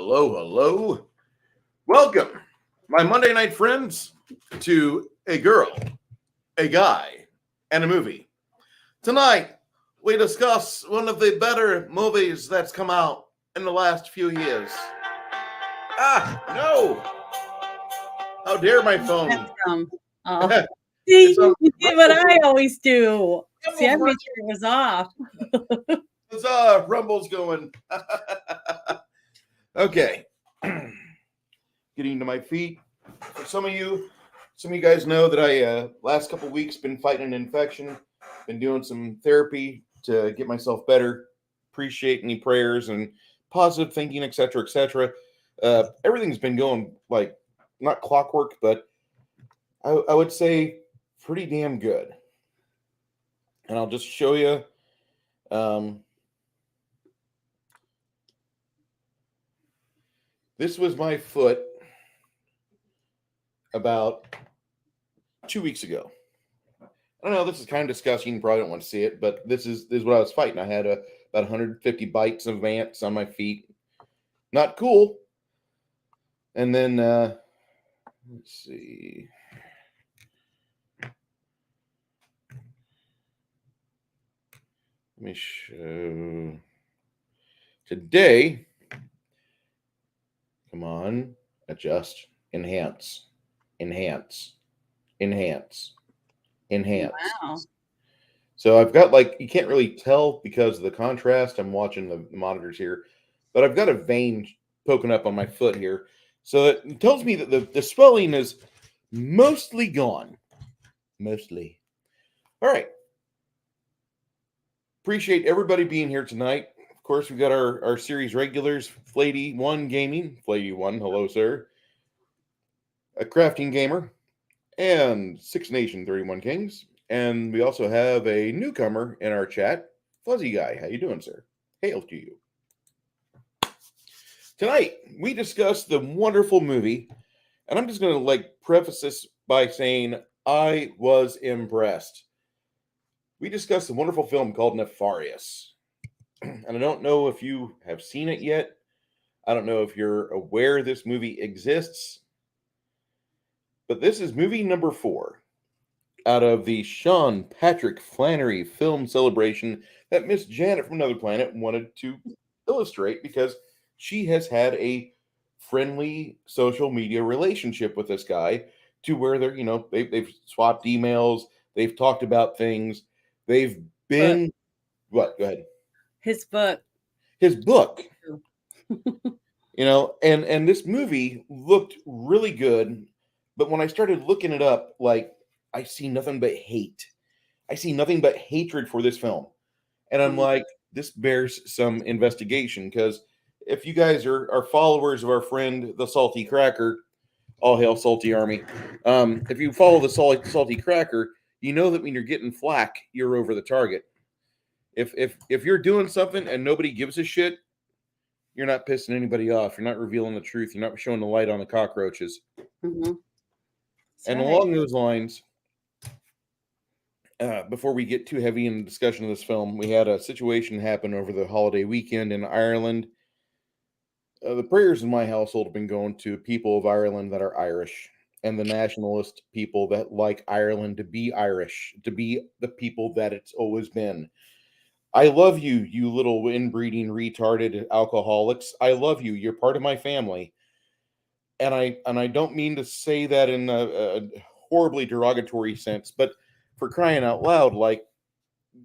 hello, hello. Welcome, my Monday night friends, to A Girl, a Guy, and a Movie. Tonight, we discuss one of the better movies that's come out in the last few years. No! How dare my phone? Oh. See, you did what I always do. See, I made Rumbles, sure it was off. Rumble's going. Okay. Getting to my feet. For some of you guys know that I last couple weeks been fighting an infection, been doing some therapy to get myself better. Appreciate any prayers and positive thinking, etc., etc. Everything's been going like not clockwork, but I would say pretty damn good. And I'll just show you. This was my foot about 2 weeks ago. I know this is kind of disgusting. You probably don't want to see it, but this is what I was fighting. I had about 150 bites of ants on my feet. Not cool. And then, let's see. Let me show. Today, come on, adjust, enhance. Wow. So I've got you can't really tell because of the contrast. I'm watching the monitors here, but I've got a vein poking up on my foot here. So it tells me that the swelling is mostly gone. Mostly. All right. Appreciate everybody being here tonight. Of course, we've got our series regulars, Flady One Gaming. Flady One, hello, sir. A Crafting Gamer. And Six Nation 31 Kings. And we also have a newcomer in our chat, Fuzzy Guy. How you doing, sir? Hail to you. Tonight, we discuss the wonderful movie, and I'm just going to preface this by saying I was impressed. We discussed a wonderful film called Nefarious. And I don't know if you have seen it yet. I don't know if you're aware this movie exists. But this is movie number 4 out of the Sean Patrick Flannery film celebration that Miss Janet from Another Planet wanted to illustrate because she has had a friendly social media relationship with this guy to where they've swapped emails, they've talked about things, they've been what? Go ahead. His book. And this movie looked really good. But when I started looking it up, I see nothing but hate. I see nothing but hatred for this film. And I'm like, this bears some investigation because if you guys are followers of our friend, the Salty Cracker, all hail Salty Army. If you follow the Salty Cracker, you know that when you're getting flack, you're over the target. If you're doing something and nobody gives a shit, you're not pissing anybody off. You're not revealing the truth. You're not showing the light on the cockroaches. Mm-hmm. And along those lines, before we get too heavy in the discussion of this film, we had a situation happen over the holiday weekend in Ireland. The prayers in my household have been going to people of Ireland that are Irish and the nationalist people that like Ireland to be Irish, to be the people that it's always been. I love you, you little inbreeding retarded alcoholics. I love you. You're part of my family. And I don't mean to say that in a horribly derogatory sense, but for crying out loud,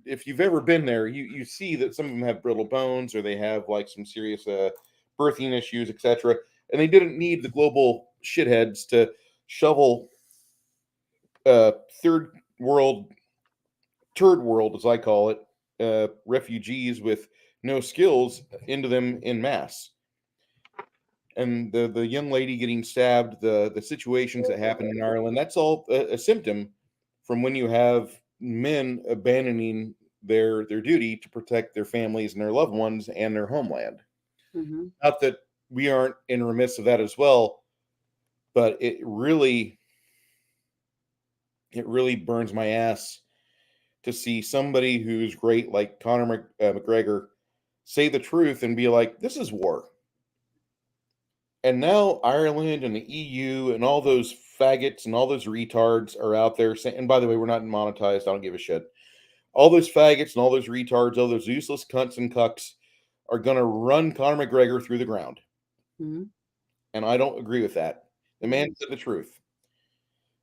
if you've ever been there, you see that some of them have brittle bones or they have some serious birthing issues, etc. And they didn't need the global shitheads to shovel third world, turd world, as I call it, refugees with no skills into them in mass. And the young lady getting stabbed, the situations that happen in Ireland, that's all a symptom from when you have men abandoning their duty to protect their families and their loved ones and their homeland. Mm-hmm. Not that we aren't in remiss of that as well, but it really burns my ass to see somebody who's great like Conor McGregor say the truth and be like, this is war. And now Ireland and the EU and all those faggots and all those retards are out there saying, and by the way, we're not monetized. I don't give a shit. All those faggots and all those retards, all those useless cunts and cucks are going to run Conor McGregor through the ground. Mm-hmm. And I don't agree with that. The man said the truth.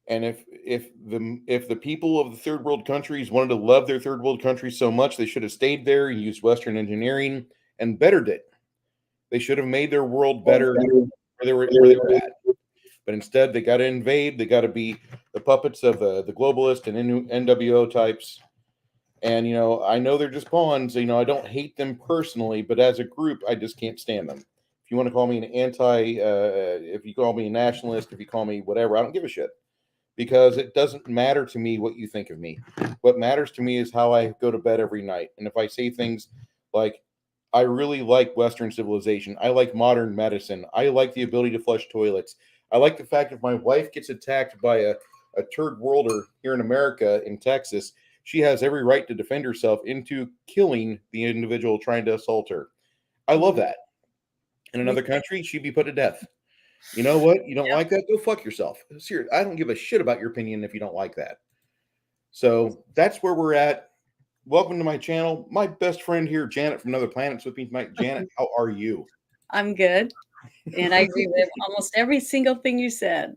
And if the people of the third world countries wanted to love their third world countries so much, they should have stayed there and used Western engineering and bettered it. They should have made their world better where they were at. But instead, they got to invade. They got to be the puppets of the globalist and NWO types. And I know they're just pawns. I don't hate them personally, but as a group, I just can't stand them. If you want to call me an if you call me a nationalist, if you call me whatever, I don't give a shit, because it doesn't matter to me what you think of me. What matters to me is how I go to bed every night. And if I say things like, I really like Western civilization, I like modern medicine, I like the ability to flush toilets, I like the fact if my wife gets attacked by a third worlder here in America, in Texas, she has every right to defend herself into killing the individual trying to assault her. I love that. In another country, she'd be put to death. You know what? You don't like that? Go fuck yourself. Seriously, I don't give a shit about your opinion if you don't like that. So that's where we're at. Welcome to my channel. My best friend here, Janet from Another Planet's with me tonight. Janet, how are you? I'm good. And I agree with almost every single thing you said.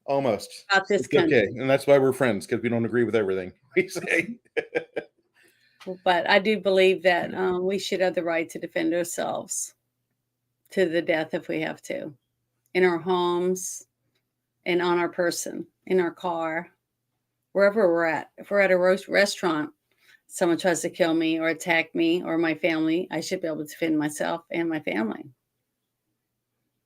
Almost. About this it's country. Okay. And that's why we're friends, because we don't agree with everything we say. But I do believe that we should have the right to defend ourselves to the death if we have to, in our homes and on our person, in our car, wherever we're at. If we're at a restaurant, someone tries to kill me or attack me or my family, I should be able to defend myself and my family.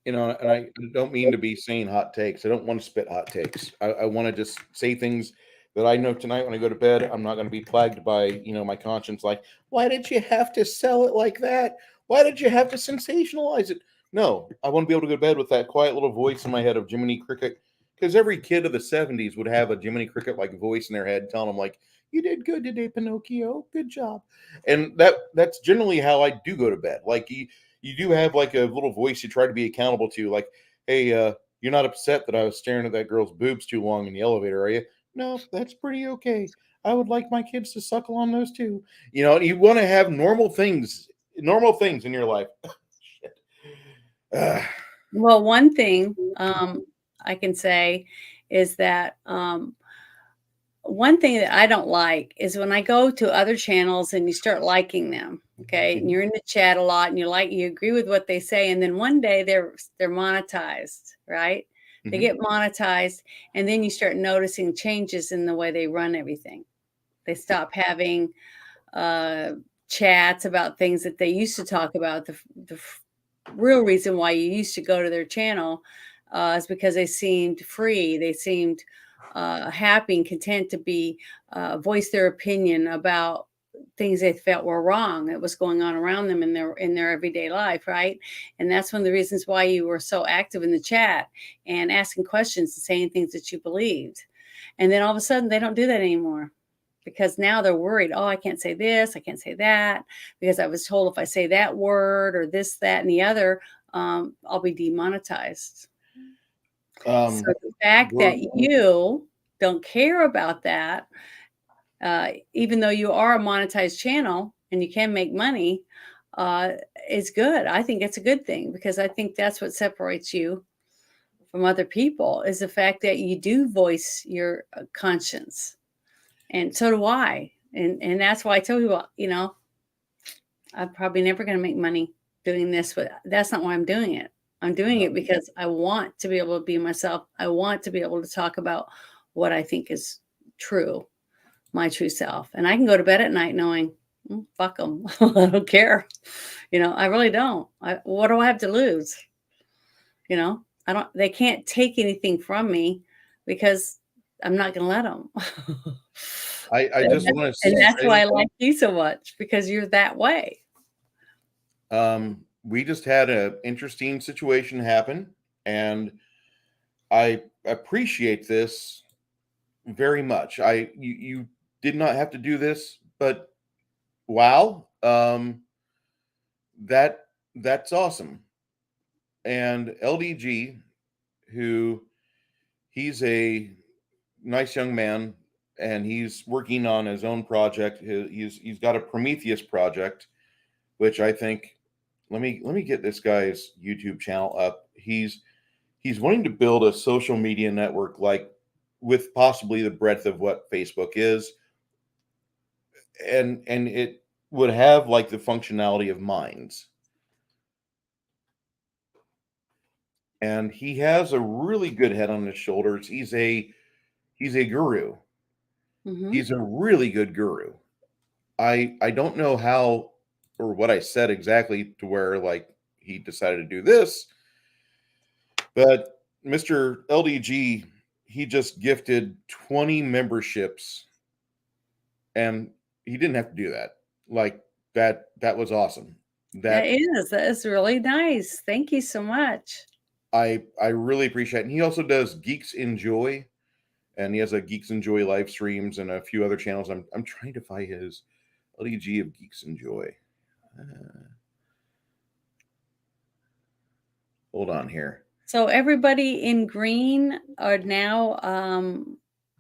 And I don't mean to be saying hot takes. I don't want to spit hot takes. I want to just say things that I know tonight when I go to bed. I'm not going to be plagued by, my conscience. Like, why did you have to sell it like that? Why did you have to sensationalize it? No, I want to be able to go to bed with that quiet little voice in my head of Jiminy Cricket. Because every kid of the 70s would have a Jiminy Cricket like voice in their head telling them, like, you did good today, Pinocchio. Good job. And that's generally how I do go to bed. Like, you do have like a little voice you try to be accountable to, like, hey, you're not upset that I was staring at that girl's boobs too long in the elevator, are you? No, that's pretty okay. I would like my kids to suckle on those too. You want to have normal things in your life. Shit. Well, one thing I can say is that one thing that I don't like is when I go to other channels and you start liking them, okay, and you're in the chat a lot and you agree with what they say, and then one day they're monetized, right? They get monetized, and then you start noticing changes in the way they run everything. They stop having chats about things that they used to talk about. The real reason why you used to go to their channel is because they seemed free. They seemed happy and content to be voice their opinion about things they felt were wrong that was going on around them in their everyday life, right? And that's one of the reasons why you were so active in the chat and asking questions and saying things that you believed. And then all of a sudden they don't do that anymore, because now they're worried, oh, I can't say this, I can't say that, because I was told if I say that word or this, that, and the other, I'll be demonetized. So the fact that you don't care about that, even though you are a monetized channel and you can make money, is good. I think it's a good thing, because I think that's what separates you from other people, is the fact that you do voice your conscience. And so do I. And that's why I tell people, I'm probably never going to make money doing this, but that's not why I'm doing it. I'm doing it because I want to be able to be myself. I want to be able to talk about what I think is true, my true self. And I can go to bed at night knowing, fuck them. I don't care. I really don't. What do I have to lose? They can't take anything from me, because I'm not going to let them. I just want to say, and that's why I like you so much, because you're that way. We just had an interesting situation happen, and I appreciate this very much. You did not have to do this, but wow, that's awesome. And LDG, who he's a nice young man, and he's working on his own project. He's got a Prometheus project, which I think, let me get this guy's YouTube channel up. He's wanting to build a social media network like with possibly the breadth of what Facebook is, and it would have like the functionality of Minds. And he has a really good head on his shoulders. He's a guru. Hmm. He's a really good guru. I don't know how or what I said exactly to where like he decided to do this, but Mr. LDG, he just gifted 20 memberships, and he didn't have to do that. Like that was awesome. That That is. That is really nice. Thank you so much. I really appreciate. And he also does Geeks Enjoy, and he has a Geeks Enjoy live streams and a few other channels. I'm trying to find his LDG of Geeks Enjoy. Hold on here. So everybody in green are now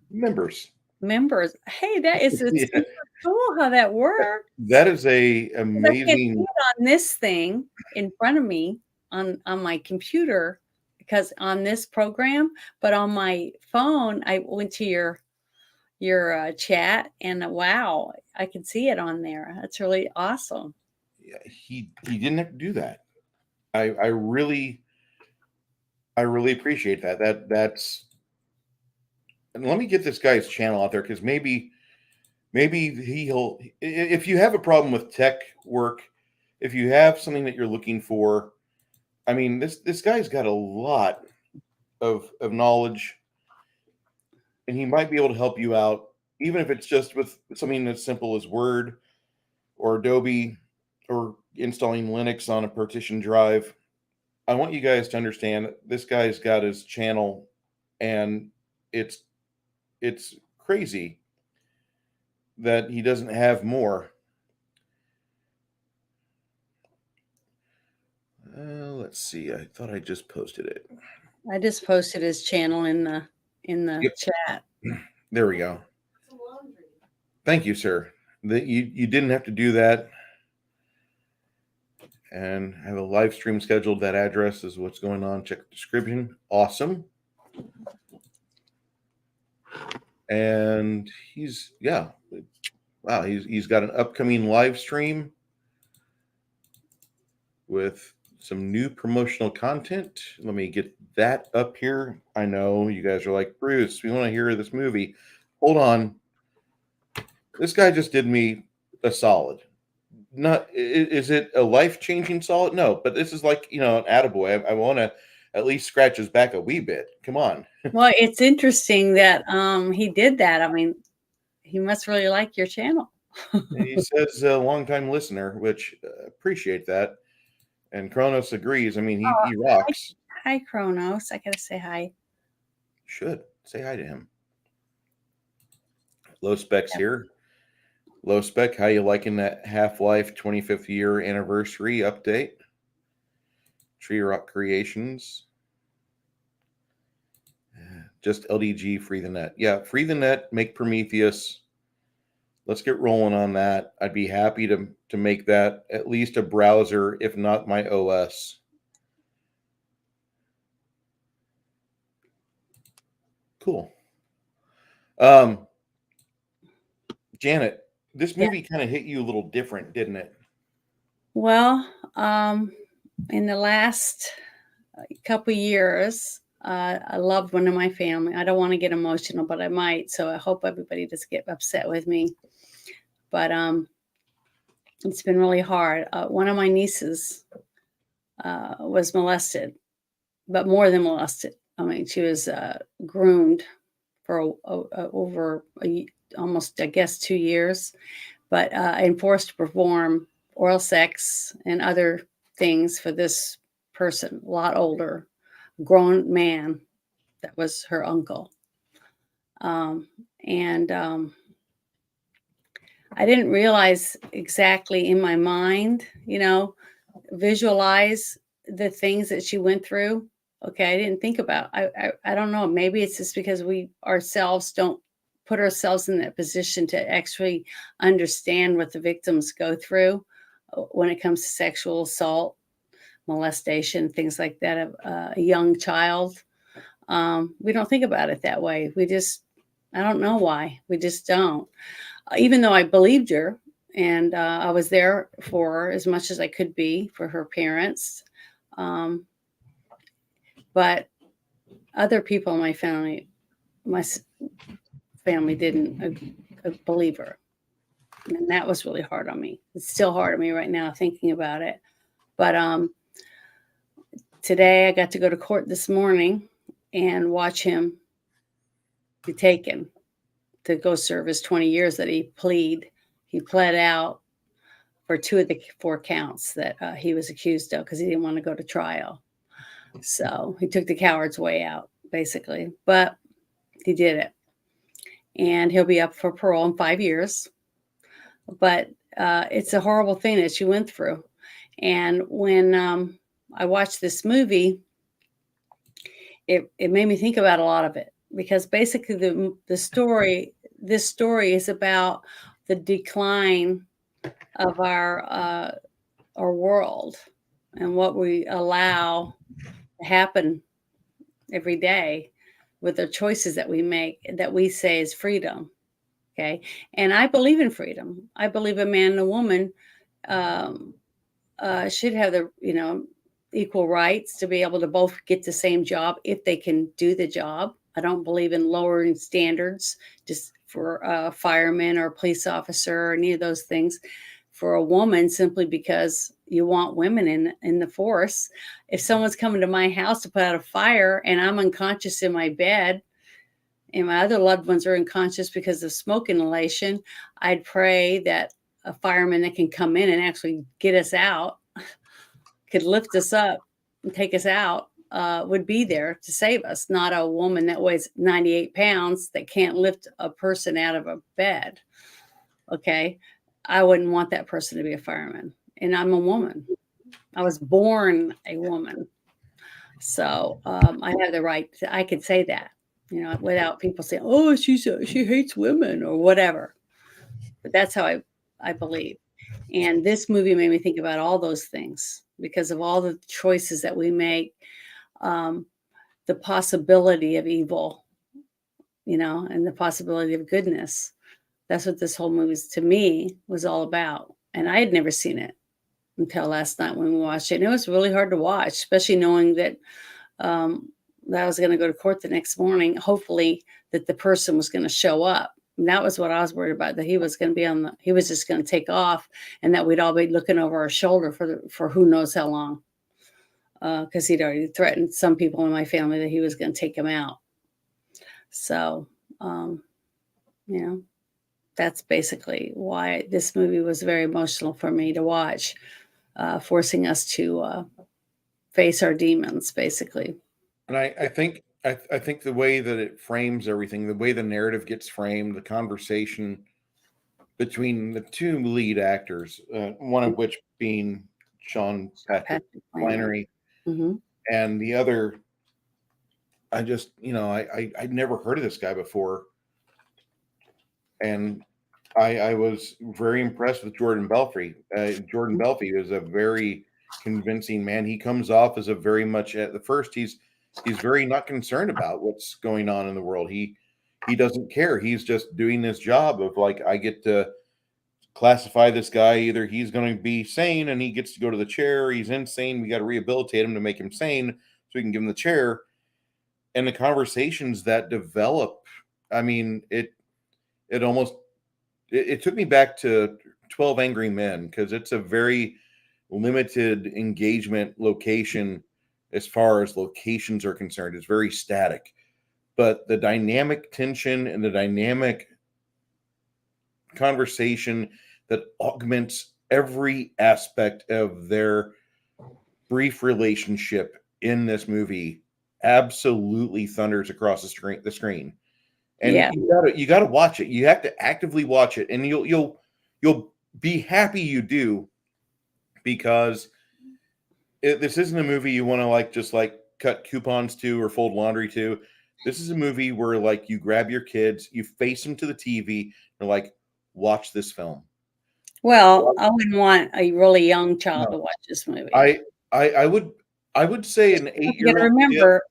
Members. members. Hey, that is it's Yeah, super cool how that works. that is a 'Cause I can't see amazing. it on this thing in front of me on my computer because on this program, but on my phone, I went to your chat and wow, I can see it on there. That's really awesome. Yeah, he didn't have to do that. I really appreciate that. That's and let me get this guy's channel out there because maybe he'll if you have a problem with tech work, if you have something that you're looking for, I mean this guy's got a lot of knowledge, and he might be able to help you out, even if it's just with something as simple as Word or Adobe or installing Linux on a partition drive. I want you guys to understand that this guy's got his channel, and it's it's crazy that he doesn't have more. Let's see. I thought I just posted it. I just posted his channel in the Yep. chat. There we go. Thank you, sir. That you didn't have to do that. And I have a live stream scheduled. That address is what's going on. Check the description. Awesome. And wow, he's got an upcoming live stream with some new promotional content. Let me get that up here. I know you guys are like, Bruce, we want to hear this movie. Hold on. This guy just did me a solid. Not is it a life-changing solid? No, but this is like, an attaboy. I want to at least scratch his back a wee bit. Come on. Well, it's interesting that he did that. I mean, he must really like your channel. He says a longtime listener, which appreciate that. And Kronos agrees. I mean, he Hi, rocks. hi, Kronos. I gotta say hi. Should say hi to him. Low specs here. Low spec, how you liking that Half-Life 25th year anniversary update? Tree Rock Creations. Just LDG, free the net. Yeah, free the net, make Prometheus. Let's get rolling on that. I'd be happy to make that at least a browser, if not my OS. Cool. Janet, this Yeah. movie kind of hit you a little different, didn't it? Well, in the last couple years, I loved one of my family. I don't want to get emotional, but I might. So I hope everybody doesn't get upset with me. But it's been really hard. One of my nieces was molested, but more than molested. I mean, she was groomed for over almost, I guess, 2 years, but and forced to perform oral sex and other things for this person, a lot older, grown man that was her uncle. And I didn't realize exactly in my mind, visualize the things that she went through, okay, I didn't think about. I don't know. Maybe it's just because we ourselves don't put ourselves in that position to actually understand what the victims go through when it comes to sexual assault, molestation, things like that of a young child. We don't think about it that way. We just, I don't know why. We just don't. Even though I believed her and I was there for her as much as I could be for her parents. Um, but other people in my family didn't believe her. And that was really hard on me. It's still hard on me right now thinking about it. But today I got to go to court this morning and watch him be taken to go serve his 20 years that he pled out for 2 of the 4 counts that he was accused of because he didn't want to go to trial. So he took the coward's way out, basically. But he did it. And he'll be up for parole in 5 years. But it's a horrible thing that she went through. And when I watched this movie, it made me think about a lot of it because basically this story is about the decline of our world and what we allow to happen every day with the choices that we make that we say is freedom. Okay. And I believe in freedom. I believe a man and a woman should have the, equal rights to be able to both get the same job if they can do the job. I don't believe in lowering standards just for a fireman or a police officer or any of those things for a woman simply because you want women in the force. If someone's coming to my house to put out a fire and I'm unconscious in my bed and my other loved ones are unconscious because of smoke inhalation, I'd pray that a fireman that can come in and actually get us out, could lift us up and take us out, would be there to save us, not a woman that weighs 98 pounds that can't lift a person out of a bed. Okay. I wouldn't want that person to be a fireman. And I'm a woman. I was born a woman. So I have the right I could say that, without people saying, oh, she hates women or whatever. But that's how I believe. And this movie made me think about all those things because of all the choices that we make, the possibility of evil, and the possibility of goodness. That's what this whole movie, to me, was all about. And I had never seen it until last night when we watched it. And it was really hard to watch, especially knowing that that I was going to go to court the next morning, hopefully that the person was going to show up. And that was what I was worried about, that he was going to be he was just going to take off and that we'd all be looking over our shoulder for who knows how long. Because he'd already threatened some people in my family that he was going to take him out. So, that's basically why this movie was very emotional for me to watch, forcing us to face our demons, basically. And I think the way that it frames everything, the way the narrative gets framed, the conversation between the 2 lead actors, one of which being Sean Patrick Flannery, and the other, I just, I'd never heard of this guy before. And I was very impressed with Jordan Belfry. Jordan Belfry is a very convincing man. He comes off as a very much at the first he's very not concerned about what's going on in the world. He doesn't care. He's just doing this job of like, I get to classify this guy. Either he's going to be sane and he gets to go to the chair, or he's insane. We got to rehabilitate him to make him sane so we can give him the chair. And the conversations that develop, I mean, it took me back to 12 Angry Men because it's a very limited engagement location as far as locations are concerned. It's very static, but the dynamic tension and the dynamic conversation that augments every aspect of their brief relationship in this movie absolutely thunders across the screen. And Yeah. you gotta watch it. You have to actively watch it, and you'll be happy you do, because this isn't a movie you want to like just like cut coupons to or fold laundry to. This is a movie where like you grab your kids, you face them to the TV, and like watch this film. Well, I wouldn't want a really young child No, to watch this movie. I I would say an You gotta 8-year-old kid. remember,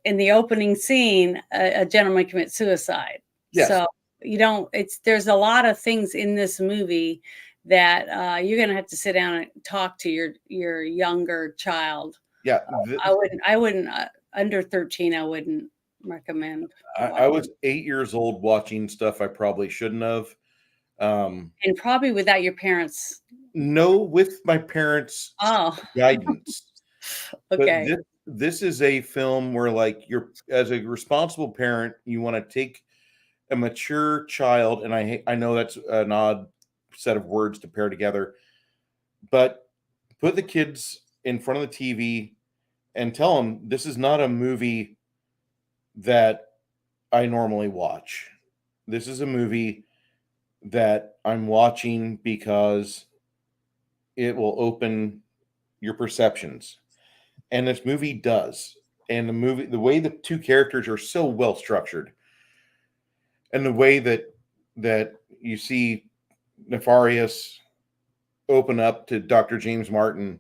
in the opening scene, a gentleman commits suicide. Yes, So, you don't it's there's a lot of things in this movie that, you're gonna have to sit down and talk to your younger child. yeah. I wouldn't, under 13, I wouldn't recommend I watching, was 8 years old watching stuff I probably shouldn't have. and probably without your parents. No, with my parents' Oh, guidance. But okay. this is a film where, like, you're as a responsible parent, you want to take a mature child, and I know that's an odd set of words to pair together, but put the kids in front of the TV and tell them this is not a movie that I normally watch. This is a movie that I'm watching because it will open your perceptions. And this movie does. And the way the two characters are so well structured, and the way that you see Nefarious open up to Dr. James Martin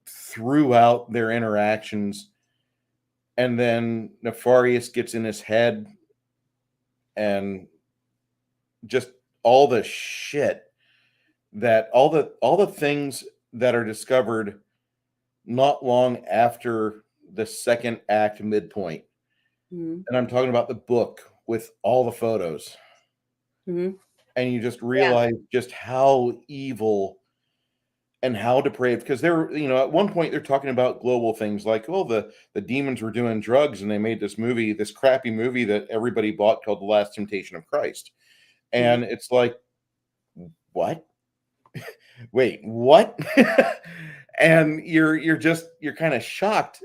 throughout their interactions, and then Nefarious gets in his head, and just all the shit that all the things that are discovered not long after the second act midpoint. Mhm, And I'm talking about the book with all the photos. mhm. And you just Yeah, realize just how evil and how depraved, because they're, at one point they're talking about global things like, well, the demons were doing drugs and they made this movie, this crappy movie that everybody bought called The Last Temptation of Christ. mhm. And it's like, what? Wait, what? And you're kind of shocked.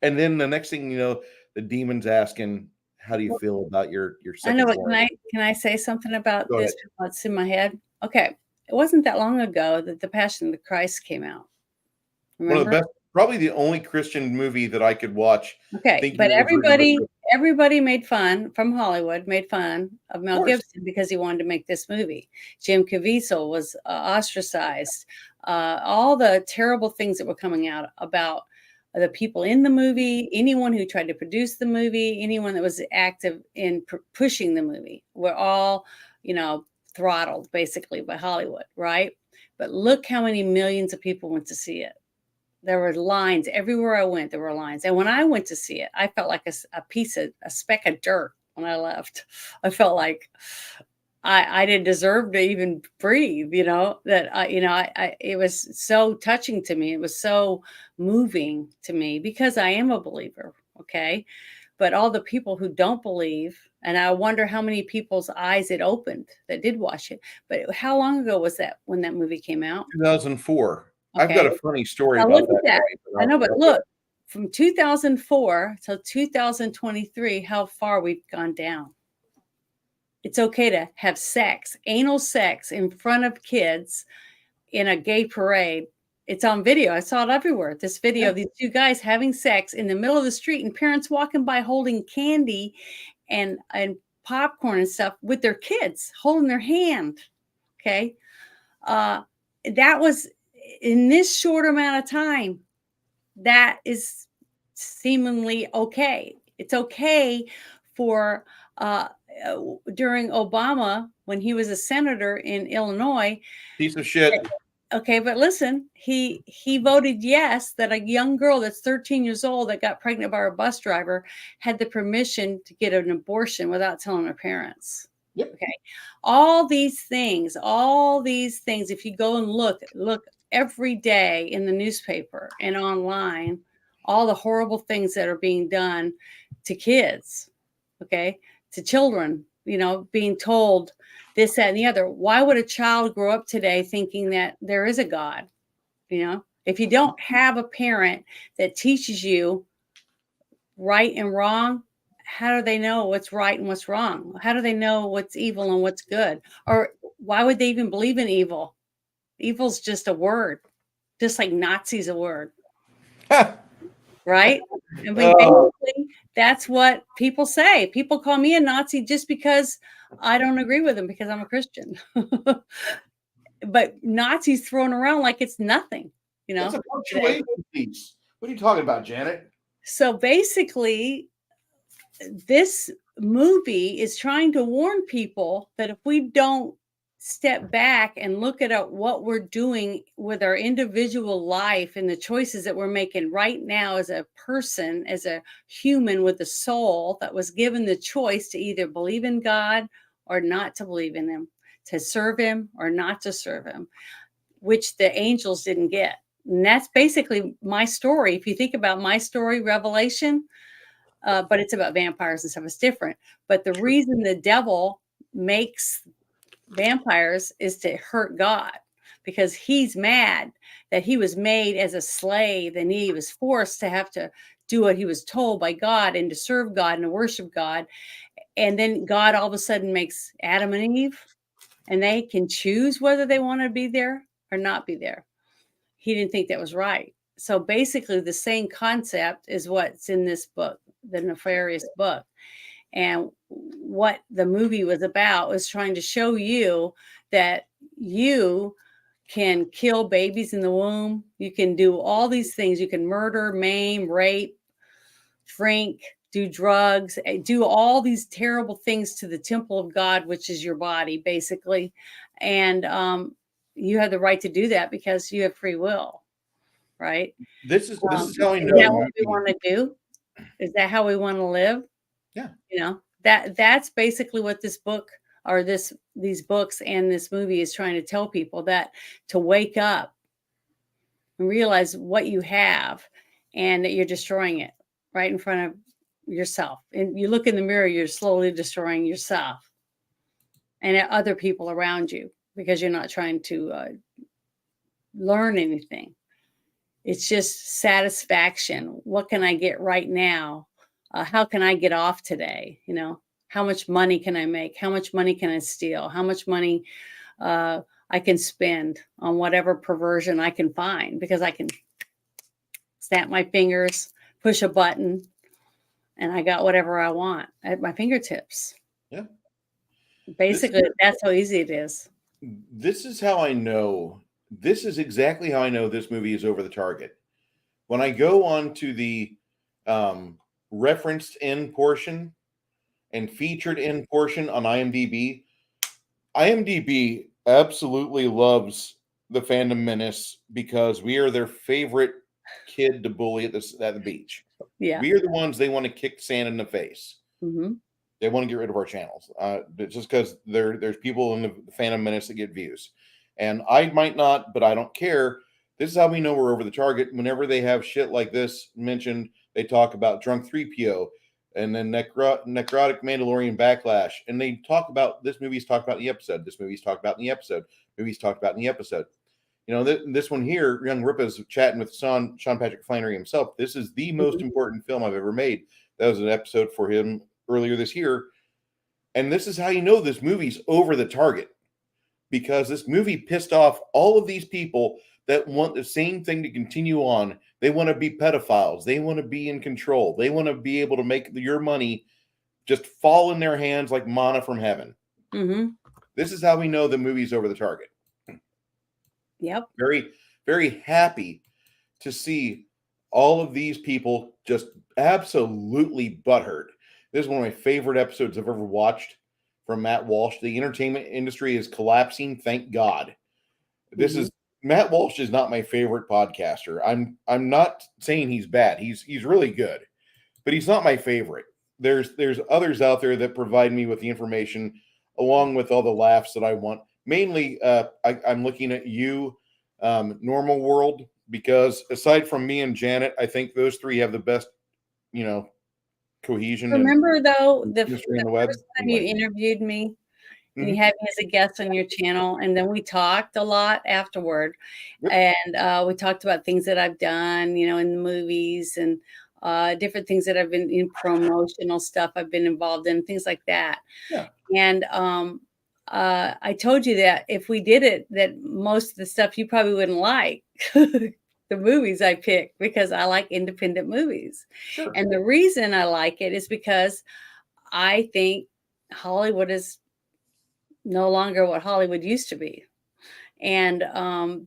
And then the next thing you know, the demon's asking, how do you feel about your I know, second but born? can I say something about Go ahead. this what's in my head? Okay. It wasn't that long ago that The Passion of the Christ came out. One of the Remember? best, probably the only Christian movie that I could watch Okay, thinking but it was written by Christians. everybody made fun from Hollywood, made fun of Of Mel course. Gibson because he wanted to make this movie. Jim Caviezel was, ostracized. All the terrible things that were coming out about the people in the movie, anyone who tried to produce the movie, anyone that was active in pushing the movie, were all, you know, throttled basically by Hollywood, right? But look how many millions of people went to see it. There were lines everywhere I went. There were lines, and when I went to see it, I felt like a speck of dirt when I left. I felt like I didn't deserve to even breathe. It was so touching to me. It was so moving to me because I am a believer. Okay, but all the people who don't believe, and I wonder how many people's eyes it opened that did watch it. But how long ago was that when that movie came out? 2004. I've got Okay. a funny story Now about look at that that. movie, but I know, but I'll go. look, from 2004 till 2023, how far we've gone down. It's okay to have sex, anal sex in front of kids in a gay parade. It's on video. I saw it everywhere. This video Yeah. of these two guys having sex in the middle of the street and parents walking by holding candy and popcorn and stuff with their kids, holding their hand. Okay. Uh, that was in this short amount of time. That is seemingly okay. It's okay for during Obama when he was a senator in Illinois. Piece of shit. Okay, but listen, he voted yes that a young girl that's 13 years old that got pregnant by a bus driver had the permission to get an abortion without telling her parents. Yep. Okay. All these things, if you go and look every day in the newspaper and online, all the horrible things that are being done to kids, okay, to children, being told this, that, and the other. Why would a child grow up today thinking that there is a God? If you don't have a parent that teaches you right and wrong, how do they know what's right and what's wrong? How do they know what's evil and what's good? Or why would they even believe in evil? Evil's just a word, just like Nazi's a word. right? I mean, Oh, basically, that's what people say. People call me a Nazi just because I don't agree with them because I'm a Christian. But Nazi's thrown around like it's nothing, you it's know, a today. punctuation piece. What are you talking about, Janet? So basically, this movie is trying to warn people that if we don't step back and look at what we're doing with our individual life and the choices that we're making right now as a person, as a human with a soul that was given the choice to either believe in God or not to believe in him, to serve him or not to serve him, which the angels didn't get. And that's basically my story. If you think about my story, Revelation, but it's about vampires and stuff. It's different. But the reason the devil makes vampires is to hurt God because he's mad that he was made as a slave and he was forced to have to do what he was told by God and to serve God and to worship God. And then God all of a sudden makes Adam and Eve and they can choose whether they want to be there or not be there. He didn't think that was right. So basically, the same concept is what's in this book, the Nefarious book. And what the movie was about was trying to show you that you can kill babies in the womb. You can do all these things. You can murder, maim, rape, drink, do drugs, do all these terrible things to the temple of God, which is your body, basically. And you have the right to do that because you have free will, right? This is how I Is know the that what we movie. want to do? Is that how we want to live? Yeah. You know, that's basically what this book or these books and this movie is trying to tell people, that to wake up and realize what you have and that you're destroying it right in front of yourself. And you look in the mirror, you're slowly destroying yourself and other people around you because you're not trying to learn anything. It's just satisfaction. What can I get right now? How can I get off today? You know, how much money can I make? How much money can I steal? How much money I can spend on whatever perversion I can find because I can snap my fingers, push a button, and I got whatever I want at my fingertips. Yeah. This Basically, that's how easy it is. this is how I know. This is exactly how I know this movie is over the target. When I go on to the um, referenced in portion and featured in portion on IMDb, IMDb absolutely loves the Fandom Menace because we are their favorite kid to bully at the beach. Yeah. We are the ones they want to kick sand in the face. Hmm. They want to get rid of our channels, just because there's people in the Phantom Menace that get views, and I might not, but I don't care. This is how we know we're over the target. Whenever they have shit like this mentioned, they talk about drunk 3PO, and then necrotic Mandalorian backlash, and they talk about this movie's talked about in the episode. This movie's talked about in the episode. Movie's talked about in the episode. You know, this one here, Young Ripa's chatting with Sean Patrick Flannery himself. This is the most important film I've ever made. That was an episode for him earlier this year. And this is how you know this movie's over the target, because this movie pissed off all of these people that want the same thing to continue on. They want to be pedophiles. They want to be in control. They want to be able to make your money just fall in their hands like manna from heaven. Hmm. This is how we know the movie's over the target. Yep. Very, very happy to see all of these people just absolutely butthurt. This is one of my favorite episodes I've ever watched from Matt Walsh. The entertainment industry is collapsing, thank God. This Hmm. is Matt Walsh is not my favorite podcaster. I'm not saying he's bad. He's really good, but he's not my favorite. There's others out there that provide me with the information along with all the laughs that I want. Mainly, I'm looking at you, Normal World, because aside from me and Janet, I think those three have the best, you know, cohesion and Remember though, chemistry in the the web. first time you Anyway, interviewed me and you mhm. had me as a guest on your channel, and then we talked a lot afterward, Yep. and we talked about things that I've done, you know, in the movies and different things that I've been in, promotional stuff I've been involved in, things like that. Yeah. And I told you that if we did it, that most of the stuff you probably wouldn't like. the movies I pick because I like independent movies. Sure. And the reason I like it is because I think Hollywood is no longer what Hollywood used to be. And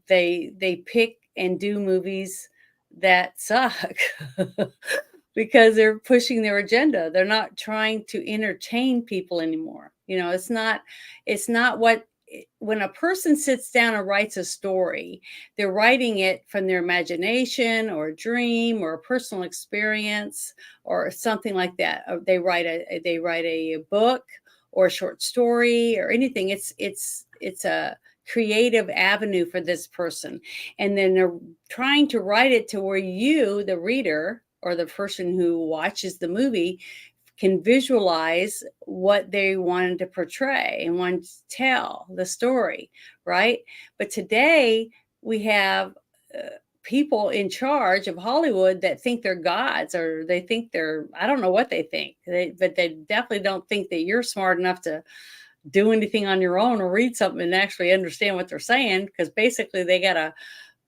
they pick and do movies that suck because they're pushing their agenda. They're not trying to entertain people anymore. It's not what when a person sits down and writes a story, they're writing it from their imagination or a dream or a personal experience or something like that. Or they write a book or a short story or anything. It's a creative avenue for this person, and then they're trying to write it to where you, the reader, or the person who watches the movie, can visualize what they wanted to portray and wanted to tell the story, right? But today we have people in charge of Hollywood that think they're gods, or they think I don't know what they think, but they definitely don't think that you're smart enough to do anything on your own or read something and actually understand what they're saying, because basically they got to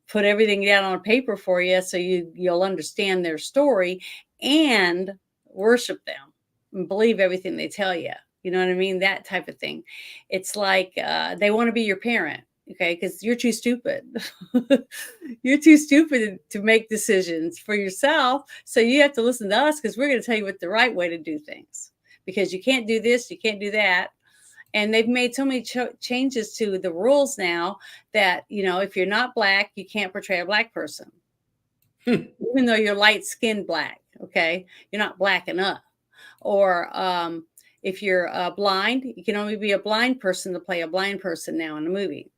put everything down on paper for you so you'll understand their story and worship them and believe everything they tell you. You know what I mean? That type of thing. It's like they want to be your parent, okay? Because you're too stupid. You're too stupid to make decisions for yourself. So you have to listen to us because we're going to tell you what the right way to do things. Because you can't do this, you can't do that. And they've made so many changes to the rules now that, if you're not black, you can't portray a black person. Even though you're light-skinned black, okay? You're not black enough. Or if you're blind, you can only be a blind person to play a blind person now in a movie.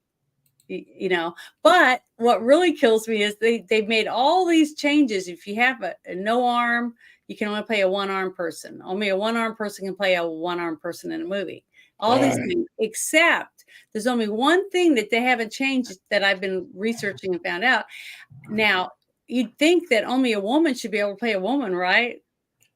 But what really kills me is they've made all these changes. If you have a no arm, you can only play a one-arm person. Only a one-arm person can play a one-arm person in a movie. All these things, except there's only one thing that they haven't changed that I've been researching and found out. Now, you'd think that only a woman should be able to play a woman, right?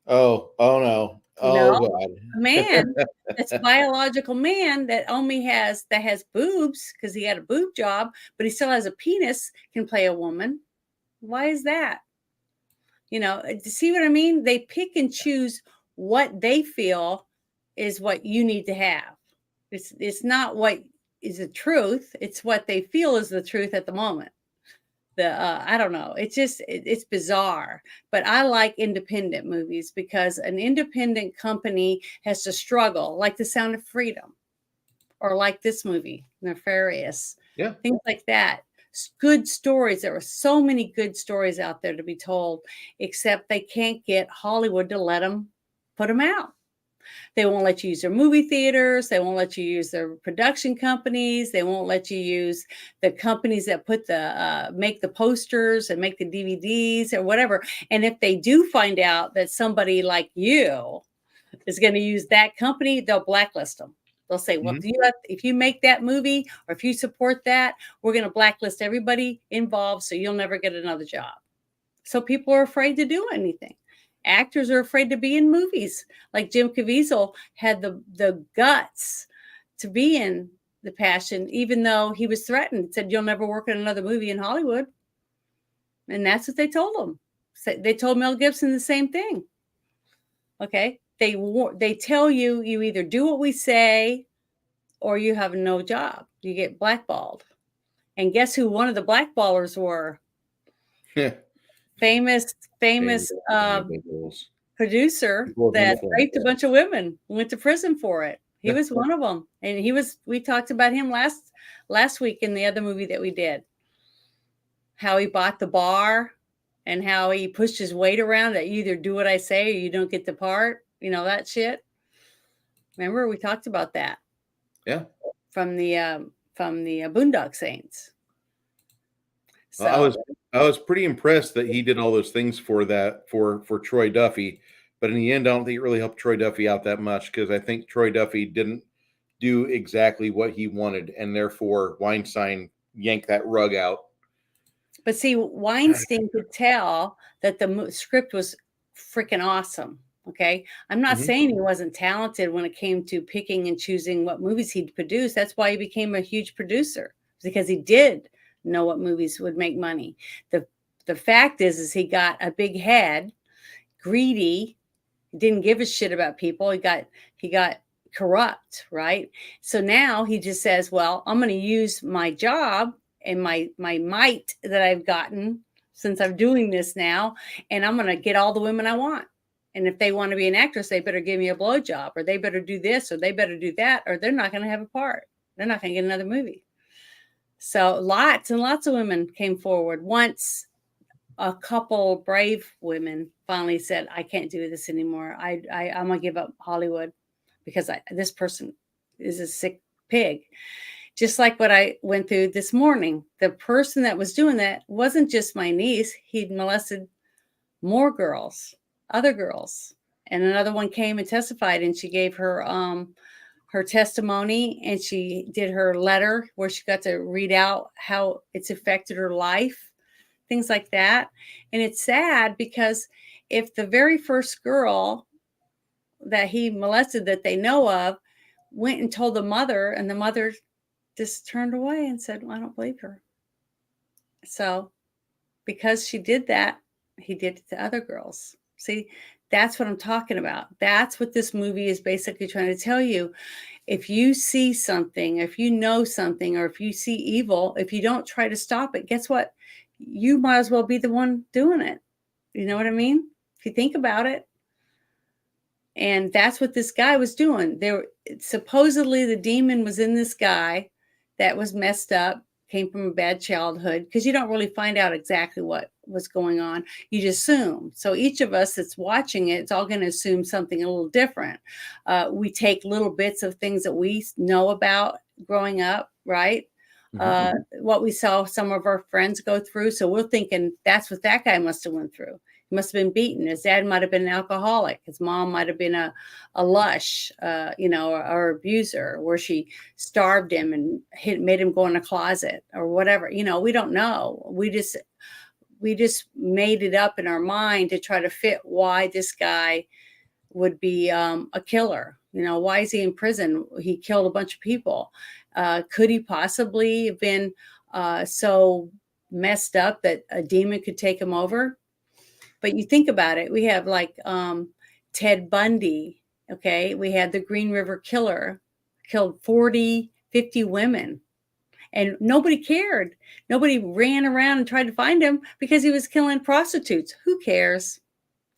Oh no. No, Oh God. a man. It's a biological man that has boobs because he had a boob job, but he still has a penis, can play a woman. Why is that? See what I mean? They pick and choose what they feel is what you need to have. It's not what is the truth. It's what they feel is the truth at the moment. I don't know. It's bizarre, but I like independent movies because an independent company has to struggle, like The Sound of Freedom, or like this movie, Nefarious. Yeah. Things like that. Good stories. There are so many good stories out there to be told, except they can't get Hollywood to let them put them out. They won't let you use their movie theaters. They won't let you use their production companies. They won't let you use the companies that make the posters and make the DVDs or whatever. And if they do find out that somebody like you is going to use that company, they'll blacklist them. They'll say, well, if you make that movie or if you support that, we're going to blacklist everybody involved so you'll never get another job. So people are afraid to do anything. Actors are afraid to be in movies. Like Jim Caviezel had the guts to be in The Passion, even though he was threatened. Said, you'll never work in another movie in Hollywood. And that's what they told him. They told Mel Gibson the same thing. Okay. They tell you either do what we say or you have no job. You get blackballed. And guess who one of the blackballers were? Famous producer that raped a bunch of women, went to prison for it. He was one of them. And we talked about him last week in the other movie that we did. How he bought the bar and how he pushed his weight around that you either do what I say or you don't get the part. That shit. Remember, we talked about that. Yeah. From the Boondock Saints. So I was pretty impressed that he did all those things for Troy Duffy, but in the end, I don't think it really helped Troy Duffy out that much because I think Troy Duffy didn't do exactly what he wanted, and therefore Weinstein yanked that rug out. But see, Weinstein could tell that the script was freaking awesome. Okay, I'm not saying he wasn't talented when it came to picking and choosing what movies he'd produce. That's why he became a huge producer, because he did know what movies would make money. The The fact is he got a big head, greedy, didn't give a shit about people. He got corrupt, right? So now he just says, well, I'm going to use my job and my might that I've gotten since I'm doing this now, and I'm going to get all the women I want. And if they want to be an actress, they better give me a blowjob, or they better do this, or they better do that, or they're not going to have a part. They're not going to get another movie. So lots and lots of women came forward. Once a couple brave women finally said, I can't do this anymore. I'm going to give up Hollywood because this person is a sick pig. Just like what I went through this morning. The person that was doing that wasn't just my niece. He'd molested more girls, other girls. And another one came and testified, and she gave her testimony, and she did her letter where she got to read out how it's affected her life, things like that. And it's sad because if the very first girl that he molested that they know of went and told the mother, and the mother just turned away and said, well, I don't believe her. So because she did that, he did it to other girls. See, that's what I'm talking about. That's what this movie is basically trying to tell you. If you see something, if you know something, or if you see evil, if you don't try to stop it, guess what? You might as well be the one doing it. You know what I mean? If you think about it. And that's what this guy was doing. Supposedly the demon was in this guy that was messed up, came from a bad childhood, because you don't really find out exactly what was going on. You just assume. So each of us that's watching it, it's all going to assume something a little different. We take little bits of things that we know about growing up, right? What we saw some of our friends go through. So we're thinking that's what that guy must have went through. He must have been beaten. His dad might have been an alcoholic. His mom might have been a lush, or abuser, where she starved him and made him go in a closet or whatever. We don't know. We just made it up in our mind to try to fit why this guy would be a killer. Why is he in prison? He killed a bunch of people. Could he possibly have been so messed up that a demon could take him over? But you think about it, we have like Ted Bundy, okay? We had the Green River Killer, killed 40, 50 women. And nobody cared. Nobody ran around and tried to find him because he was killing prostitutes. Who cares?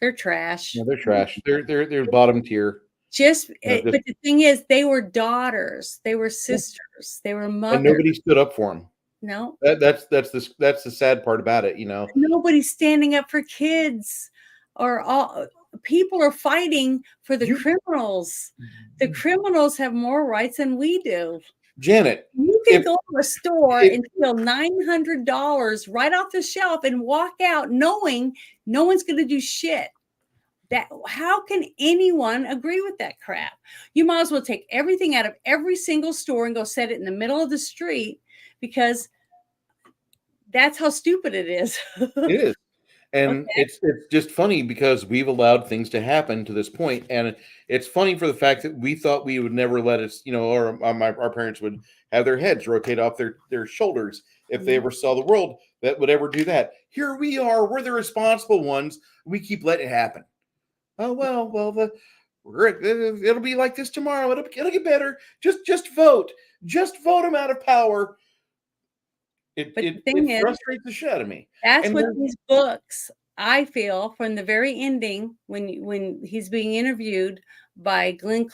They're trash. No, they're trash. They're bottom tier. But the thing is, they were daughters. They were sisters. They were mothers. And nobody stood up for them. No. That's the sad part about it, Nobody's standing up for kids, or all people are fighting for the criminals. The criminals have more rights than we do. Janet, you can go to a store and steal $900 right off the shelf and walk out knowing no one's going to do shit. How can anyone agree with that crap? You might as well take everything out of every single store and go set it in the middle of the street, because that's how stupid it is. It is. And it's just funny because we've allowed things to happen to this point. And it's funny for the fact that we thought we would never let us, or our parents would have their heads rotate off their shoulders if they ever saw the world that would ever do that. Here we are. We're the responsible ones. We keep letting it happen. Oh, well, it'll be like this tomorrow. It'll get better. Just vote. Just vote them out of power. It frustrates the shit out of me. That's what these books, I feel, from the very ending, when he's being interviewed by Glenn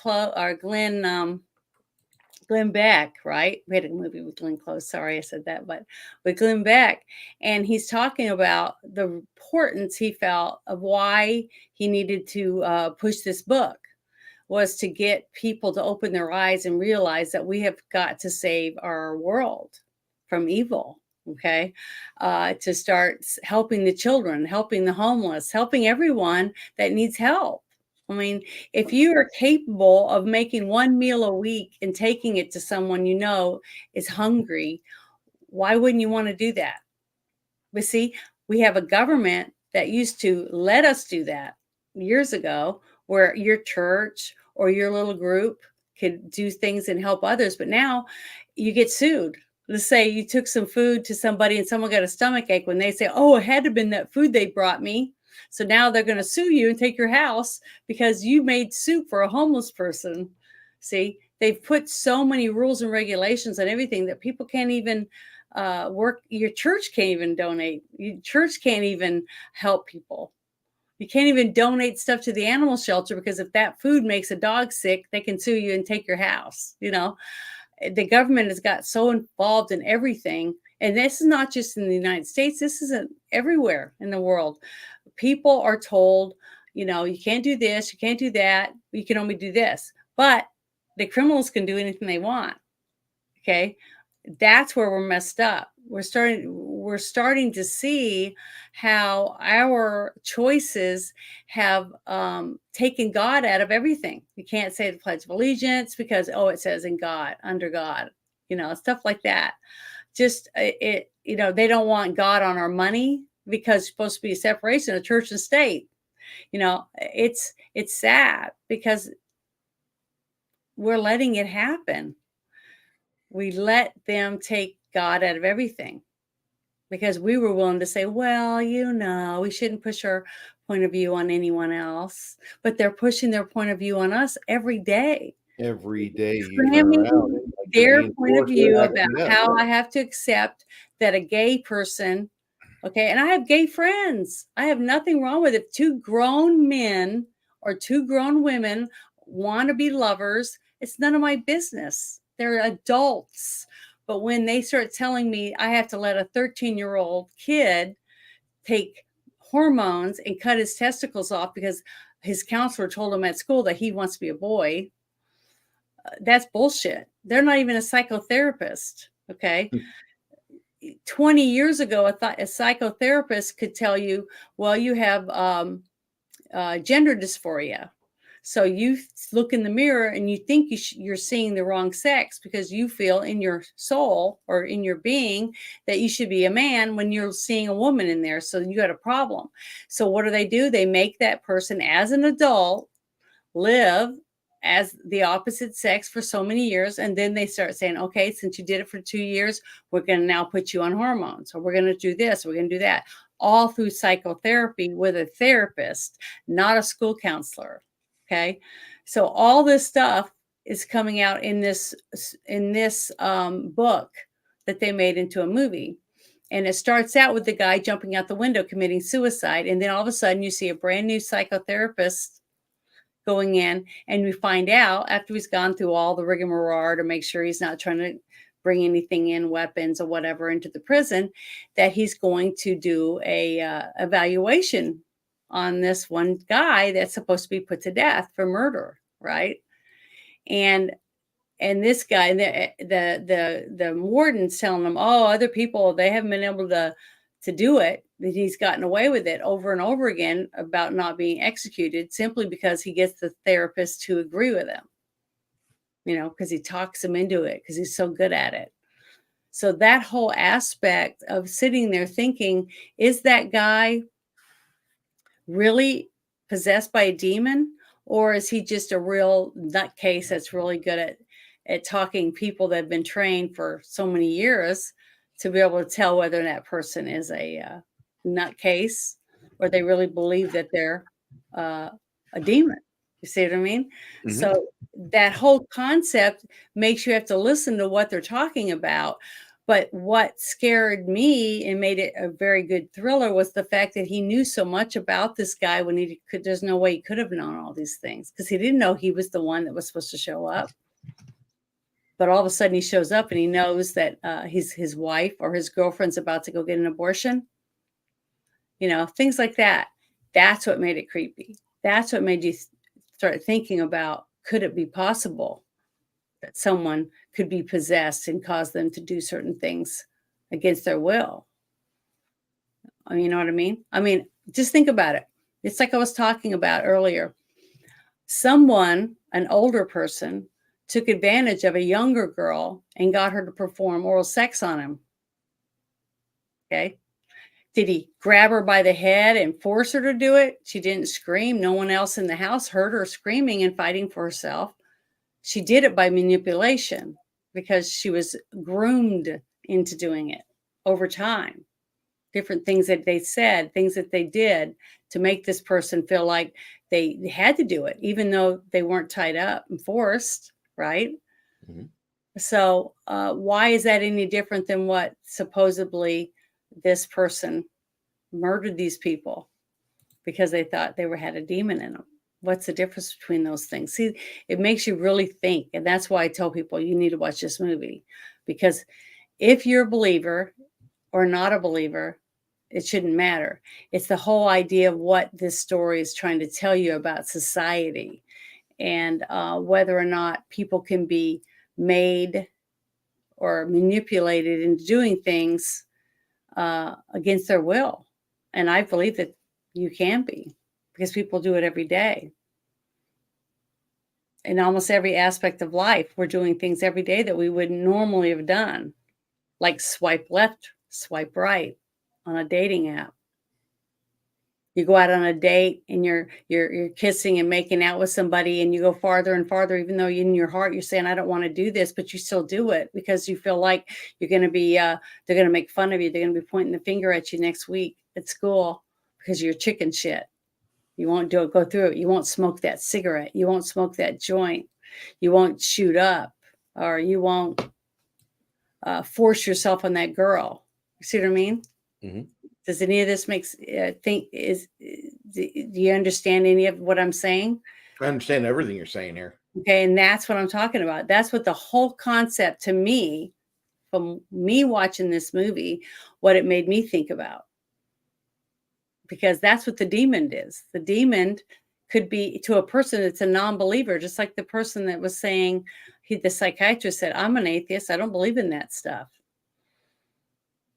Beck, right? We had a movie with Glenn Close. Sorry, I said that, but with Glenn Beck, and he's talking about the importance he felt of why he needed to push this book, was to get people to open their eyes and realize that we have got to save our world from evil, okay? To start helping the children, helping the homeless, helping everyone that needs help. I mean, if you are capable of making one meal a week and taking it to someone you know is hungry, why wouldn't you want to do that? But see, we have a government that used to let us do that years ago, where your church or your little group could do things and help others. But now you get sued. let's say you took some food to somebody and someone got a stomach ache, when they say, oh, it had to have been that food they brought me. So now they're going to sue you and take your house because you made soup for a homeless person. See, they've put so many rules and regulations on everything that people can't even work. Your church can't even donate. Your church can't even help people. You can't even donate stuff to the animal shelter because if that food makes a dog sick, they can sue you and take your house. The government has got so involved in everything. And this is not just in the United States. This isn't everywhere in the world. People are told, you can't do this, you can't do that, you can only do this. But the criminals can do anything they want. Okay. That's where we're messed up. We're starting to see how our choices have taken God out of everything. You can't say the Pledge of Allegiance because, it says in God, under God, stuff like that. Just they don't want God on our money because it's supposed to be a separation of church and state. It's sad because we're letting it happen. We let them take God out of everything because we were willing to say, well, we shouldn't push our point of view on anyone else, but they're pushing their point of view on us every day. Every day you turn around, like their point of view about how I have to accept that a gay person, okay, and I have gay friends. I have nothing wrong with it. Two grown men or two grown women want to be lovers. It's none of my business. They're adults. But when they start telling me I have to let a 13-year-old kid take hormones and cut his testicles off because his counselor told him at school that he wants to be a boy, that's bullshit. They're not even a psychotherapist. Okay. 20 years ago, a psychotherapist could tell you, well, you have gender dysphoria. So you look in the mirror and you think you're seeing the wrong sex because you feel in your soul or in your being that you should be a man when you're seeing a woman in there. So you got a problem. So what do? They make that person as an adult live as the opposite sex for so many years. And then they start saying, okay, since you did it for 2 years, we're going to now put you on hormones, or we're going to do this, we're going to do that, all through psychotherapy with a therapist, not a school counselor. Okay. So all this stuff is coming out in this book that they made into a movie. And it starts out with the guy jumping out the window, committing suicide. And then all of a sudden you see a brand new psychotherapist going in, and we find out after he's gone through all the rigmarole to make sure he's not trying to bring anything in, weapons or whatever, into the prison, that he's going to do a evaluation on this one guy that's supposed to be put to death for murder, right? And this guy, the warden's telling him, other people, they haven't been able to do it, that he's gotten away with it over and over again about not being executed simply because he gets the therapist to agree with him, because he talks him into it because he's so good at it. So that whole aspect of sitting there thinking, is that guy really possessed by a demon, or is he just a real nutcase that's really good at talking people that have been trained for so many years to be able to tell whether that person is a nutcase or they really believe that they're a demon. You see what I mean? Mm-hmm. So that whole concept makes you have to listen to what they're talking about. But what scared me and made it a very good thriller was the fact that he knew so much about this guy when there's no way he could have known all these things, because he didn't know he was the one that was supposed to show up. But all of a sudden he shows up and he knows that his wife or his girlfriend's about to go get an abortion. Things like that. That's what made it creepy. That's what made you start thinking about, could it be possible that someone could be possessed and cause them to do certain things against their will? You know what I mean? Just think about it. It's like I was talking about earlier. Someone, an older person, took advantage of a younger girl and got her to perform oral sex on him. Okay. Did he grab her by the head and force her to do it? She didn't scream. No one else in the house heard her screaming and fighting for herself. She did it by manipulation because she was groomed into doing it over time. Different things that they said, things that they did to make this person feel like they had to do it, even though they weren't tied up and forced, right? Mhm. So, why is that any different than what supposedly this person murdered these people because they thought they had a demon in them? What's the difference between those things? See, it makes you really think. And that's why I tell people you need to watch this movie, because if you're a believer or not a believer, it shouldn't matter. It's the whole idea of what this story is trying to tell you about society, and whether or not people can be made or manipulated into doing things against their will. And I believe that you can be, because people do it every day. In almost every aspect of life, we're doing things every day that we wouldn't normally have done, like swipe left, swipe right on a dating app. You go out on a date and you're kissing and making out with somebody, and you go farther and farther, even though in your heart you're saying, I don't want to do this, but you still do it because you feel like you're going to be they're going to make fun of you. They're going to be pointing the finger at you next week at school because you're chicken shit. You won't go through it. You won't smoke that cigarette. You won't smoke that joint. You won't shoot up, or you won't force yourself on that girl. You see what I mean? Mhm. Does any of this makes do you understand any of what I'm saying? I understand everything you're saying here. Okay, and that's what I'm talking about. That's what the whole concept to me, from me watching this movie, what it made me think about. Because that's what the demon is. The demon could be, to a person that's a non-believer, just like the person that was saying, the psychiatrist said, I'm an atheist. I don't believe in that stuff.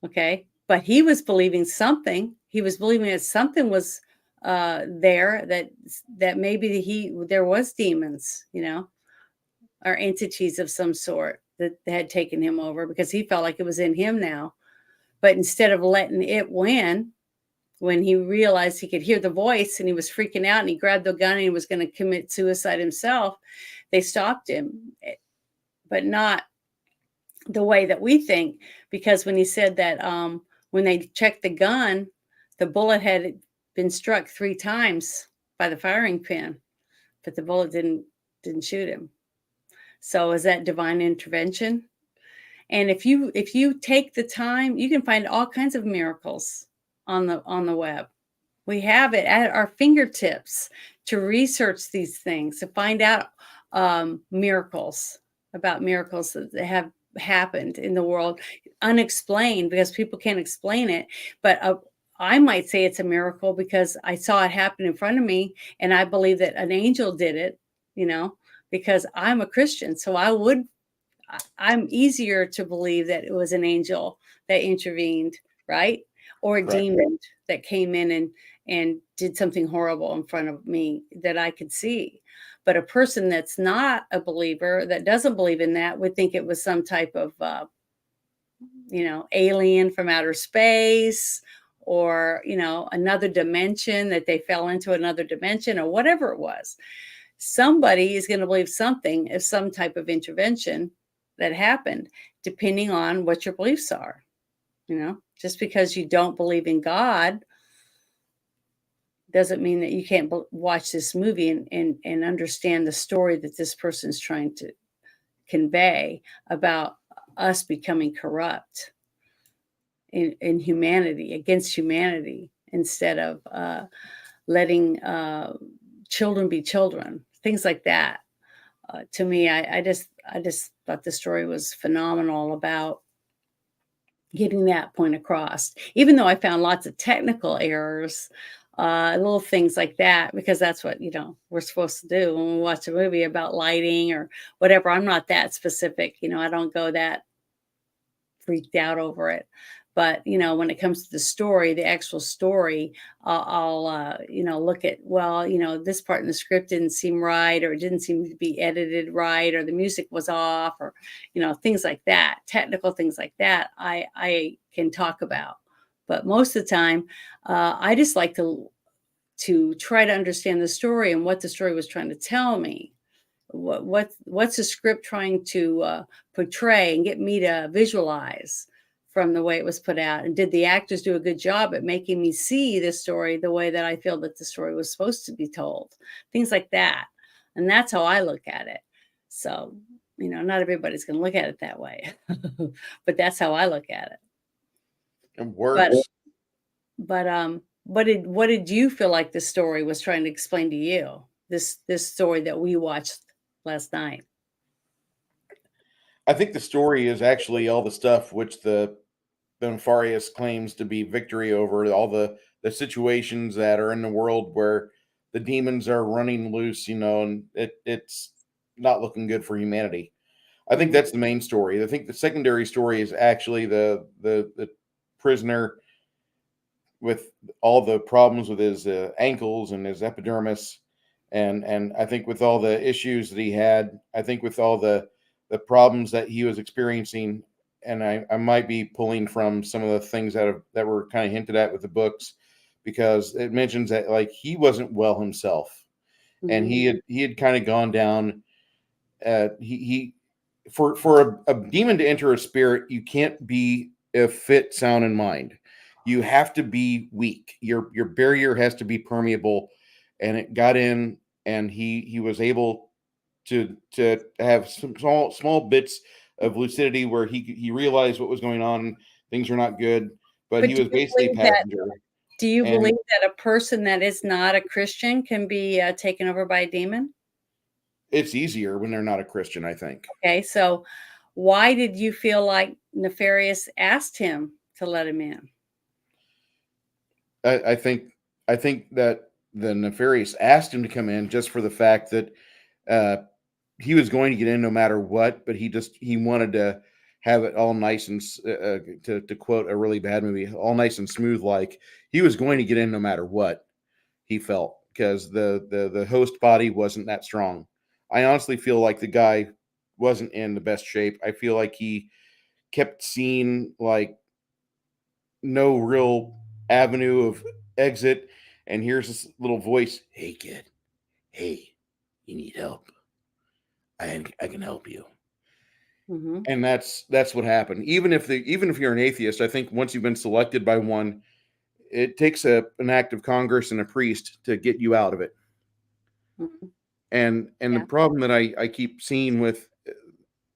Okay. But he was believing something. He was believing that something was there, that maybe there was demons, or entities of some sort that had taken him over, because he felt like it was in him now. But instead of letting it win, when he realized he could hear the voice and he was freaking out and he grabbed the gun and he was going to commit suicide himself, they stopped him, but not the way that we think. Because when he said that when they checked the gun, the bullet had been struck 3 times by the firing pin, but the bullet didn't shoot him. So is that divine intervention? And if you take the time, you can find all kinds of miracles on the web. We have it at our fingertips to research these things, to find out miracles that have happened in the world, unexplained, because people can't explain it. But I might say it's a miracle because I saw it happen in front of me, and I believe that an angel did it, because I'm a Christian. So I'm easier to believe that it was an angel that intervened, right? Or a Right. demon that came in and did something horrible in front of me that I could see. But a person that's not a believer, that doesn't believe in that, would think it was some type of alien from outer space, or another dimension, that they fell into another dimension, or whatever it was. Somebody is going to believe something is some type of intervention that happened, depending on what your beliefs are. Just because you don't believe in God doesn't mean that you can't watch this movie and understand the story that this person's trying to convey about us becoming corrupt in humanity, against humanity, instead of letting children be children, things like that. To me, I just thought the story was phenomenal about getting that point across, even though I found lots of technical errors, little things like that, because that's what, we're supposed to do when we watch a movie about lighting or whatever. I'm not that specific. I don't go that freaked out over it. But, when it comes to the story, the actual story, I'll look at, well, this part in the script didn't seem right, or it didn't seem to be edited right, or the music was off, or, things like that, technical things like that, I can talk about. But most of the time, I just like to try to understand the story and what the story was trying to tell me. What's the script trying to portray and get me to visualize? from the way it was put out? And did the actors do a good job at making me see the story the way that I feel that the story was supposed to be told? Things like that. And that's how I look at it. So, not everybody's going to look at it that way, but that's how I look at it. It But, works. what did you feel like the story was trying to explain to you? This story that we watched last night. I think the story is actually all the stuff which the Nefarious claims to be victory over, all the situations that are in the world where the demons are running loose, and it's not looking good for humanity. I think Mhm. that's the main story. I think the secondary story is actually the prisoner with all the problems with his ankles and his epidermis, and I think with all the issues that he had, I think with all the problems that he was experiencing, and I might be pulling from some of the things that were kind of hinted at with the books, because it mentions that like he wasn't well himself, and Mhm. he had kind of gone down. He for a demon to enter a spirit, you can't be a fit, sound in mind. You have to be weak. Your barrier has to be permeable, and it got in, and he was able to have some small bits of lucidity where he realized what was going on. Things are not good, but But he was basically a passenger, do you and believe that a person that is not a Christian can be taken over by a demon? it's easier when they're not a Christian, I think. Okay, so why did you feel like Nefarious asked him to let him in? I think that the Nefarious asked him to come in just for the fact that uh, he was going to get in no matter what, but he wanted to have it all nice and to quote a really bad movie, all nice and smooth. Like he was going to get in no matter what he felt, because the host body wasn't that strong. I honestly feel like the guy wasn't in the best shape. I feel like he kept seeing like no real avenue of exit, and here's this little voice, "Hey kid, hey, you need help? I can help you." Mhm. And that's what happened. Even if you're an atheist, I think once you've been selected by one, it takes an act of Congress and a priest to get you out of it. Mhm. And the Yeah. problem that I keep seeing with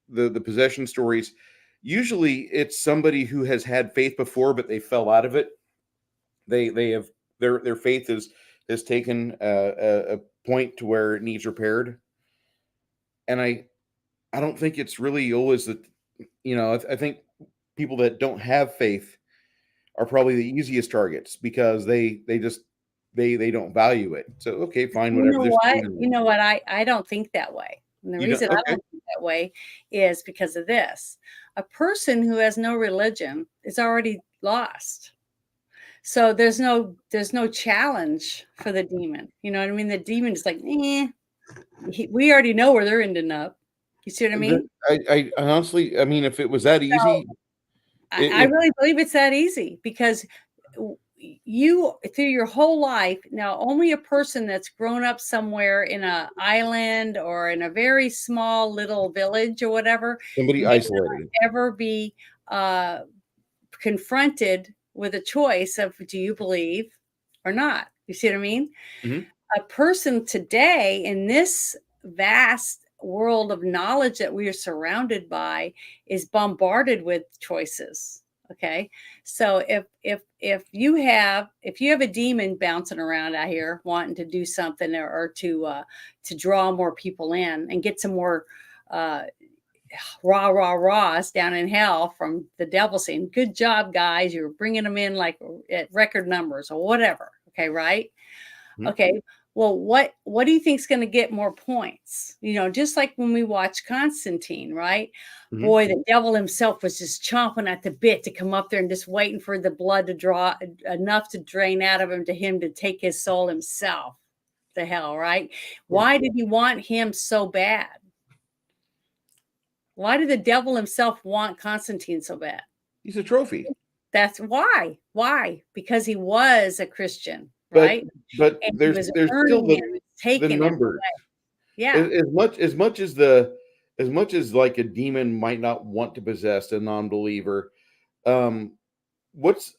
the possession stories, usually it's somebody who has had faith before, but they fell out of it. They have their faith has taken a point to where it needs repaired, and I don't think it's really always that. I think people that don't have faith are probably the easiest targets, because they just they don't value it. So okay, fine, You whatever. know There's what? things in You it. know what? I don't think that way. And the You don't reason I okay. don't think that way is because of this. A person who has no religion is already lost. So there's no challenge for the demon. You know what I mean? The demon is like, we already know where they're ending up. You see what I mean? I honestly, I mean, if it was that So easy, I if really believe it's that easy because you through your whole life now only a person that's grown up somewhere in a island or in a very small little village or whatever somebody may isolated. ever be uh, confronted with a choice of do you believe or not. You see what I mean? Mhm. A person today in this vast world of knowledge that we are surrounded by is bombarded with choices. Okay, so if you have a demon bouncing around out here wanting to do something or to draw more people in and get some more uh rahs down in hell from the devil saying good job guys, you're bringing them in like at record numbers or whatever. Okay, right. Mhm. Okay. Well, what do you think is going to get more points? Just like when we watch Constantine, right? Mhm. Boy, the devil himself was just chomping at the bit to come up there and just waiting for the blood to draw enough to drain out of him to take his soul himself to hell, right? Of course. Why did he want him so bad? Why did the devil himself want Constantine so bad? He's a trophy. That's why. Why? Because he was a Christian, But right? but And he there's was there's still earning him, the taking him. numbers. Yeah. As much as like a demon might not want to possess a non-believer, Um, what's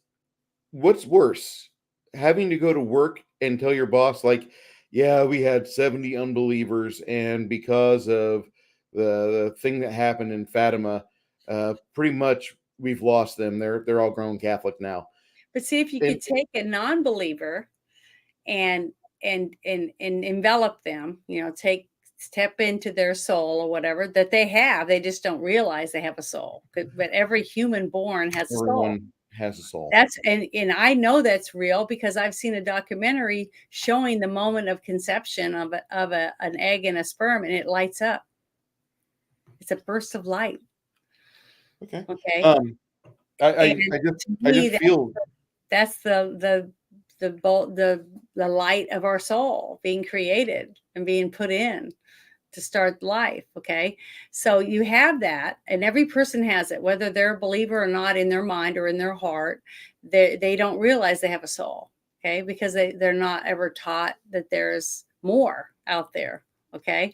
what's worse, having to go to work and tell your boss, like, yeah, we had 70 unbelievers, and because of the thing that happened in Fatima, pretty much we've lost them. They're all grown Catholic now. But see if you And could take a non-believer and and envelop them, take step into their soul or whatever that they have. They just don't realize they have a soul. But every human born has a soul. everyone has a soul. That's and I know that's real because I've seen a documentary showing the moment of conception an egg and a sperm, and it lights up. It's a burst of light. Okay. Okay. Um, And to I me, just feel that's the light of our soul being created and being put in to start life. Okay, so you have that, and every person has it, whether they're a believer or not, in their mind or in their heart. They don't realize they have a soul. Okay, because they're not ever taught that there's more out there. Okay,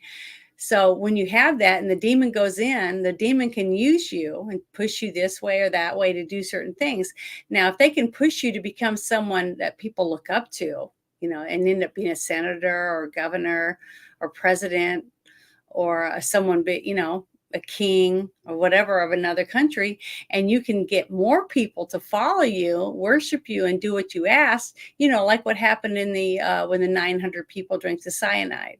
so when you have that and the demon goes in, the demon can use you and push you this way or that way to do certain things. Now, if they can push you to become someone that people look up to, and end up being a senator or governor or president or someone, a king or whatever of another country, and you can get more people to follow you, worship you, and do what you ask, like what happened in the when the 900 people drank the cyanide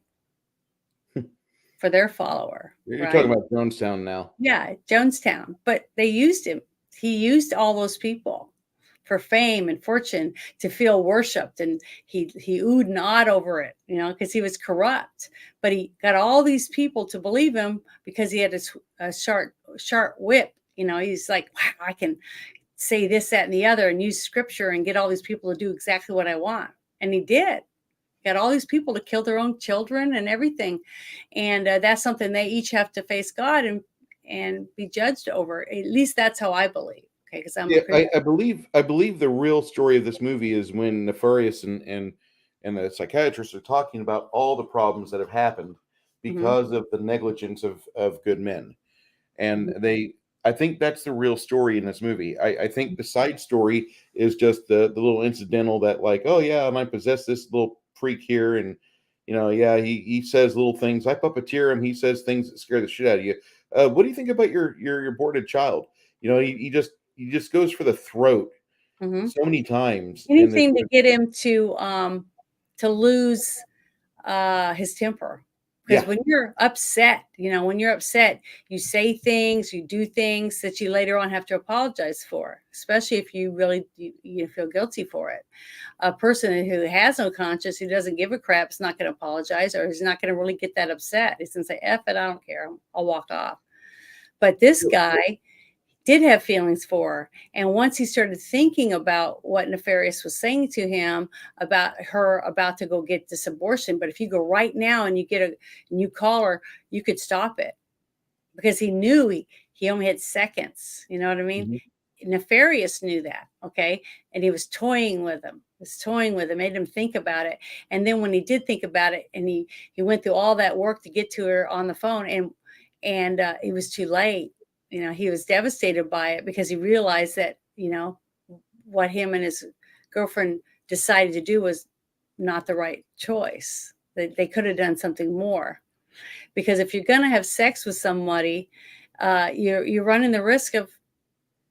for their follower, you're right? talking about Jonestown now. Yeah, Jonestown. But they used him. He used all those people for fame and fortune to feel worshipped, and he oohed and awed over it, because he was corrupt. But he got all these people to believe him because he had a sharp whip. He's like, wow, I can say this, that, and the other, and use scripture and get all these people to do exactly what I want. And he did. Got all these people to kill their own children and everything, and that's something they each have to face God and be judged over. At least that's how I believe. Okay, because I'm a Yeah, Christian. I believe the real story of this movie is when Nefarious and the psychiatrist are talking about all the problems that have happened Mhm, because of the negligence of good men. And mhm, I think that's the real story in this movie. I think the side story is just the little incidental that, like, oh yeah, I might possess this little freak here, and yeah, he says little things. I puppeteer him. He says things that scare the shit out of you. What do you think about your aborted child? He just goes for the throat mhm. so many times in this. Anything to get him to lose his temper. Because Yeah, when you're upset, you say things, you do things that you later on have to apologize for, especially if you really you feel guilty for it. A person who has no conscience, who doesn't give a crap, is not going to apologize, or he's not going to really get that upset. He's going to say, F it, I don't care. I'll walk off. But this guy did have feelings for her. And once he started thinking about what Nefarious was saying to him about her about to go get this abortion, but if you go right now and you call her, you could stop it, because he knew he only had seconds. You know what I mean? mhm. Nefarious knew that, okay? And he was toying with him. Was toying with him, made him think about it. And then when he did think about it, and he went through all that work to get to her on the phone, and it was too late. He was devastated by it because he realized that what him and his girlfriend decided to do was not the right choice. They could have done something more, because if you're going to have sex with somebody, you're running the risk of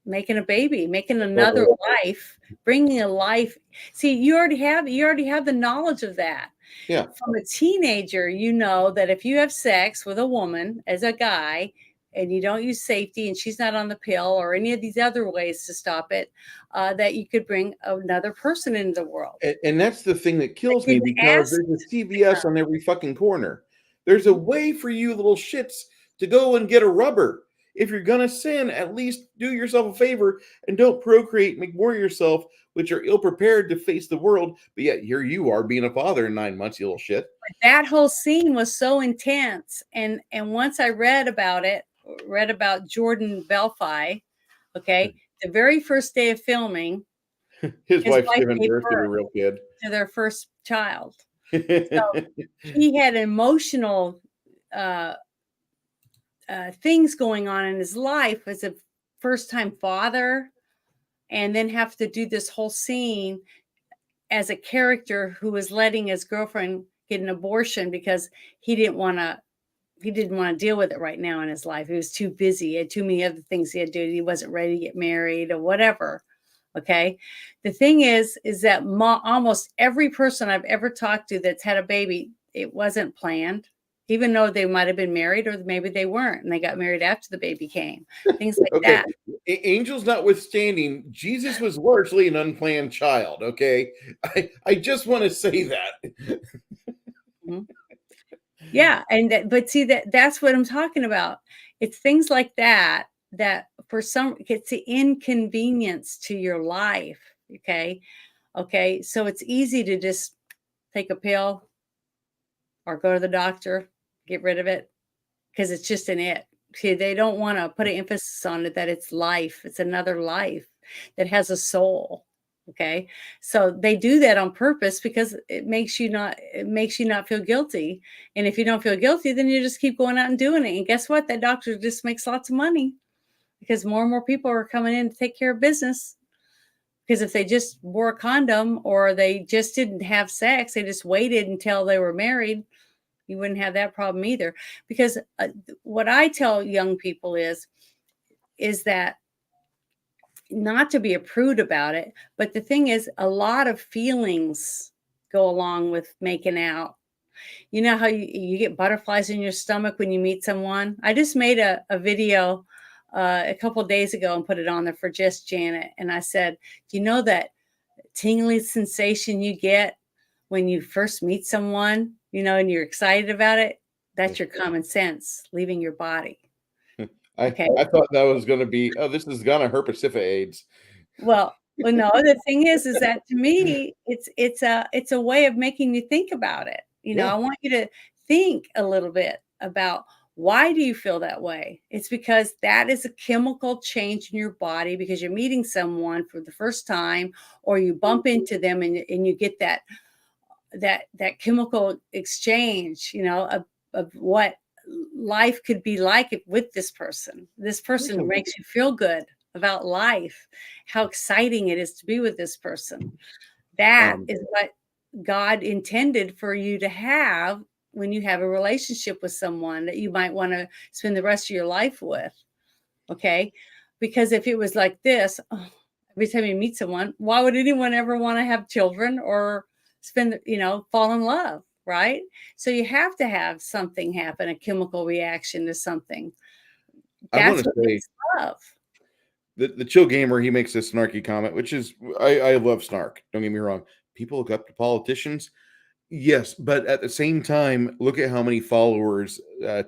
making a baby, making another life, bringing a life. See, you already have the knowledge of that. Yeah. From a teenager, you know that if you have sex with a woman as a guy and you don't use safety and she's not on the pill or any of these other ways to stop it, that you could bring another person into the world. And that's the thing that They kills me, didn't because ask. there's a CVS on every fucking corner. There's a way for you little shits to go and get a rubber. If you're gonna sin, at least do yourself a favor and don't procreate, make more of yourself, which are ill prepared to face the world. But yet here you are being a father in 9 months, you little shit. That whole scene was so intense, and once I read about it, read about Jordan Belfi, okay, the very first day of filming, His his wife's wife giving gave birth to birth a real kid. to their first child. So he had emotional uh, things going on in his life as a first time father. and then have to do this whole scene as a character who was letting his girlfriend get an abortion because he didn't want to deal with it right now in his life. He was too busy. He had too many other things he had to do. He wasn't ready to get married or whatever. Okay. The thing is that almost every person I've ever talked to that's had a baby, it wasn't planned, even though they might have been married or maybe they weren't and they got married after the baby came. Things like Okay. that. Angels notwithstanding, Jesus was largely an unplanned child. Okay. I just want to say that. Mhm. Yeah, and but see that's what I'm talking about. It's things like that that for some it's the inconvenience to your life. Okay. Okay. So it's easy to just take a pill or go to the doctor, get rid of it because it's just an it. See, they don't want to put an emphasis on it that it's life. It's another life that has a soul. Okay. So they do that on purpose because it makes you not feel guilty. And if you don't feel guilty, then you just keep going out and doing it. And guess what? That doctor just makes lots of money because more and more people are coming in to take care of business. Because if they just wore a condom or they just didn't have sex, they just waited until they were married, you wouldn't have that problem either. Because what I tell young people is that not to be a prude about it, but the thing is, a lot of feelings go along with making out. You know how you get butterflies in your stomach when you meet someone? I just made a video a couple of days ago and put it on there for just Janet. And I said, do you know that tingly sensation you get when you first meet someone, and you're excited about it? That's your common sense leaving your body. Okay. I thought that was going to be, oh, this is going to hurt Pacific AIDS. Well, no, the thing is that to me, it's a way of making you think about it. Yeah. I want you to think a little bit about why do you feel that way? It's because that is a chemical change in your body because you're meeting someone for the first time or you bump into them and you get that chemical exchange, of what life could be like with this person. This person makes you feel good about life, how exciting it is to be with this person. That is what God intended for you to have when you have a relationship with someone that you might want to spend the rest of your life with. Okay. Because if it was like this, every time you meet someone, why would anyone ever want to have children or fall in love? Right. So you have to have something happen, a chemical reaction to something. I want That's to what say makes love. the chill gamer, he makes this snarky comment, which is, I love snark. Don't get me wrong. People look up to politicians. Yes, but at the same time, look at how many followers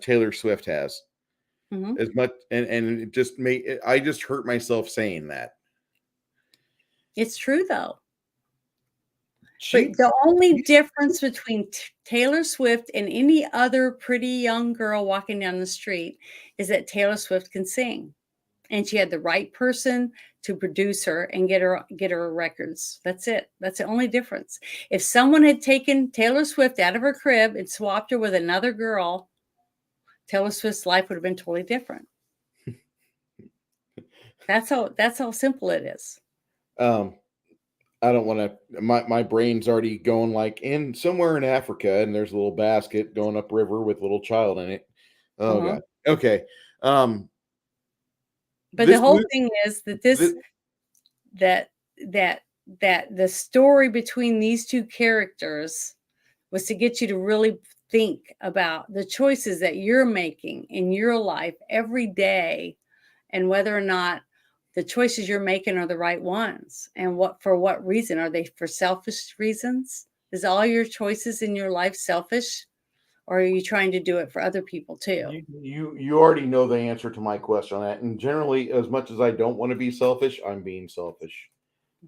Taylor Swift has. Mhm. As much, and it just made, I just hurt myself saying that. It's true though. She, But the only difference between Taylor Swift and any other pretty young girl walking down the street is that Taylor Swift can sing, and she had the right person to produce her and get her records. That's it. That's the only difference. If someone had taken Taylor Swift out of her crib and swapped her with another girl, Taylor Swift's life would have been totally different. That's how simple it is. um, I don't want to. My brain's already going like in somewhere in Africa, and there's a little basket going upriver with a little child in it. Oh Uh-huh. god. Okay. Um, But the this whole movie. thing is that This, that that the story between these two characters was to get you to really think about the choices that you're making in your life every day and whether or not the choices you're making are the right ones and for what reason. Are they for selfish reasons? Is all your choices in your life selfish, or are you trying to do it for other people too? you already know the answer to my question on that. And generally, as much as I don't want to be selfish, I'm being selfish.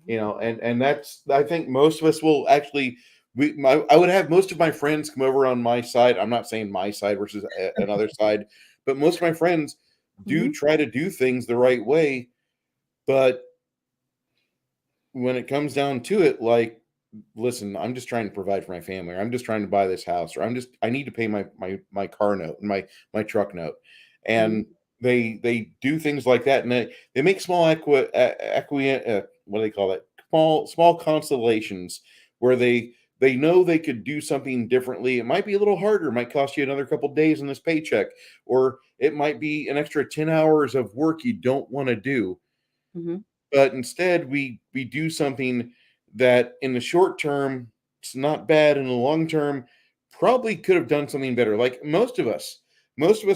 And that's, I think most of us will actually, I would have most of my friends come over on my side. I'm not saying my side versus another side, but most of my friends do Mhm. try to do things the right way. But when it comes down to it, like, listen, I'm just trying to provide for my family, or I'm just trying to buy this house, or I need to pay my car note and my truck note. Mhm. And They do things like that, and they make small what do they call it? Small constellations where they know they could do something differently. It might be a little harder. It might cost you another couple days in this paycheck, or it might be an extra 10 hours of work you don't want to do. Mhm. But instead, we do something that in the short term, it's not bad. In the long term, probably could have done something better. Like most of us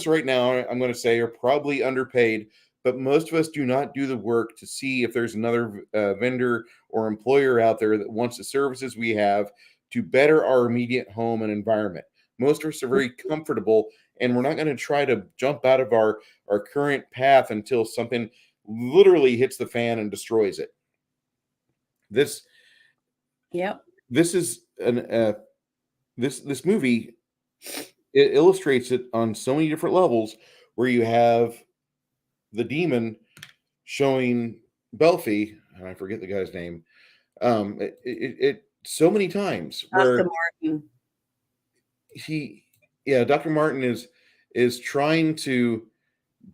right now, I'm going to say, are probably underpaid, but most of us do not do the work to see if there's another vendor or employer out there that wants the services we have to better our immediate home and environment. Most of us are very comfortable, and we're not going to try to jump out of our current path until something literally hits the fan and destroys it. This Yep. this is an this movie, it illustrates it on so many different levels, where you have the demon showing Belfi, and I forget the guy's name, it so many times Dr. where Martin. he yeah, Dr. Martin is trying to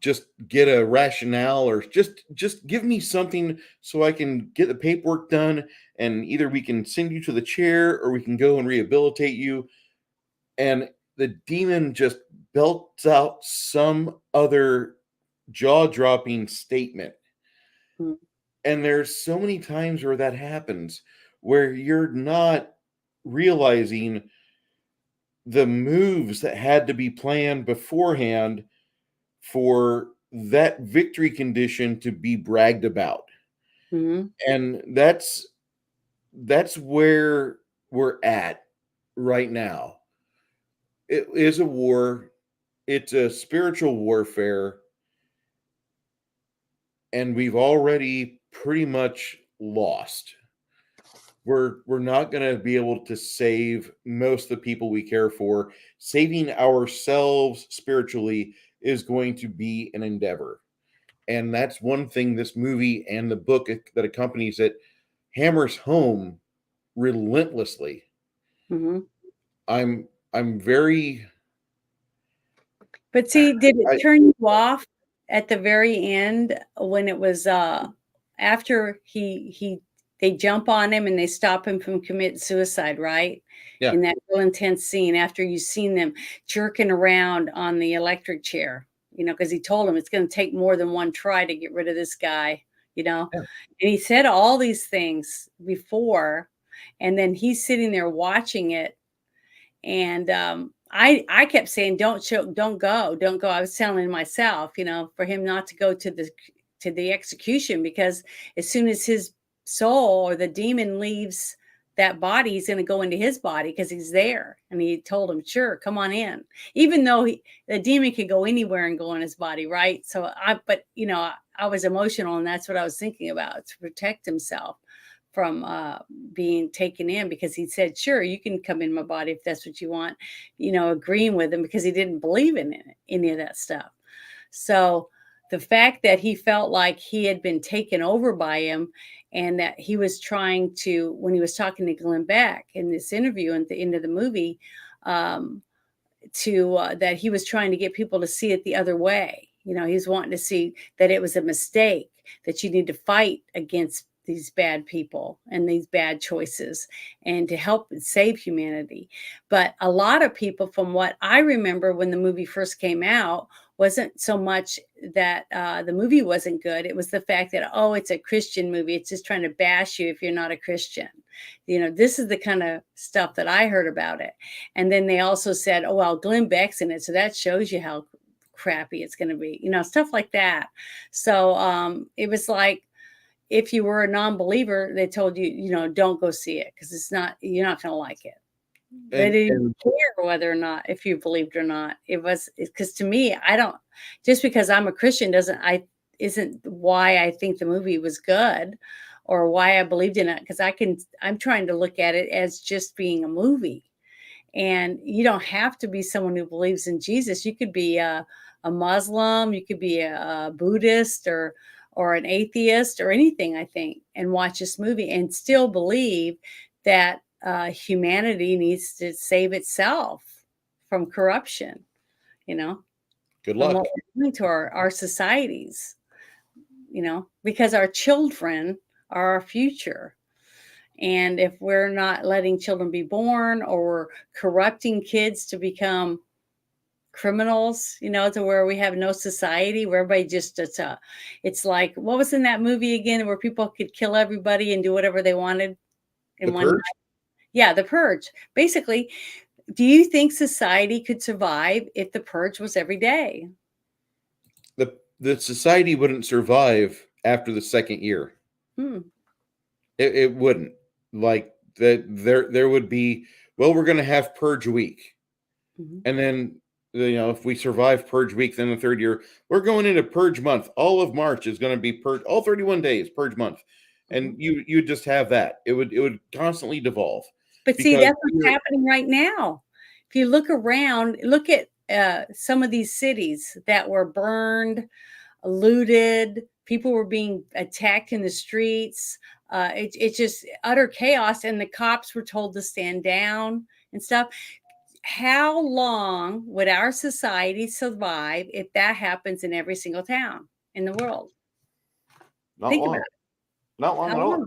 just get a rationale, or just give me something so I can get the paperwork done, and either we can send you to the chair or we can go and rehabilitate you. And the demon just belts out some other jaw-dropping statement. Mm. And there's so many times where that happens, where you're not realizing the moves that had to be planned beforehand for that victory condition to be bragged about. Mhm. And that's where we're at right now. It is a war. It's a spiritual warfare, and we've already pretty much lost. We're not going to be able to save most of the people we care for. Saving ourselves spiritually is going to be an endeavor. And that's one thing this movie and the book that accompanies it hammers home relentlessly. Mhm. I'm very But see, did it I turn you off at the very end when it was, after he they jump on him and they stop him from committing suicide, right? yeah, In that real intense scene after you've seen them jerking around on the electric chair, because he told him it's gonna take more than one try to get rid of this guy, you know? yeah, And he said all these things before, and then he's sitting there watching it, and I kept saying, don't go. I was telling myself, for him not to go to the execution, because as soon as his soul or the demon leaves that body, he's going to go into his body because he's there. And he told him, sure, come on in, even though the demon could go anywhere and go in his body, right? But I was emotional, and that's what I was thinking about, to protect himself from being taken in, because he said, sure, you can come in my body if that's what you want, agreeing with him because he didn't believe in any of that stuff. So the fact that he felt like he had been taken over by him, and that he was trying to, when he was talking to Glenn Beck in this interview at the end of the movie, um, to that he was trying to get people to see it the other way. He's wanting to see that it was a mistake, that you need to fight against these bad people and these bad choices, and to help save humanity. But a lot of people, from what I remember when the movie first came out, wasn't so much that the movie wasn't good. It was the fact that, oh, it's a Christian movie. It's just trying to bash you if you're not a Christian. This is the kind of stuff that I heard about it. And then they also said, oh, well, Glenn Beck's in it, so that shows you how crappy it's going to be, stuff like that. So it was like, if you were a non-believer, they told you, don't go see it because you're not going to like it. They didn't and care whether or not, if you believed or not. It was because, to me, I don't, just because I'm a Christian isn't why I think the movie was good or why I believed in it. Because I'm trying to look at it as just being a movie. And you don't have to be someone who believes in Jesus. You could be a Muslim, you could be a Buddhist, or an atheist, or anything, I think, and watch this movie and still believe that humanity needs to save itself from corruption, you know? Good from what luck. we're doing to our societies, because our children are our future. And if we're not letting children be born, or we're corrupting kids to become criminals, to where we have no society, where everybody just, it's like, what was in that movie again, where people could kill everybody and do whatever they wanted The in one Purge? night? Yeah, the purge. Basically, do you think society could survive if the purge was every day? The society wouldn't survive after the second year. Hmm. It wouldn't. Like that there would be, well, we're gonna have purge week. Mhm. And then if we survive purge week, then the third year, we're going into purge month. All of March is gonna be purge, all 31 days, purge month. And Mhm. you just have that. It would constantly devolve But see, because that's what's happening right now. If you look around, look at some of these cities that were burned, looted, people were being attacked in the streets. It's just utter chaos, and the cops were told to stand down and stuff. How long would our society survive if that happens in every single town in the world? not Think about long. it. Not long How at all. long?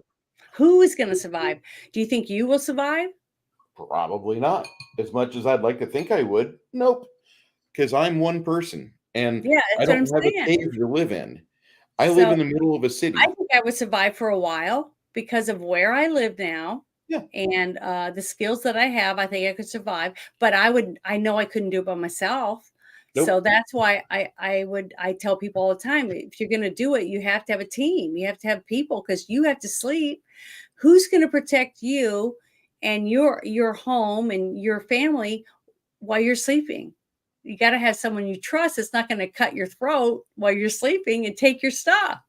Who is going to survive? Do you think you will survive? Probably not. As much as I'd like to think I would. Nope. Because I'm one person and Yeah, I that's what I'm don't have a saying. cave to live in. I live So in the middle of a I city. think I would survive for a while because of where I live now, Yeah. and the skills that I have. I think I could survive, but I know I couldn't do it by myself. So Nope. that's why I tell people all the time, if you're going to do it, you have to have a team. You have to have people, because you have to sleep. Who's going to protect you and your home and your family while you're sleeping? You got to have someone you trust that's not going to cut your throat while you're sleeping and take your stuff.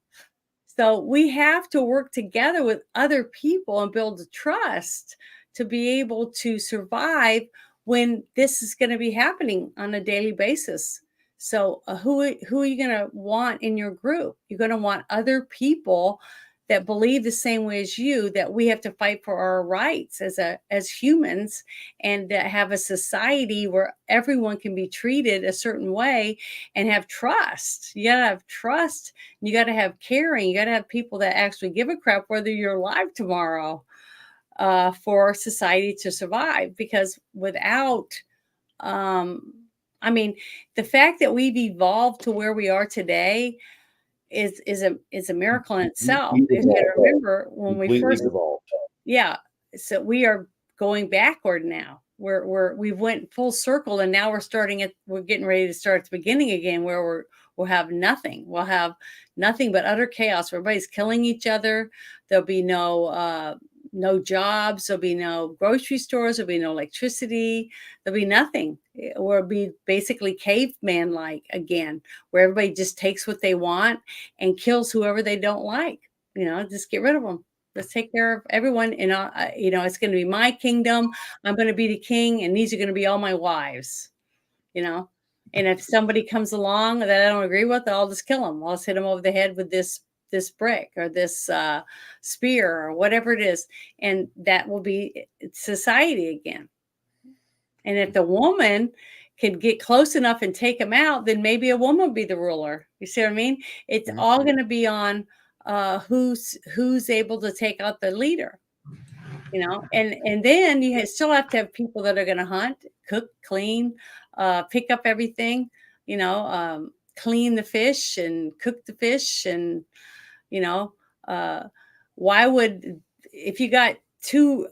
So we have to work together with other people and build the trust to be able to survive when this is going to be happening on a daily basis. So who are you going to want in your group? You're going to want other people that believe the same way as you, that we have to fight for our rights as humans, and that have a society where everyone can be treated a certain way and have trust. You got to have trust. You got to have caring. You got to have people that actually give a crap whether you're alive tomorrow, for society to survive. Because without, um, I mean, the fact that we've evolved to where we are today is a miracle in itself. We If you devolved. remember when we Completely first, devolved. yeah, so we are going backward now. We went full circle, and now we're getting ready to start at the beginning again, where we'll have nothing. We'll have nothing but utter chaos. Everybody's killing each other. There'll be no jobs. There'll be no grocery stores. There'll be no electricity. There'll be nothing. We'll be basically caveman like again, where everybody just takes what they want and kills whoever they don't like. Just get rid of them. Let's take care of everyone. And it's going to be my kingdom. I'm going to be the king, and these are going to be all my wives. You know, and if somebody comes along that I don't agree with, I'll just kill them. I'll just hit them over the head with this brick, or this spear, or whatever it is, and that will be society again. And if the woman can get close enough and take them out, then maybe a woman will be the ruler. You see what I mean? It's Mhm. all going to be on who's able to take out the leader. And then still have to have people that are going to hunt, cook, clean, pick up everything, clean the fish and cook the fish. And you know uh why would, if you got two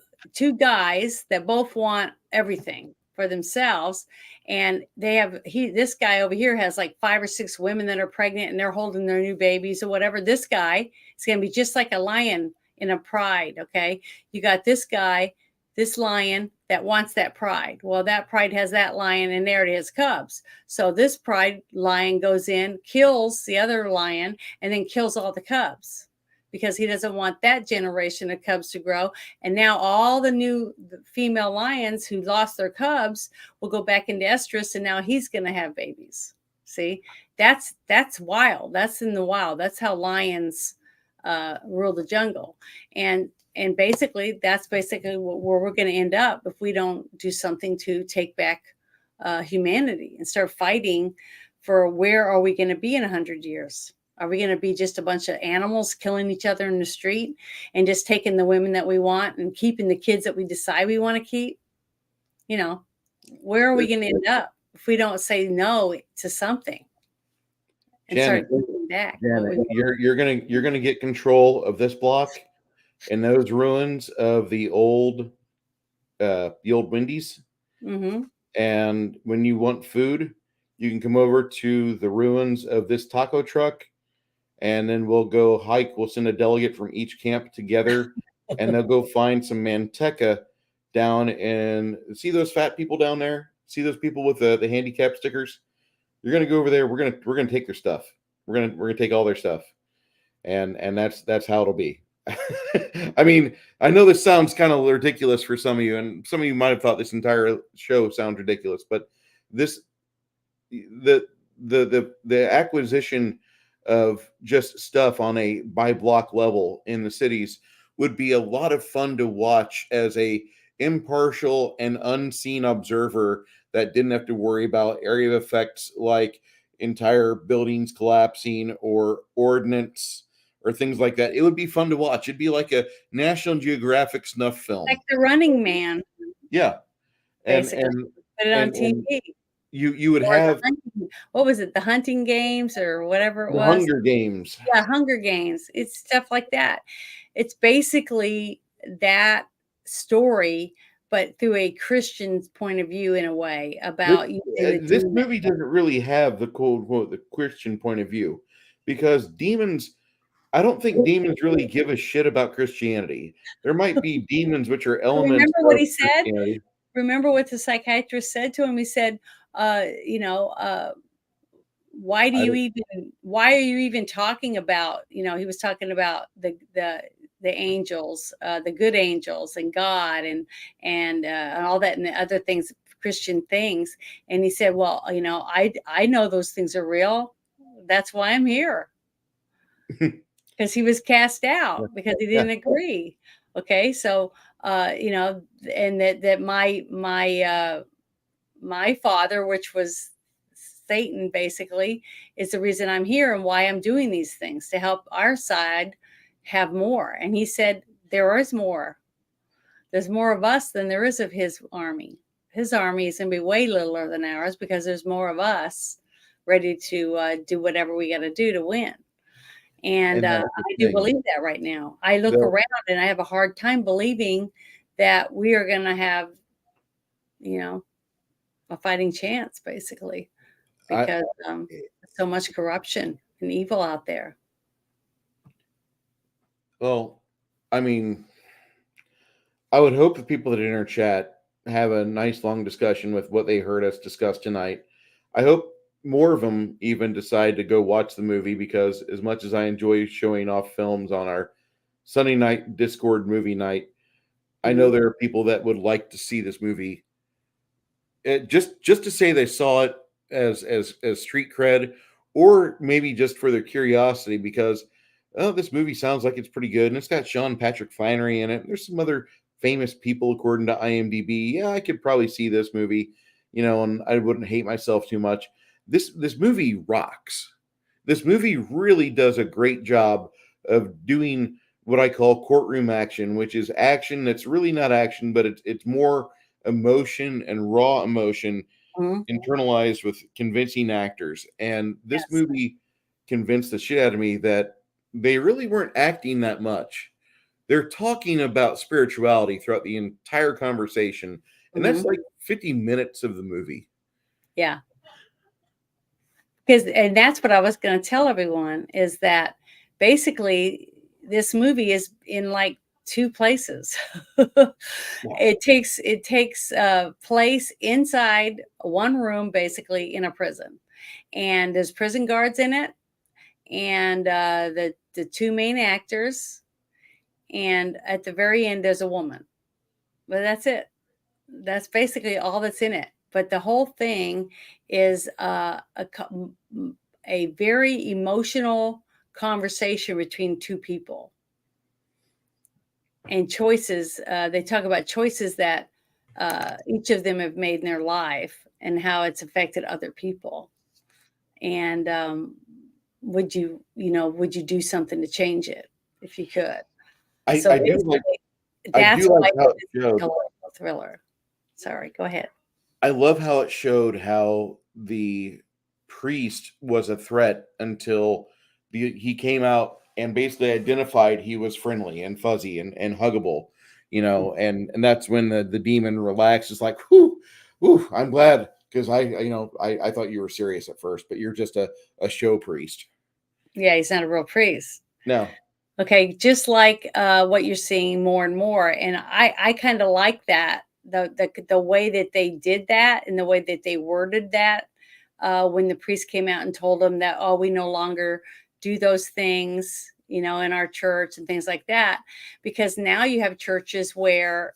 guys that both want everything for themselves, and this guy over here has like 5 or 6 women that are pregnant and they're holding their new babies or whatever, this guy is going to be just like a lion in a pride. Okay, you got this guy, this lion that wants that pride. Well, that pride has that lion, and there it is, cubs. So this pride lion goes in, kills the other lion, and then kills all the cubs, because he doesn't want that generation of cubs to grow. And now all the new female lions who lost their cubs will go back into estrus, and now he's going to have babies. See, that's wild. That's in the wild. That's how lions rule the jungle. And basically, that's basically where we're going to end up if we don't do something to take back humanity and start fighting for where are we going to be in 100 years? Are we going to be just a bunch of animals killing each other in the street and just taking the women that we want and keeping the kids that we decide we want to keep? You know, where are we going to end up if we don't say no to something and Janet, start taking back what we Janet, want? you're gonna get control of this block and those ruins of the old Wendy's. Mm-hmm. And when you want food, you can come over to the ruins of this taco truck, and then we'll go hike. We'll send a delegate from each camp together, and they'll go find some manteca down and see those fat people down there. See those people with the handicap stickers. You're gonna go over there. We're gonna take their stuff. We're gonna take all their stuff, and that's how it'll be. I mean, I know this sounds kind of ridiculous for some of you, and some of you might have thought this entire show sounds ridiculous, but this the acquisition of just stuff on a by block level in the cities would be a lot of fun to watch as a impartial and unseen observer that didn't have to worry about area effects like entire buildings collapsing or ordnance or things like that. It would be fun to watch. It'd be like a National Geographic snuff Like film. the Running Man, Yeah. And basically. and Put it on and TV. you would Or have what was it? The Hunting Games or whatever it the was. Hunger Games. Yeah, Hunger Games. It's stuff like that. It's basically that story, but through a Christian's point of view in a way This, about using the this demon. movie doesn't really have the quote unquote the Christian point of view because demons. I don't think demons really give a shit about Christianity. There might be demons which are elements Remember what of he said? Christianity. Remember what the psychiatrist said to him? He said, you know, why I don't, are you even talking about, he was talking about the angels, the good angels and God and all that and the other things, Christian things. And he said, well, I know those things are real. That's why I'm here. Because he was cast out because he yeah, didn't agree. Okay. So, and that my father, which was Satan, basically, is the reason I'm here and why I'm doing these things to help our side have more. And he said, there is more. There's more of us than there is of his army. His army is going to be way littler than ours because there's more of us ready to do whatever we got to do to win. And and I that's the do thing. believe that right now. I look The, around and I have a hard time believing that we are going to have, a fighting chance, basically, I, because so much corruption and evil out there. well, I mean, I would hope the people that are in our chat have a nice long discussion with what they heard us discuss tonight. I hope more of them even decide to go watch the movie because as much as I enjoy showing off films on our Sunday night Discord movie night, I know Mhm. there are people that would like to see this movie just to say they saw it as street cred, or maybe just for their curiosity because oh, this movie sounds like it's pretty good, and it's got Sean Patrick Flannery in it. There's some other famous people according to IMDb. Yeah, I could probably see this movie, and I wouldn't hate myself too much. This movie rocks. This movie really does a great job of doing what I call courtroom action, which is action that's really not action, but it's more emotion and raw emotion Mhm. internalized with convincing actors. And this Yes. movie convinced the shit out of me that they really weren't acting that much. They're talking about spirituality throughout the entire conversation. And that's Mhm. like 50 minutes of the movie. Yeah. And that's what I was going to tell everyone is that basically this movie is in like two places. Wow. It takes place inside one room, basically in a prison, and there's prison guards in it, and the two main actors, and at the very end there's a woman. But that's it. That's basically all that's in it. But the whole thing is a very emotional conversation between two people and choices. They talk about choices that each of them have made in their life and how it's affected other people. And would you do something to change it if you could? I So I do like basically, I that's do like why how it's it a showed. psychological thriller. Sorry, go ahead. I love how it showed how the priest was a threat until he came out and basically identified he was friendly and fuzzy and huggable, and that's when the demon relaxes, like, whew, whew, I'm glad, because I thought you were serious at first, but you're just a show priest. Yeah, he's not a real priest. No. Okay, just like what you're seeing more and more, and I kind of like that the way that they did that and the way that they worded that when the priest came out and told them that, oh, we no longer do those things, in our church and things like that, because now you have churches where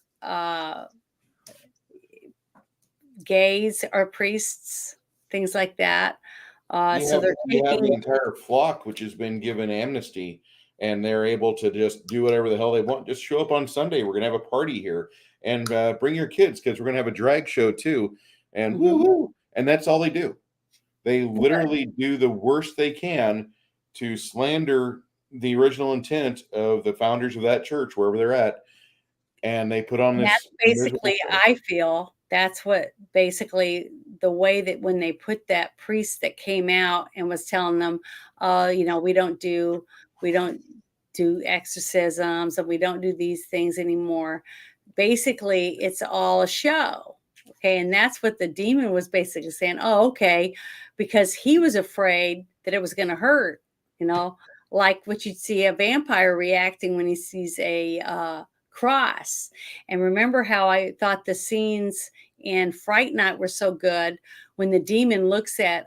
gays are priests, things like that. You So have they're you have taking. the entire flock, which has been given amnesty, and they're able to just do whatever the hell they want. Just show up on Sunday. We're gonna have a party here, and bring your kids, because we're gonna have a drag show too. And Mhm. woohoo! And that's all they do. They literally do the worst they can to slander the original intent of the founders of that church, wherever they're at, and they put on And that's this miserable basically, show. I feel that's what basically the way that when they put that priest that came out and was telling them, we don't do exorcisms and we don't do these things anymore. Basically, it's all a show. Okay. And that's what the demon was basically saying. Oh, okay. Because he was afraid that it was going to hurt, you know, like what you'd see a vampire reacting when he sees a cross. And remember how I thought the scenes in Fright Night were so good when the demon looks at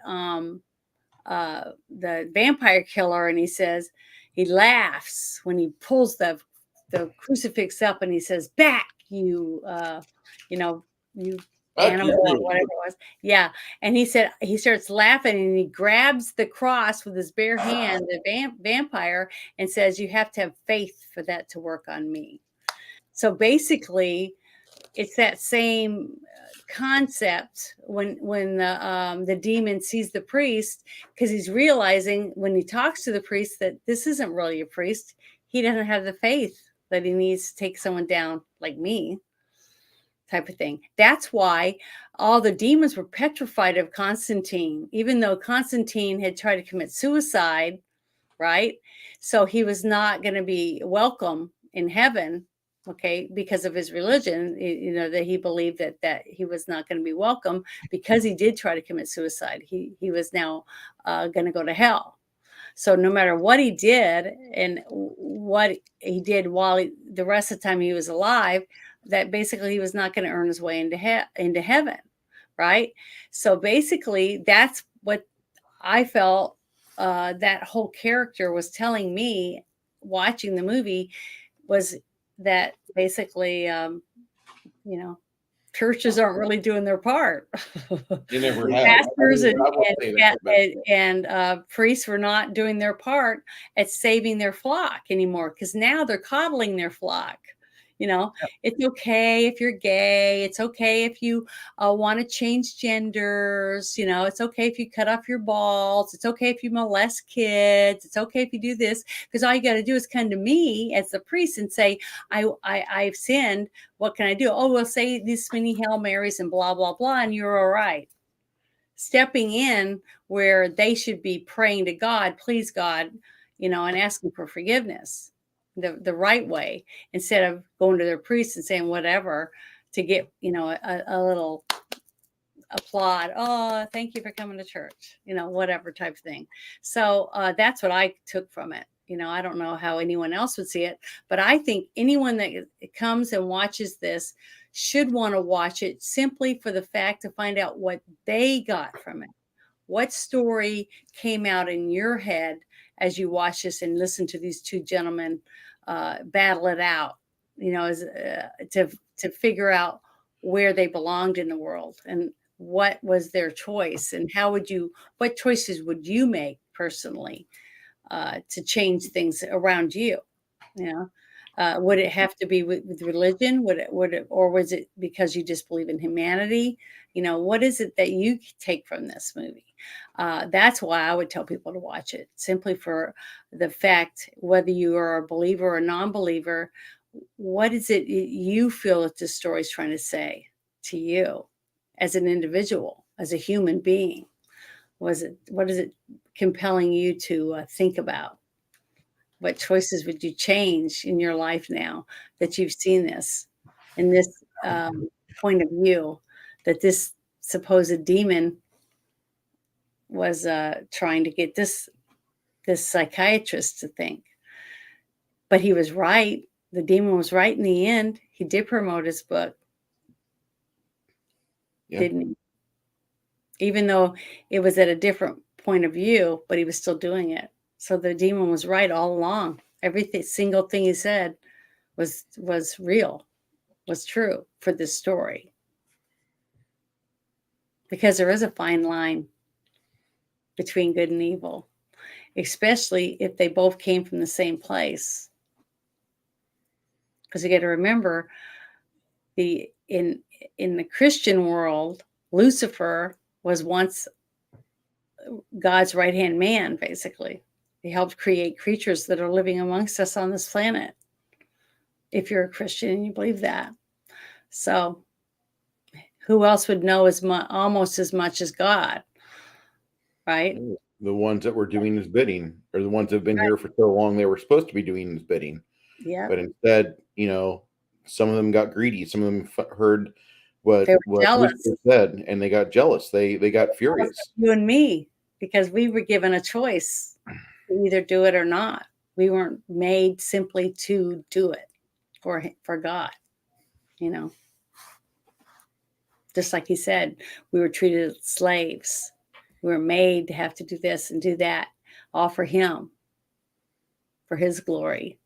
the vampire killer and he laughs when he pulls the crucifix up and he says, "Back, you know, you Fuck animal," or you. whatever it was. Yeah. And he starts laughing and he grabs the cross with his bare hand, the vampire, and says, "You have to have faith for that to work on me." So basically, it's that same concept when the demon sees the priest, because he's realizing when he talks to the priest that this isn't really a priest. He doesn't have the faith that he needs to take someone down like me, type of thing. That's why all the demons were petrified of Constantine, even though Constantine had tried to commit suicide, right? So he was not going to be welcome in heaven, okay, because of his religion. That he believed that he was not going to be welcome because he did try to commit suicide. He was now going to go to hell. So no matter what he did and what he did while the rest of the time he was alive, that basically he was not going to earn his way into heaven, right? So basically, that's what I felt that whole character was telling me watching the movie, was that basically, you know, churches aren't really doing their part. They never have. I Pastors mean, and I will and say ca- that. priests were not doing their part at saving their flock anymore, because now they're coddling their flock. It's okay if you're gay. It's okay if you want to change genders. It's okay if you cut off your balls. It's okay if you molest kids. It's okay if you do this, because all you got to do is come to me as the priest and say, I've sinned. What can I do? Oh, we'll say these many Hail Marys and blah, blah, blah, and you're all right. Stepping in where they should be praying to God, please God, and asking for forgiveness the right way, instead of going to their priest and saying whatever to get, a little applaud. Oh, thank you for coming to church, whatever type of thing. So that's what I took from it. I don't know how anyone else would see it, but I think anyone that comes and watches this should want to watch it simply for the fact to find out what they got from it. What story came out in your head as you watch this and listen to these two gentlemen battle it out, as to figure out where they belonged in the world and what was their choice, and what choices would you make personally to change things around you? You know, Would it have to be with religion? Or was it because you just believe in humanity? What is it that you take from this movie? That's why I would tell people to watch it, simply for the fact, whether you are a believer or a non-believer, what is it you feel that this story is trying to say to you as an individual, as a human being? What is it compelling you to think about? What choices would you change in your life now that you've seen this, in this point of view, that this supposed demon was trying to get this psychiatrist to think? But he was right. The demon was right in the end. He did promote his book, Yeah. didn't he? Even though it was at a different point of view, but he was still doing it. So the demon was right all along. Everything, single thing he said was real, was true for this story. Because there is a fine line between good and evil, especially if they both came from the same place. Because you got to remember, in the Christian world, Lucifer was once God's right-hand man, basically. He helped create creatures that are living amongst us on this planet, if you're a Christian and you believe that. So who else would know almost as much as God, right? The ones that were doing his bidding, or the ones that have been here for so long, they were supposed to be doing his bidding. Yeah. But instead, some of them got greedy. Some of them heard what They were jealous. Lucifer said, and they got jealous. They got furious. You and me, because we were given a choice to either do it or not. We weren't made simply to do it for God, Just like he said, we were treated as slaves. We were made to have to do this and do that, all for him, for his glory,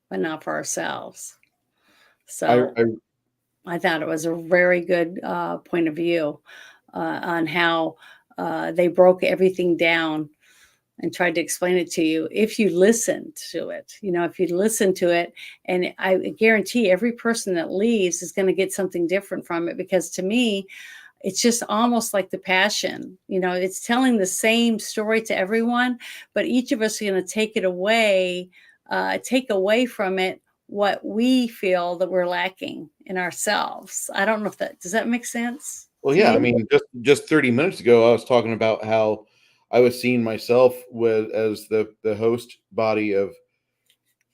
but not for ourselves. So I thought it was a very good point of view on how they broke everything down and tried to explain it to you. If you listened to it, if you listen to it, and I guarantee every person that leaves is going to get something different from it, because to me, it's just almost like the Passion. It's telling the same story to everyone, but each of us are going to take away from it what we feel that we're lacking in ourselves. I don't know if does that make sense? Well, yeah, I mean, just 30 minutes ago, I was talking about how I was seeing myself as the host body of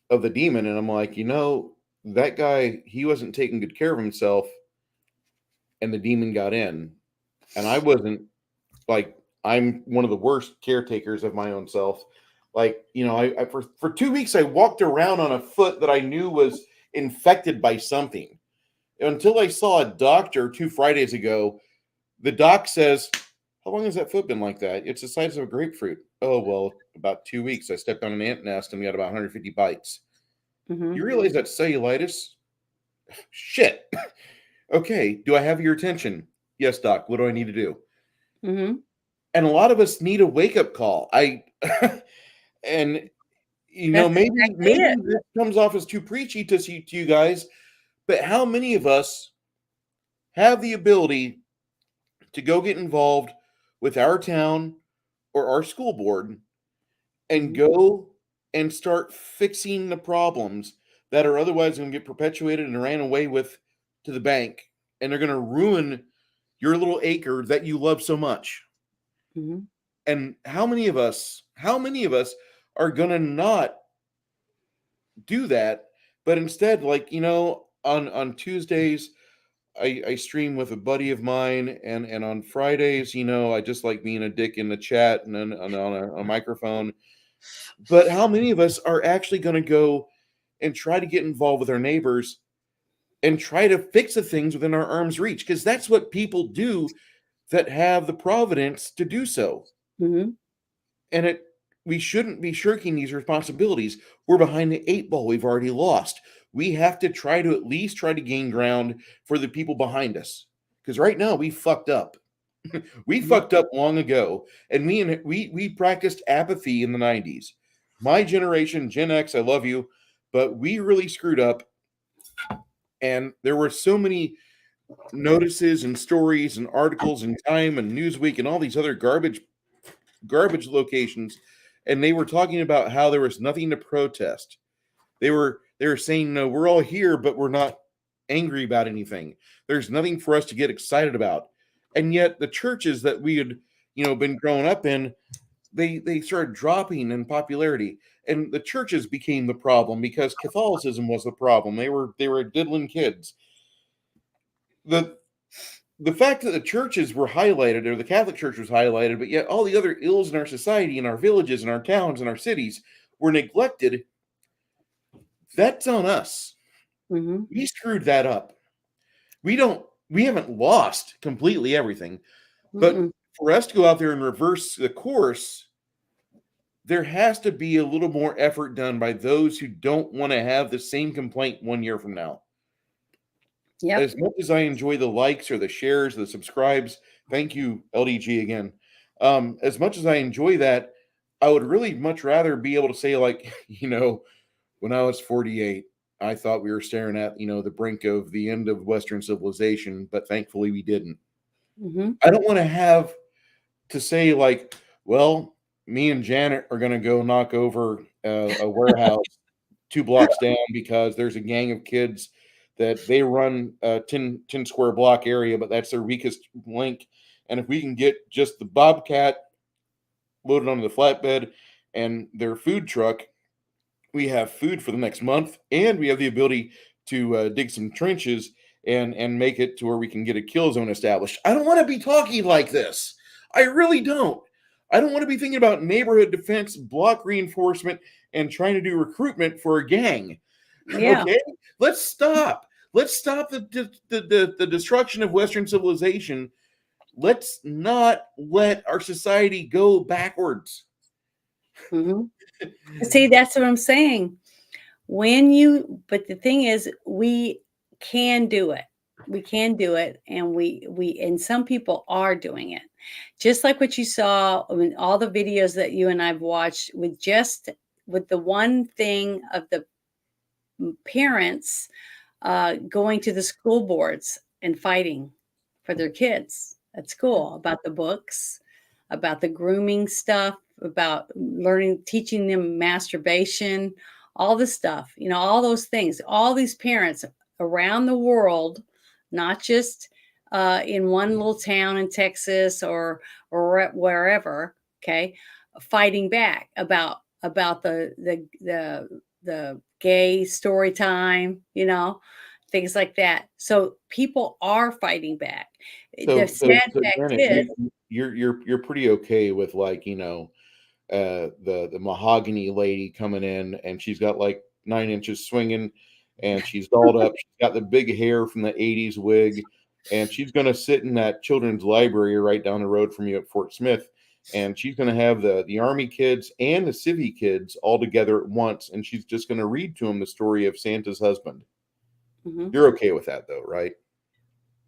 the demon, and I'm like, that guy, he wasn't taking good care of himself, and the demon got in, and I wasn't. Like, I'm one of the worst caretakers of my own self. Like, I for 2 weeks I walked around on a foot that I knew was infected by something, until I saw a doctor 2 Fridays ago. The doc says, "How long has that foot been like that?" "It's the size of a grapefruit." "Oh, well, about 2 weeks. I stepped on an ant nest and we had about 150 bites." Mm-hmm. "You realize that's cellulitis?" "Shit." "Okay, do I have your attention?" "Yes, doc. What do I need to do?" Mm-hmm. And a lot of us need a wake-up call. And maybe this comes off as too preachy to you guys, but how many of us have the ability to go get involved with our town or our school board and go and start fixing the problems that are otherwise going to get perpetuated and ran away with to the bank, and they're going to ruin your little acre that you love so much? Mm-hmm. And how many of us are going to not do that, but instead, like, on Tuesdays, I stream with a buddy of mine, and on Fridays, I just like being a dick in the chat and on a microphone. But how many of us are actually going to go and try to get involved with our neighbors and try to fix the things within our arm's reach? Because that's what people do that have the providence to do so. Mm-hmm. And we shouldn't be shirking these responsibilities. We're behind the 8 ball. We've already lost. We have to at least try to gain ground for the people behind us. Because right now we fucked up. We fucked up long ago. And we practiced apathy in the 90s. My generation, Gen X, I love you, but we really screwed up. And there were so many notices and stories and articles in Time and Newsweek and all these other garbage locations, and they were talking about how there was nothing to protest. They were saying, no, we're all here, but we're not angry about anything. There's nothing for us to get excited about. And yet the churches that we had, been growing up in, they started dropping in popularity. And the churches became the problem because Catholicism was the problem. They were diddling kids. The the fact that the churches were highlighted, or the Catholic Church was highlighted, but yet all the other ills in our society, in our villages, in our towns, in our cities were neglected, that's on us. Hmm. We screwed that up. We haven't lost completely everything, but Mm-mm. for us to go out there and reverse the course, there has to be a little more effort done by those who don't want to have the same complaint 1 year from now. Yep. As much as I enjoy the likes or the shares, the subscribes, thank you, LDG again. As much as I enjoy that, I would really much rather be able to say, like, when I was 48, I thought we were staring at, the brink of the end of Western civilization, but thankfully we didn't. Hmm. I don't want to have to say, like, well, me and Janet are going to go knock over a warehouse 2 blocks down because there's a gang of kids that they run a 10 square block area, but that's their weakest link. And if we can get just the Bobcat loaded onto the flatbed and their food truck, we have food for the next month, and we have the ability to dig some trenches and make it to where we can get a kill zone established. I don't want to be talking like this. I really don't. I don't want to be thinking about neighborhood defense, block reinforcement, and trying to do recruitment for a gang. Yeah. Okay, let's stop. Let's stop the destruction of Western civilization. Let's not let our society go backwards. Hmm. See, that's what I'm saying. But the thing is, we can do it. We can do it, and and some people are doing it. Just like what you saw in all the videos that you and I've watched, with the one thing of the parents going to the school boards and fighting for their kids at school about the books, about the grooming stuff, about teaching them masturbation, all this stuff, all those things. All these parents around the world, not just in one little town in Texas or wherever, okay, fighting back about the gay story time, things like that. So people are fighting back. The So, so, sad so fact Janet, is, you're pretty okay with, like, the mahogany lady coming in, and she's got like 9 inches swinging, and she's dolled up. She's got the big hair from the '80s wig, and she's going to sit in that children's library right down the road from you at Fort Smith, and she's going to have the Army kids and the Civvy kids all together at once, and she's just going to read to them the story of Santa's husband. mhm. You're okay with that, though, right?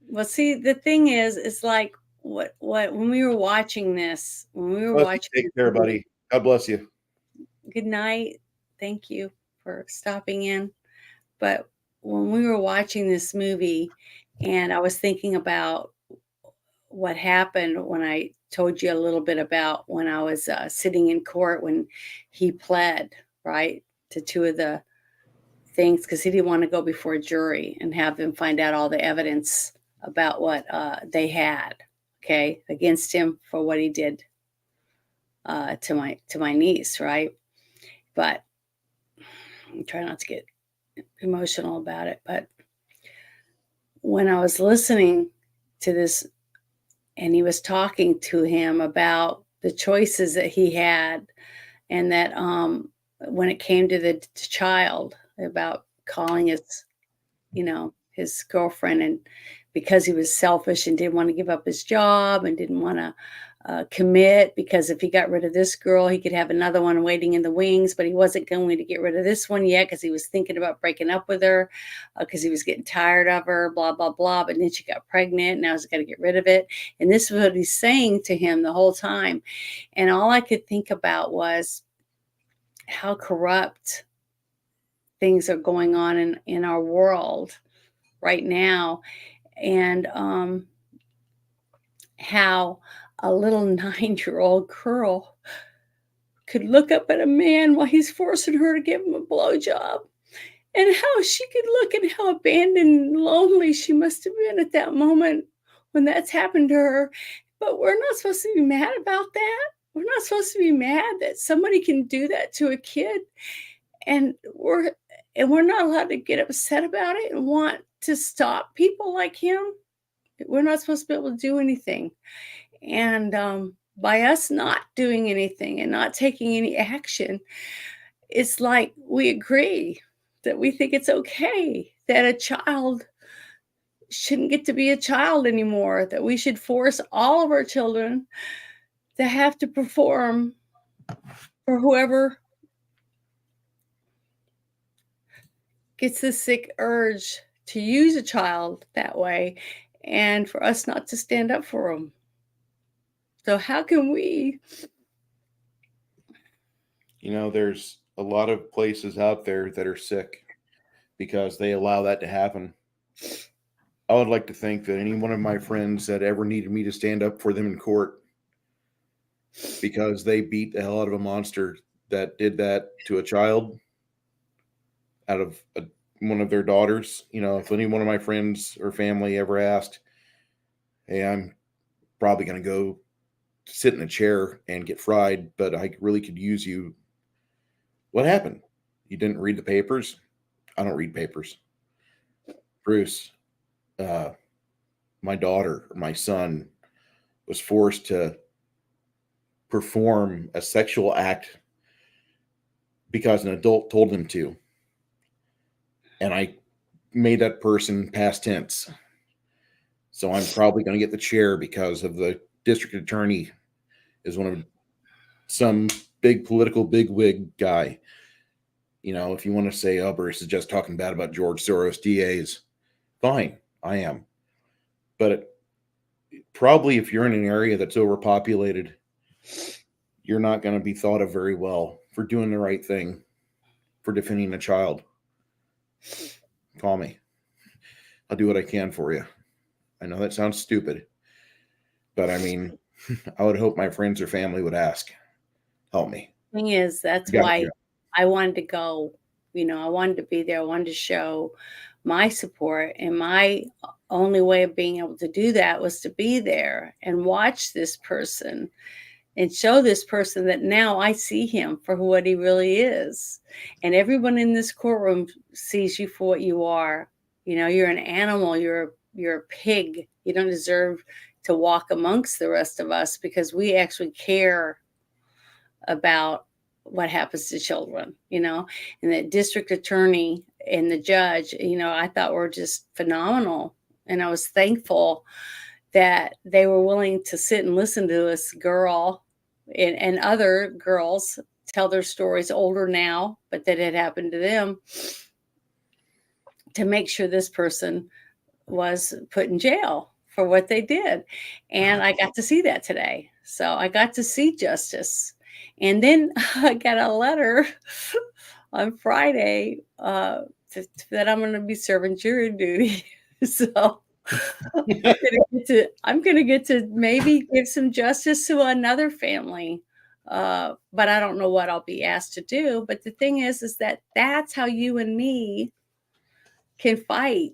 Well, see, the thing is, it's like when we were watching this, when we were Bless you. watching Take this care, movie. buddy. God bless you. Good night. Thank you for stopping in. But when we were watching this movie, and I was thinking about what happened when I told you a little bit about when I was sitting in court when he pled, right, to two of the things because he didn't want to go before a jury and have them find out all the evidence about what they had, okay, against him for what he did to my niece, right? But I try not to get emotional about it. But when I was listening to this and he was talking to him about the choices that he had and that when it came to the child about calling his girlfriend, and because he was selfish and didn't want to give up his job and didn't want to commit, because if he got rid of this girl he could have another one waiting in the wings, but he wasn't going to get rid of this one yet because he was thinking about breaking up with her because he was getting tired of her, blah blah blah. But then she got pregnant, now he's got to get rid of it. And this is what he's saying to him the whole time. And all I could think about was how corrupt things are going on in our world right now, and how a little 9-year-old girl could look up at a man while he's forcing her to give him a blowjob, and how she could look and how abandoned and lonely she must have been at that moment when that's happened to her. But we're not supposed to be mad about that. We're not supposed to be mad that somebody can do that to a kid, and we're not allowed to get upset about it and want to stop people like him. We're not supposed to be able to do anything. And by us not doing anything and not taking any action, it's like we agree that we think it's okay that a child shouldn't get to be a child anymore, that we should force all of our children to have to perform for whoever gets the sick urge to use a child that way, and for us not to stand up for them. So how can we? There's a lot of places out there that are sick because they allow that to happen. I would like to think that any one of my friends that ever needed me to stand up for them in court because they beat the hell out of a monster that did that to a child out of one of their daughters. If any one of my friends or family ever asked, hey, I'm probably going to go sit in a chair and get fried, but I really could use you. What happened? You didn't read the papers? I don't read papers. Bruce, my daughter, my son was forced to perform a sexual act because an adult told them to. And I made that person past tense. So I'm probably going to get the chair because of the district attorney is one of some big political bigwig guy. If you want to say, oh, Bruce is just talking bad about George Soros DAs, fine, I am. But probably if you're in an area that's overpopulated, you're not going to be thought of very well for doing the right thing, for defending a child. Call me. I'll do what I can for you. I know that sounds stupid, but I mean, I would hope my friends or family would ask, help me. Thing is, that's why I wanted to go. I wanted to be there. I wanted to show my support, and my only way of being able to do that was to be there and watch this person and show this person that now I see him for what he really is. And everyone in this courtroom sees you for what you are. You're an animal, you're a pig. You don't deserve to walk amongst the rest of us because we actually care about what happens to children, and the district attorney and the judge, I thought were just phenomenal. And I was thankful that they were willing to sit and listen to this girl and other girls tell their stories, older now, but that had happened to them, to make sure this person was put in jail for what they did. And I got to see that today. So I got to see justice. And then I got a letter on Friday that I'm going to be serving jury duty. So I'm going to get to maybe give some justice to another family. But I don't know what I'll be asked to do. But the thing is that that's how you and me can fight.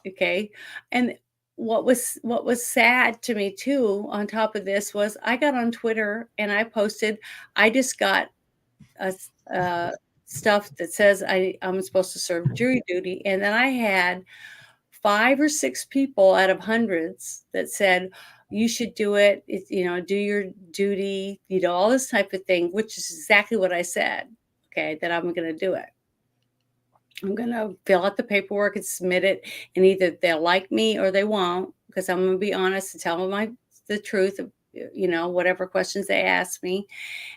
Okay. And what was sad to me too, on top of this, was I got on Twitter and I posted, I just got stuff that says I'm supposed to serve jury duty. And then I had 5 or 6 people out of hundreds that said, you should do it, do your duty, all this type of thing, which is exactly what I said. Okay. That I'm going to do it. I'm going to fill out the paperwork and submit it, and either they'll like me or they won't, because I'm going to be honest and tell them the truth of, whatever questions they ask me.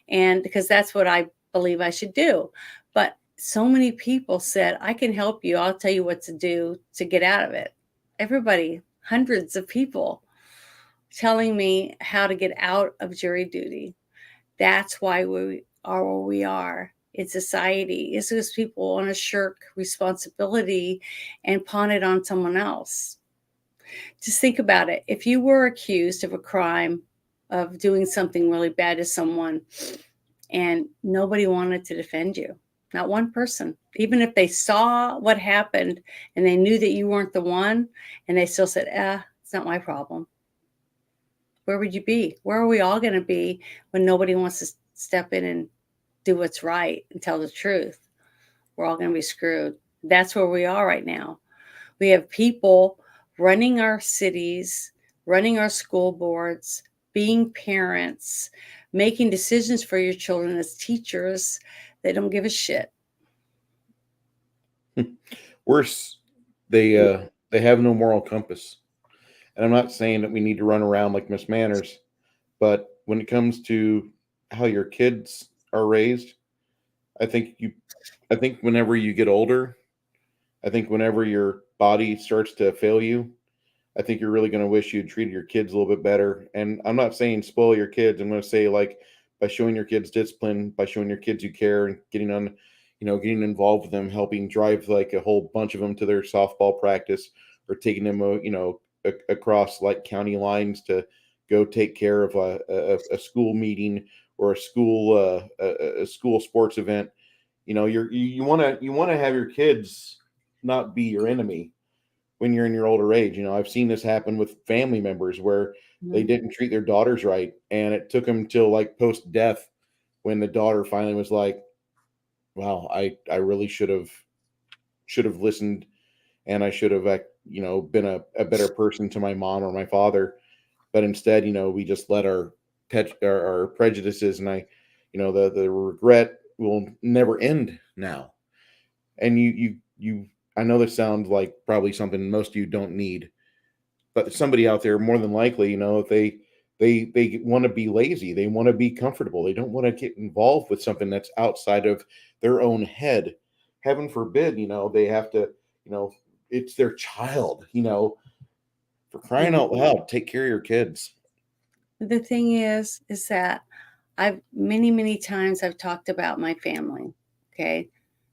And because that's what I believe I should do. But so many people said, I can help you. I'll tell you what to do to get out of it. Everybody, hundreds of people telling me how to get out of jury duty. That's why we are where we are. in society is because people want to shirk responsibility and pawn it on someone else. Just think about it. If you were accused of a crime, of doing something really bad to someone, and nobody wanted to defend you, not one person, even if they saw what happened and they knew that you weren't the one, and they still said, it's not my problem. Where would you be? Where are we all going to be when nobody wants to step in and do what's right and tell the truth? We're all going to be screwed. That's where we are right now. We have people running our cities, running our school boards, being parents, making decisions for your children as teachers. They don't give a shit. Worse, they have no moral compass. And I'm not saying that we need to run around like Miss Manners, but when it comes to how your kids are raised, I think you I think whenever you get older, I think whenever your body starts to fail you, I think you're really going to wish you'd treated your kids a little bit better. And I'm not saying spoil your kids. I'm going to say, like, by showing your kids discipline, by showing your kids you care, and getting on, getting involved with them, helping drive like a whole bunch of them to their softball practice, or taking them, across like county lines to go take care of a school meeting, or a school sports event. You want to have your kids not be your enemy when you're in your older age. I've seen this happen with family members where they Mhm. didn't treat their daughters right, and it took them till like post death when the daughter finally was like, "Wow, I really should have listened, and I should have, been a better person to my mom or my father." But instead, we just let our prejudices, and the regret will never end now. And I know this sounds like probably something most of you don't need, but somebody out there more than likely, they want to be lazy, they want to be comfortable, they don't want to get involved with something that's outside of their own head. Heaven forbid, they have to, you know, it's their child, for crying Mhm. out loud, take care of your kids. The thing is that I've many times I've talked about my family. Okay.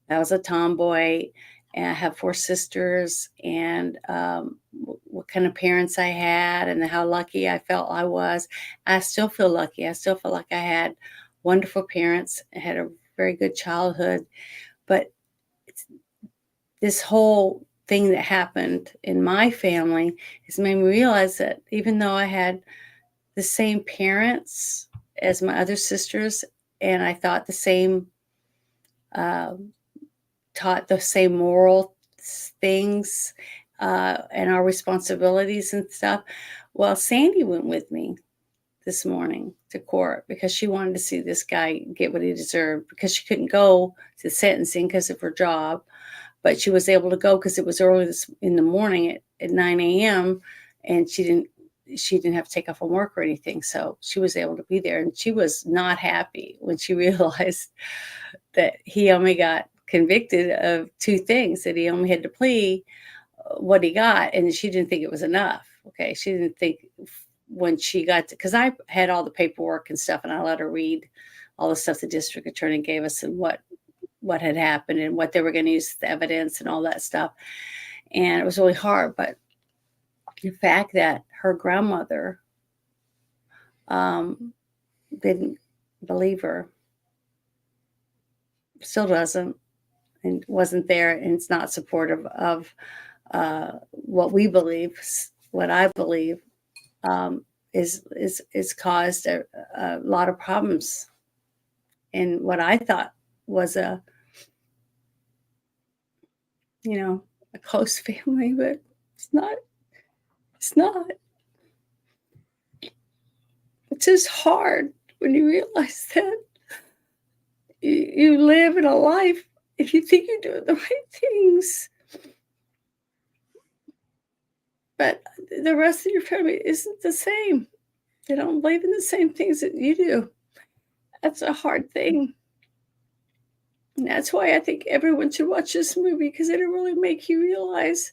I was a tomboy, and I have 4 sisters, and what kind of parents I had, and how lucky I felt I was. I still feel lucky. I still feel like I had wonderful parents. I had a very good childhood, but it's, this whole thing that happened in my family has made me realize that even though I had the same parents as my other sisters, and I thought the same, um, taught the same moral things, and our responsibilities and stuff. Well, Sandy went with me this morning to court because she wanted to see this guy get what he deserved, because she couldn't go to sentencing because of her job, but she was able to go because it was early in the morning at 9 a.m. and she didn't have to take off from work or anything. So she was able to be there, and she was not happy when she realized that he only got convicted of 2 things, that he only had to plea what he got, and she didn't think it was enough. Okay, she didn't think when she got to, because I had all the paperwork and stuff, and I let her read all the stuff the district attorney gave us, and what had happened and what they were going to use the evidence and all that stuff. And it was really hard, but the fact that her grandmother um, didn't believe her, still doesn't, and wasn't there, and it's not supportive of what we believe, what I believe, um, is caused a lot of problems in what I thought was a close family, but it's not. It's not. It's just hard when you realize that you live in a life, if you think you're doing the right things, but the rest of your family isn't the same. They don't believe in the same things that you do. That's a hard thing. And that's why I think everyone should watch this movie, because it'll really make you realize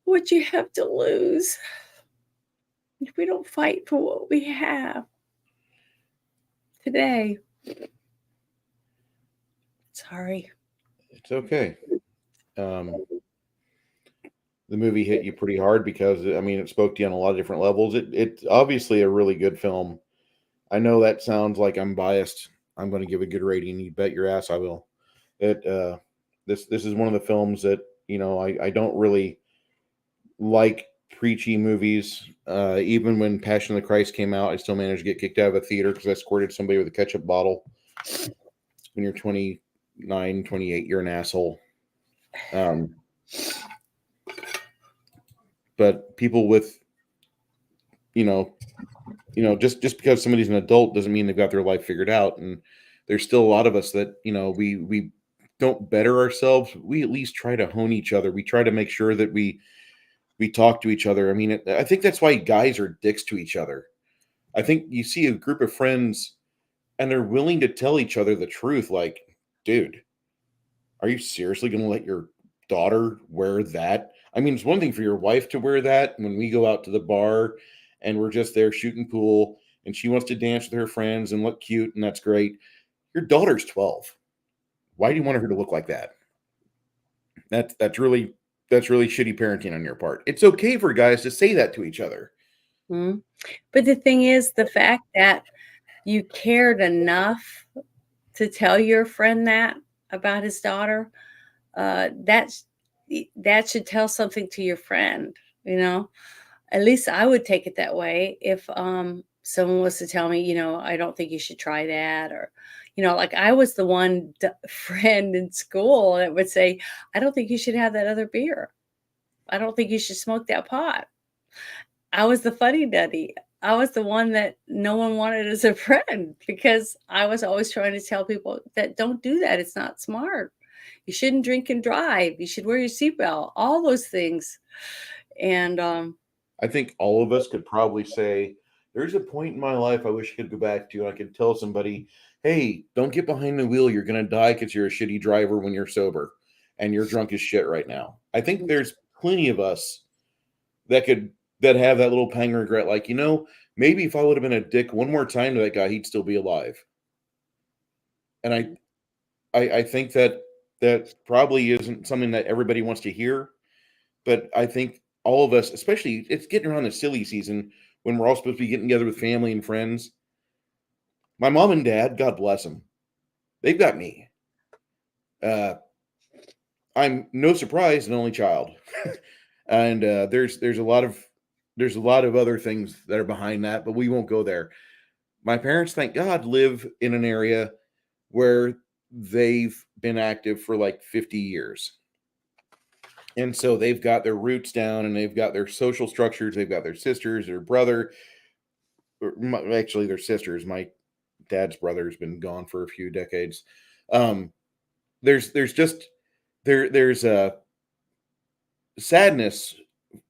what you have to lose if we don't fight for what we have today. Sorry. It's okay. Um, the movie hit you pretty hard because I mean it spoke to you on a lot of different levels. It's obviously a really good film. I know that sounds like I'm biased. I'm going to give a good rating. You bet your ass I will. It this is one of the films that I don't really like preachy movies. Even when Passion of the Christ came out, I still managed to get kicked out of a theater because I squirted somebody with a ketchup bottle. When you're 29, 28, you're an asshole. Um, but people with you know just because somebody's an adult doesn't mean they've got their life figured out. And there's still a lot of us that we don't better ourselves. We at least try to hone each other. We try to make sure that we talk to each other. I mean, I think that's why guys are dicks to each other. I think you see a group of friends and they're willing to tell each other the truth. Like, dude, are you seriously going to let your daughter wear that? I mean, it's one thing for your wife to wear that when we go out to the bar and we're just there shooting pool and she wants to dance with her friends and look cute, and that's great. Your daughter's 12. Why do you want her to look like that? That's really shitty parenting on your part. It's okay for guys to say that to each other. Mhm. But the thing is, the fact that you cared enough to tell your friend that about his daughter, that's that should tell something to your friend, you know? At least I would take it that way if, someone was to tell me, "I don't think you should try that," or, like, I was the one friend in school that would say, "I don't think you should have that other beer. I don't think you should smoke that pot." I was the fuddy duddy. I was the one that no one wanted as a friend because I was always trying to tell people that don't do that. It's not smart. You shouldn't drink and drive. You should wear your seatbelt. All those things. And I think all of us could probably say, there's a point in my life I wish I could go back to, and I could tell somebody, hey, don't get behind the wheel. You're going to die because you're a shitty driver when you're sober and you're drunk as shit right now. I think there's plenty of us that have that little pang of regret. Like, maybe if I would have been a dick one more time to that guy, he'd still be alive. And I think that probably isn't something that everybody wants to hear. But I think all of us, especially it's getting around the silly season when we're all supposed to be getting together with family and friends. My mom and dad, God bless them, they've got me. Uh, I'm no surprise an only child, and there's a lot of other things that are behind that, but we won't go there. My parents, thank God, live in an area where they've been active for like 50 years. And so they've got their roots down and they've got their social structures. They've got their sisters, their brother, actually their sisters. My dad's brother's been gone for a few decades. Um, there's just there's a sadness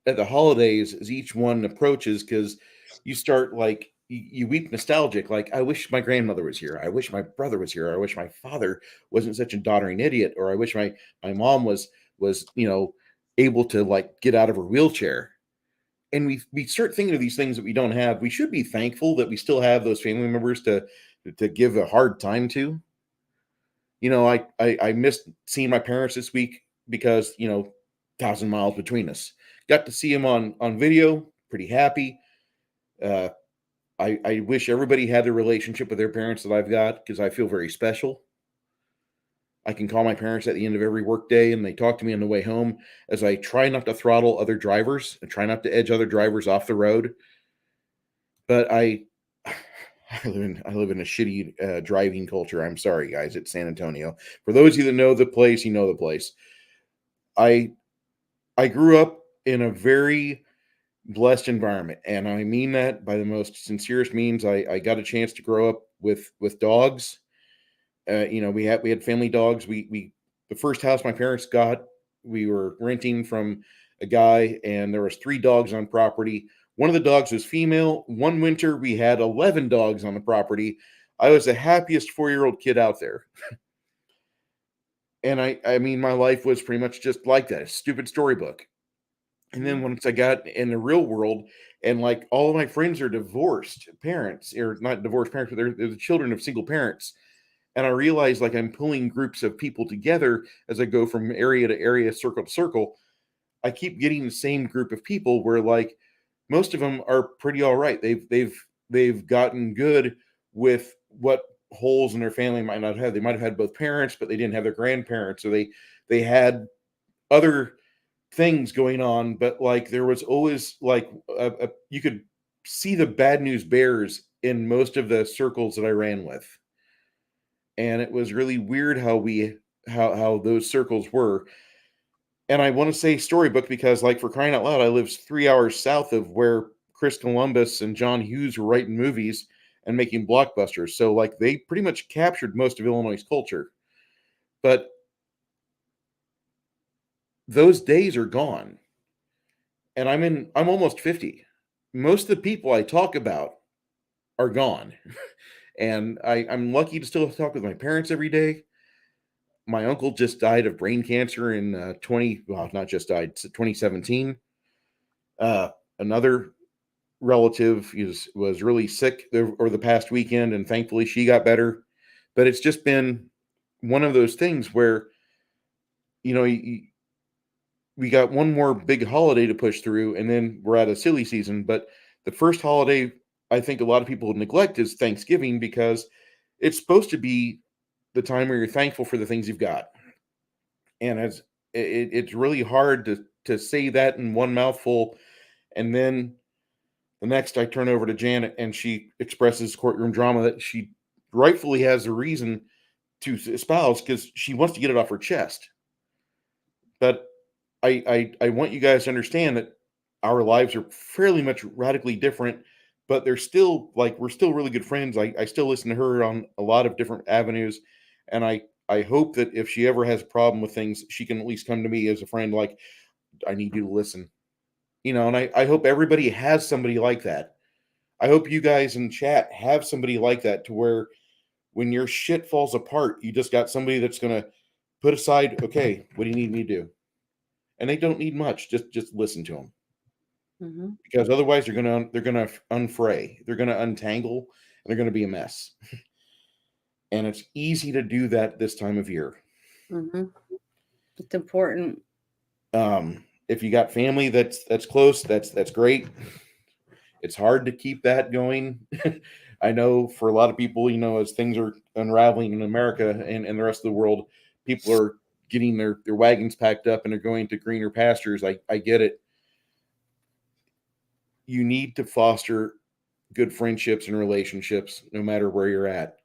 at the holidays as each one approaches because you start like you weep nostalgic. Like, I wish my grandmother was here. I wish my brother was here. I wish my father wasn't such a doddering idiot, or I wish my mom was able to like get out of her wheelchair. And we start thinking of these things that we don't have. We should be thankful that we still have those family members to give a hard time to. I missed seeing my parents this week because 1,000 miles between us. Got to see them on video. Pretty happy. Uh, I wish everybody had the relationship with their parents that I've got because I feel very special. I can call my parents at the end of every workday and they talk to me on the way home as I try not to throttle other drivers and try not to edge other drivers off the road. But I live in a shitty driving culture. I'm sorry, guys. It's San Antonio. For those of you that know the place, you know the place. I I grew up in a very blessed environment, and I mean that by the most sincerest means. I got a chance to grow up with dogs. We had family dogs. We the first house my parents got, we were renting from a guy, and there was 3 dogs on property. One of the dogs was female. One winter we had 11 dogs on the property. I was the happiest 4-year-old kid out there. And I mean my life was pretty much just like that, a stupid storybook. And then Mhm. once I got in the real world, and like all of my friends are divorced parents, or not divorced parents, but they're the children of single parents. And I realize like I'm pulling groups of people together as I go from area to area, circle to circle. I keep getting the same group of people where like most of them are pretty all right. They've gotten good with what holes in their family might not have. They might have had both parents, but they didn't have their grandparents, or they had other things going on. But like there was always like you could see the bad news bears in most of the circles that I ran with, and it was really weird how those circles were. And I want to say storybook because, like, for crying out loud, I live 3 hours south of where Chris Columbus and John Hughes were writing movies and making blockbusters. So, like, they pretty much captured most of Illinois' culture. But those days are gone. And I'm almost 50. Most of the people I talk about are gone. And I'm lucky to still talk with my parents every day. My uncle just died of brain cancer in well, not just died, 2017. Another relative was really sick over the past weekend, and thankfully she got better. But it's just been one of those things where you know we got one more big holiday to push through, and then we're at a silly season. But the first holiday I think a lot of people neglect is Thanksgiving, because it's supposed to be the time where you're thankful for the things you've got. And it's really hard to say that in one mouthful, and then the next I turn over to Janet and she expresses courtroom drama that she rightfully has a reason to espouse because she wants to get it off her chest. But I want you guys to understand that our lives are fairly much radically different, but they're still like we're still really good friends. I still listen to her on a lot of different avenues, and I hope that if she ever has a problem with things, she can at least come to me as a friend. Like, I need you to listen, and I hope everybody has somebody like that. I hope you guys in chat have somebody like that, to where when your shit falls apart, you just got somebody that's going to put aside, okay, what do you need me to do? And they don't need much. Just listen to them, Mm-hmm. because otherwise they're going to unfray. They're going to untangle, and they're going to be a mess. And it's easy to do that this time of year. Mm-hmm. It's important. If you got family that's close, that's great. It's hard to keep that going. I know for a lot of people, as things are unraveling in America and the rest of the world, people are getting their wagons packed up and they're going to greener pastures. I get it. You need to foster good friendships and relationships no matter where you're at.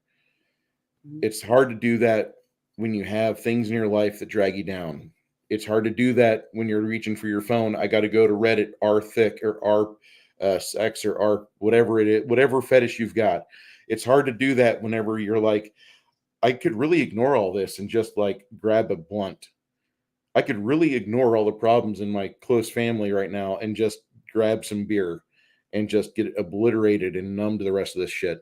It's hard to do that when you have things in your life that drag you down. It's hard to do that when you're reaching for your phone. I got to go to Reddit, r thick or r sex or r whatever it is, whatever fetish you've got. It's hard to do that whenever you're like, I could really ignore all this and just like grab a blunt. I could really ignore all the problems in my close family right now and just grab some beer and just get obliterated and numb to the rest of this shit.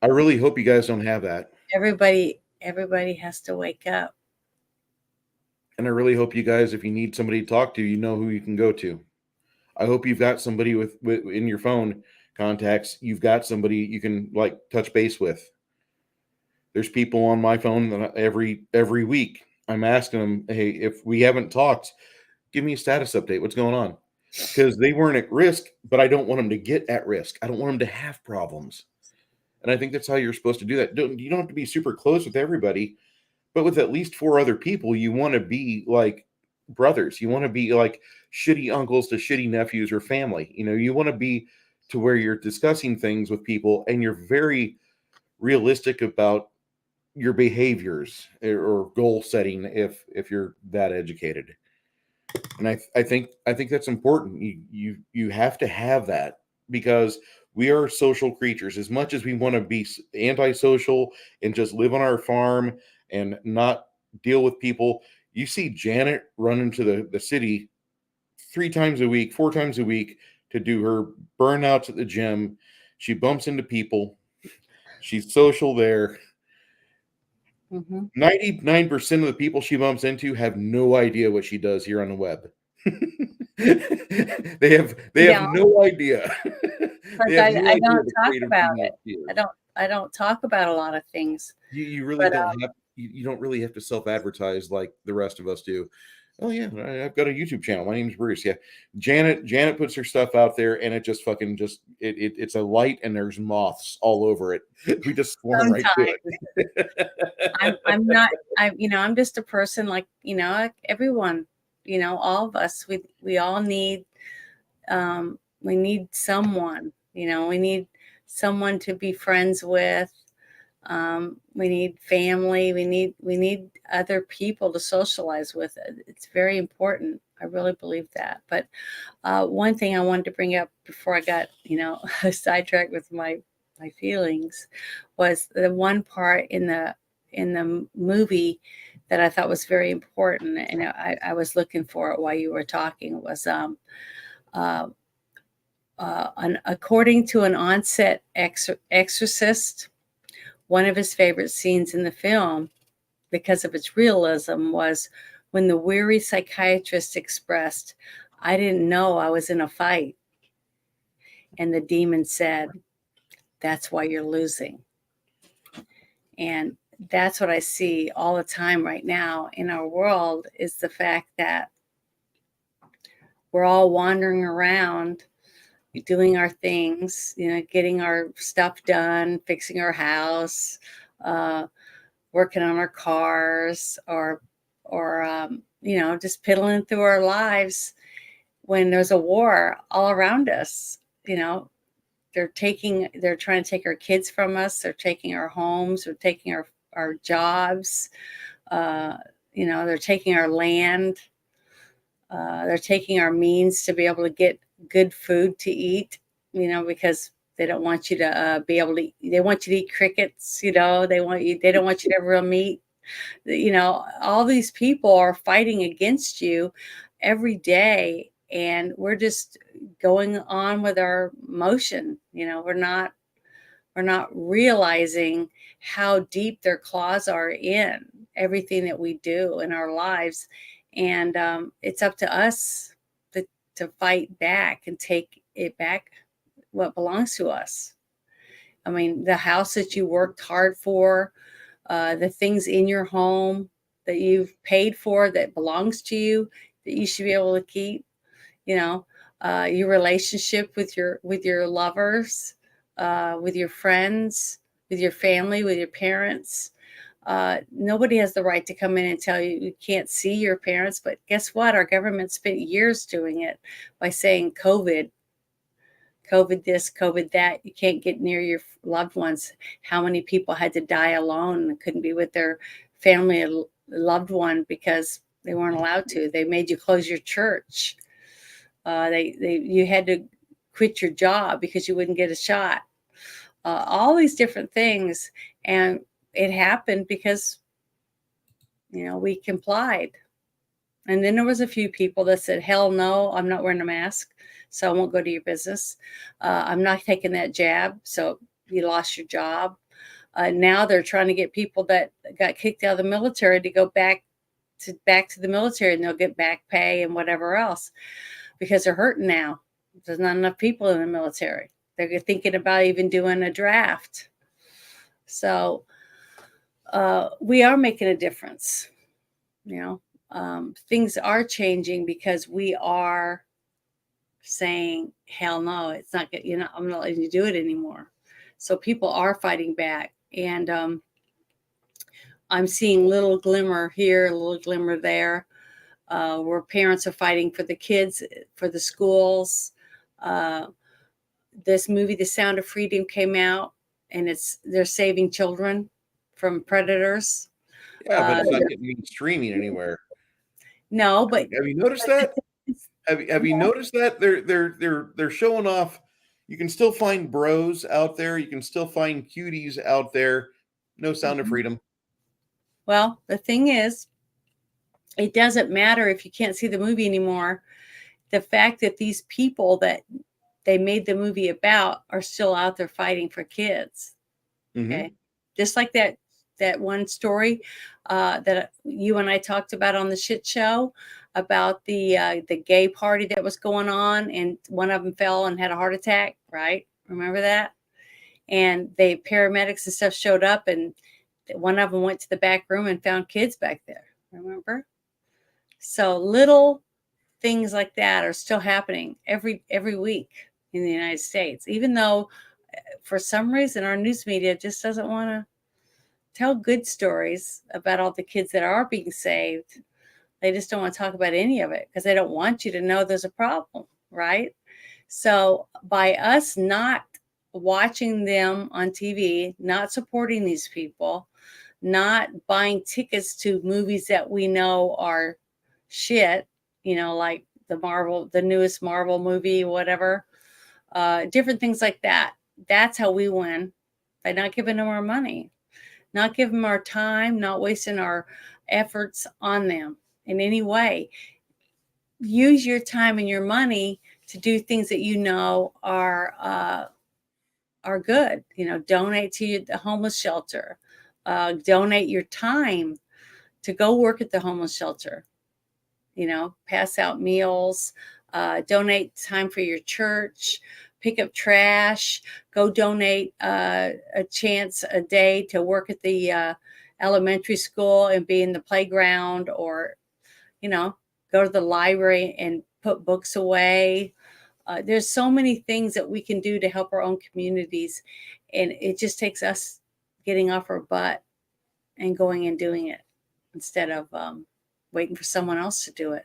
I really hope you guys don't have that. Everybody has to wake up. And I really hope you guys, if you need somebody to talk to, you know who you can go to. I hope you've got somebody with in your phone contacts. You've got somebody you can like touch base with. There's people on my phone that every week I'm asking them, hey, if we haven't talked, give me a status update. What's going on? Because they weren't at risk, but I don't want them to get at risk. I don't want them to have problems. And I think that's how you're supposed to do that. You don't have to be super close with everybody, but with at least 4 other people, you want to be like brothers. You want to be like shitty uncles to shitty nephews or family. You want to be to where you're discussing things with people and you're very realistic about your behaviors or goal setting if you're that educated. And I think that's important. You have to have that, because we are social creatures. As much as we want to be antisocial and just live on our farm and not deal with people, you see Janet run into the city 3 times a week, 4 times a week to do her burnouts at the gym. She bumps into people. She's social there. Mm-hmm. 99% of the people she bumps into have no idea what she does here on the web. They have Yeah, no idea. because They have no I idea don't the talk creative about genius it. she I is. don't don't talk about a lot of things. You really But don't have you don't really have to self-advertise like the rest of us do. Oh yeah, I've got a YouTube channel. My name's Bruce. Yeah. Janet puts her stuff out there and it just fucking just it's a light and there's moths all over it. We just swarm right to sometimes it. I'm not I'm just a person like everyone, all of us. We all need we need someone, we need someone to be friends with. We need family. We need other people to socialize with. It's very important. I really believe that. But one thing I wanted to bring up before I got sidetracked with my feelings was the one part in the movie that I thought was very important, and I was looking for it while you were talking. Was uh, according to an onset exorcist, one of his favorite scenes in the film, because of its realism, was when the weary psychiatrist expressed, "I didn't know I was in a fight." And the demon said, "That's why you're losing." And that's what I see all the time right now in our world, is the fact that we're all wandering around doing our things, getting our stuff done, fixing our house, uh, working on our cars, or just piddling through our lives when there's a war all around us. You know, they're trying to take our kids from us. They're taking our homes. They're taking our jobs. Uh, they're taking our land. They're taking our means to be able to get good food to eat, because they don't want you to be able to. They want you to eat crickets. They don't want you to have real meat. All these people are fighting against you every day, and we're just going on with our motion. We're not realizing how deep their claws are in everything that we do in our lives. And it's up to us to fight back and take it back, what belongs to us. I mean, the house that you worked hard for, the things in your home that you've paid for that belongs to you, that you should be able to keep. Your relationship with your lovers, with your friends, with your family, with your parents. Nobody has the right to come in and tell you can't see your parents. But guess what? Our government spent years doing it by saying COVID this, COVID that. You can't get near your loved ones. How many people had to die alone and couldn't be with their family and loved one because they weren't allowed to? They made you close your church. You had to quit your job because you wouldn't get a shot. All these different things, and it happened because we complied. And then there was a few people that said, "Hell no, I'm not wearing a mask, so I won't go to your business. I'm not taking that jab, so you lost your job." Now they're trying to get people that got kicked out of the military to go back to the military, and they'll get back pay and whatever else, because they're hurting now. There's not enough people in the military. They're thinking about even doing a draft. So we are making a difference. Things are changing because we are saying, "Hell no, it's not good. I'm not letting you do it anymore." So people are fighting back, and I'm seeing little glimmer here, a little glimmer there, where parents are fighting for the kids, for the schools. This movie, The Sound of Freedom, came out, and they're saving children from predators. Yeah, but Uh, it's not getting any streaming anywhere. no, but Have you noticed that? Have you noticed that they're showing off? You can still find bros out there. You can still find cuties out there. No Sound of Mhm. Freedom. Well, the thing is, it doesn't matter if you can't see the movie anymore. The fact that these people that they made the movie about are still out there fighting for kids. Hmm. Okay, just like that one story that you and I talked about on the shit show, about the gay party that was going on, and one of them fell and had a heart attack. Right? Remember that? and the paramedics and stuff showed up, and one of them went to the back room and found kids back there. Remember? So little things like that are still happening every week in the United States, even though for some reason our news media just doesn't want to tell good stories about all the kids that are being saved. They just don't want to talk about any of it because they don't want you to know there's a problem, right? So by us not watching them on TV, not supporting these people, not buying tickets to movies that we know are shit, like the newest Marvel movie, whatever, different things like that. That's how we win, by not giving them our money, not giving them our time, not wasting our efforts on them in any way. Use your time and your money to do things that are good. Donate to the homeless shelter. Donate your time to go work at the homeless shelter. Pass out meals. Donate time for your church. Pick up trash. Go donate a chance a day to work at the elementary school and be in the playground, or go to the library and put books away. There's so many things that we can do to help our own communities, and it just takes us getting off our butt and going and doing it instead of waiting for someone else to do it.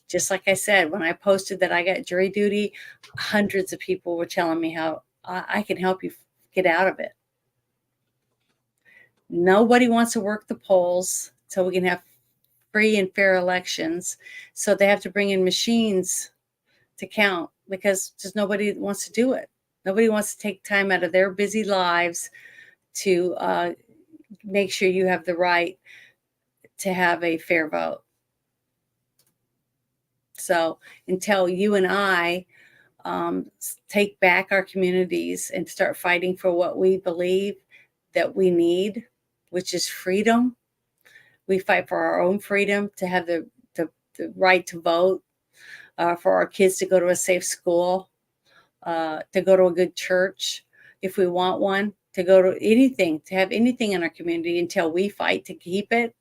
Just like I said, when I posted that I got jury duty, hundreds of people were telling me how I can help you get out of it. Nobody wants to work the polls so we can have free and fair elections. So they have to bring in machines to count, because just nobody wants to do it. Nobody wants to take time out of their busy lives to make sure you have the right to have a fair vote. So until you and I take back our communities and start fighting for what we believe that we need, which is freedom. We fight for our own freedom to have the right to vote, for our kids to go to a safe school, to go to a good church if we want one, to go to anything, to have anything in our community. Until we fight to keep it,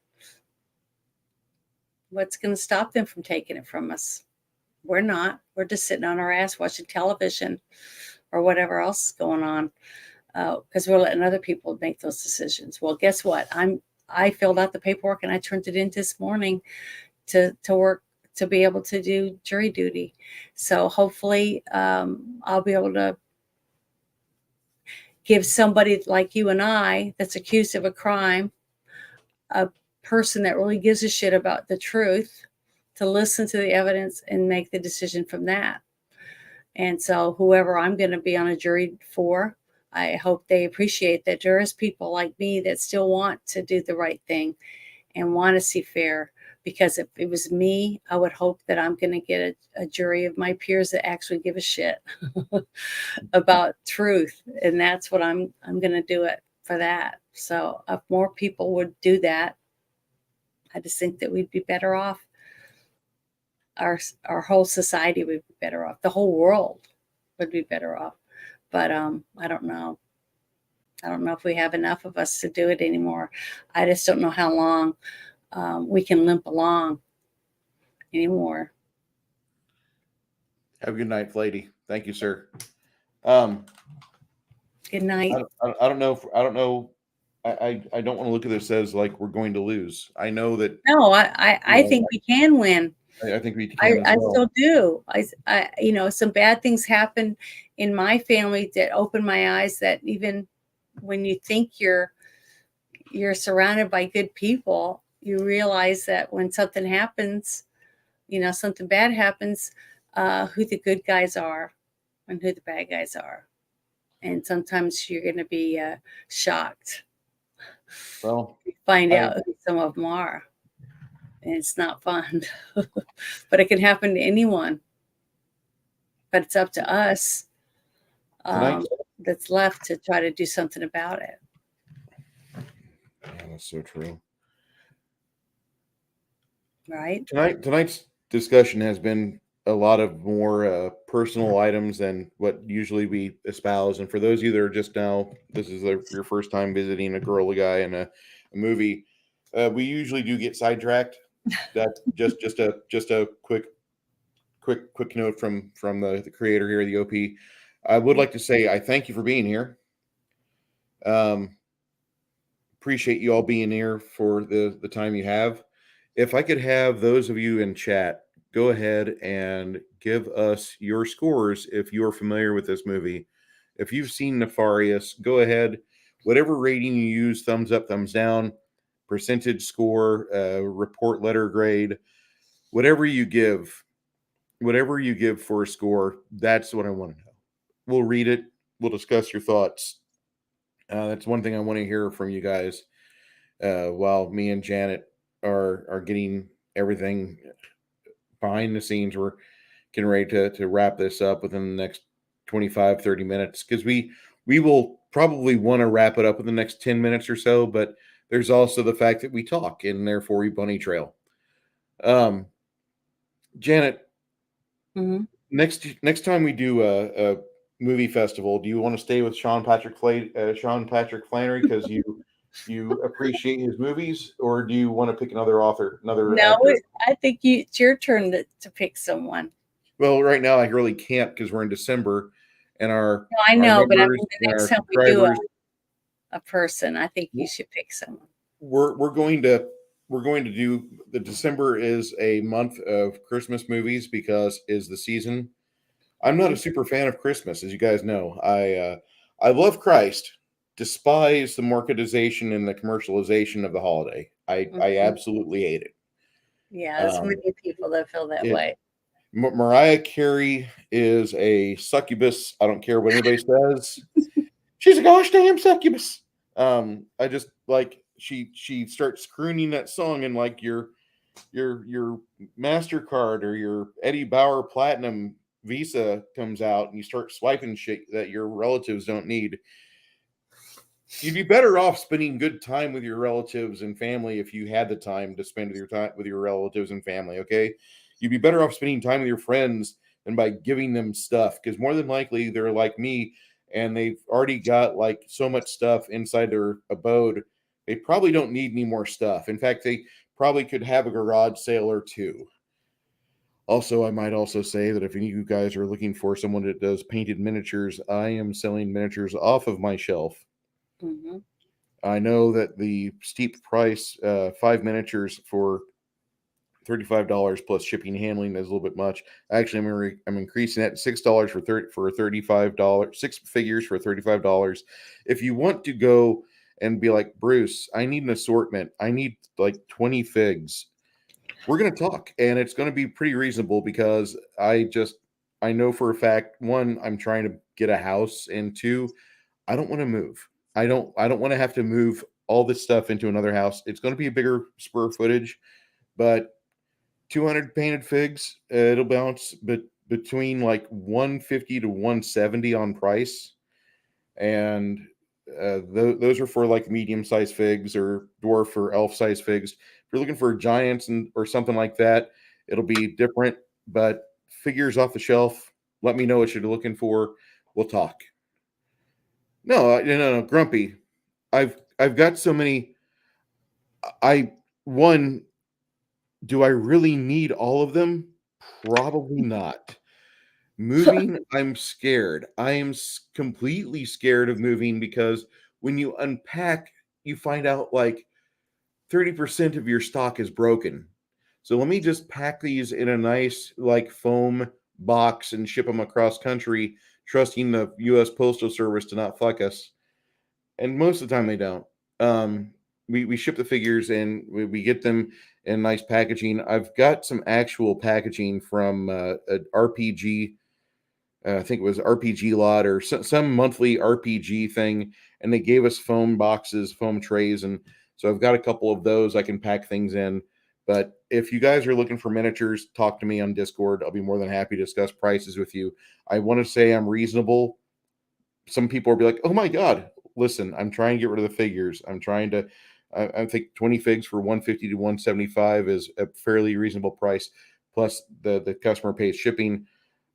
what's going to stop them from taking it from us? We're not. We're just sitting on our ass watching television or whatever else is going on, because we're letting other people make those decisions. Well, guess what? I filled out the paperwork and I turned it in this morning to work, to be able to do jury duty. So hopefully I'll be able to give somebody like you and I that's accused of a crime, a person that really gives a shit about the truth, to listen to the evidence and make the decision from that. And so whoever I'm going to be on a jury for, I hope they appreciate that there is people like me that still want to do the right thing and want to see fair. Because if it was me, I would hope that I'm going to get a jury of my peers that actually give a shit about truth. And that's what I'm going to do it for that. So if more people would do that, I just think that we'd be better off. Our whole society would be better off. The whole world would be better off. But I don't know. I don't know if we have enough of us to do it anymore. I just don't know how long we can limp along anymore. Have a good night, lady. Thank you, sir. Good night. I don't know. I don't know. I don't want to look at this as like we're going to lose. I know that. No, I think we can win. I think we can. I still do. I some bad things happen in my family that opened my eyes, that even when you think you're surrounded by good people, you realize that when something happens, something bad happens, who the good guys are and who the bad guys are. And sometimes you're going to be shocked. Well, you find out who some of them are. And it's not fun. But it can happen to anyone. But it's up to us that's left to try to do something about it. Yeah, that's so true. Right? Tonight's discussion has been a lot of more personal items than what usually we espouse. And for those of you that are just now, this is your first time visiting a girl, a guy, and a movie. We usually do get sidetracked. That's just a quick note from the creator here, the OP. I would like to say I thank you for being here. Um, appreciate you all being here for the time you have. If I could have those of you in chat go ahead and give us your scores if you are familiar with this movie. If you've seen Nefarious, go ahead. Whatever rating you use, thumbs up, thumbs down, percentage score, report letter grade, whatever you give for a score, that's what I want to know. We'll read it. We'll discuss your thoughts. That's one thing I want to hear from you guys while me and Janet are getting everything behind the scenes. We're getting ready to wrap this up within the next 25-30 minutes because we will probably want to wrap it up in the next 10 minutes or so, but there's also the fact that we talk and therefore we bunny trail. Janet, next time we do a movie festival, do you want to stay with Sean Patrick Flannery because you appreciate his movies, or do you want to pick another author, another No, actor? I think it's your turn to pick someone. Well, right now I really can't because we're in December, and our I know, but I members mean, the and next our time we do subscribers, a person, I think you should pick someone. we're going to do the December is a month of Christmas movies because is the season. I'm not a super fan of Christmas, as you guys know. I love Christ, despise the marketization and the commercialization of the holiday. I absolutely hate it. Yeah, there's many people that feel that way. Mariah Carey is a succubus. I don't care what anybody says. She's a gosh damn succubus. I just like she starts crooning that song and like your MasterCard or your Eddie Bauer Platinum Visa comes out and you start swiping shit that your relatives don't need. You'd be better off spending good time with your relatives and family if you had the time to spend with your relatives and family, okay? You'd be better off spending time with your friends than by giving them stuff because more than likely they're like me and they've already got like so much stuff inside their abode. They probably don't need any more stuff. In fact, they probably could have a garage sale or two. Also, I might also say that if any of you guys are looking for someone that does painted miniatures, I am selling miniatures off of my shelf. I know that the steep price, 5 miniatures for $35 plus shipping and handling is a little bit much. Actually, I'm increasing that to $6 for $35, 6 figures for $35. If you want to go and be like, Bruce, I need an assortment. I need like 20 figs. We're going to talk, and it's going to be pretty reasonable because I know for a fact, one, I'm trying to get a house, and two, I don't want to move. I don't want to have to move all this stuff into another house. It's going to be a bigger square footage, but 200 painted figs, it'll bounce between like 150 to 170 on price, and those are for like medium-sized figs or dwarf or elf-sized figs. If you're looking for giants or something like that, it'll be different. But figures off the shelf, let me know what you're looking for. We'll talk. No, Grumpy. I've got so many. One, do I really need all of them? Probably not. Moving, I'm scared. I am completely scared of moving because when you unpack, you find out like 30% of your stock is broken. So let me just pack these in a nice like foam box and ship them across country, trusting the U.S. Postal Service to not fuck us. And most of the time they don't. We ship the figures and we get them in nice packaging. I've got some actual packaging from an RPG. I think it was RPG lot or some monthly RPG thing, and they gave us foam boxes, foam trays, and so I've got a couple of those I can pack things in. But if you guys are looking for miniatures, talk to me on Discord. I'll be more than happy to discuss prices with you. I want to say I'm reasonable. Some people will be like, "Oh my god, listen, I'm trying to get rid of the figures. I'm trying to. I think 20 figs for 150 to 175 is a fairly reasonable price. plus the customer pays shipping.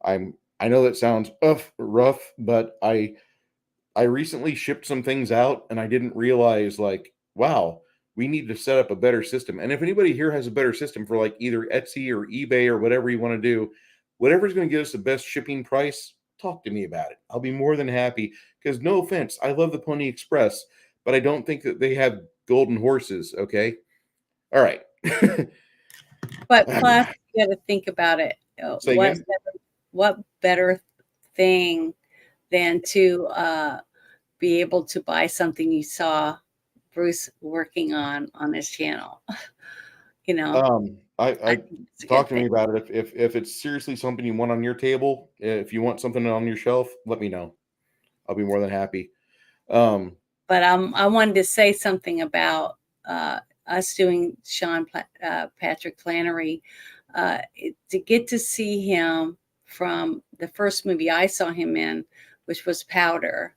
I know that sounds rough, but I recently shipped some things out and I didn't realize, like, wow, we need to set up a better system. And if anybody here has a better system for like either Etsy or eBay or whatever you want to do, whatever's going to get us the best shipping price, talk to me about it. I'll be more than happy, because no offense, I love the Pony Express, but I don't think that they have golden horses. Okay. All right. But plus, you got to think about it. Say again. What better thing than to be able to buy something you saw Bruce working on his channel? You know, I I think it's a talk good to me thing. about it. If it's seriously something you want on your table, if you want something on your shelf, let me know. I'll be more than happy. But I wanted to say something about us doing Patrick Flannery. To get to see him from the first movie I saw him in, which was Powder,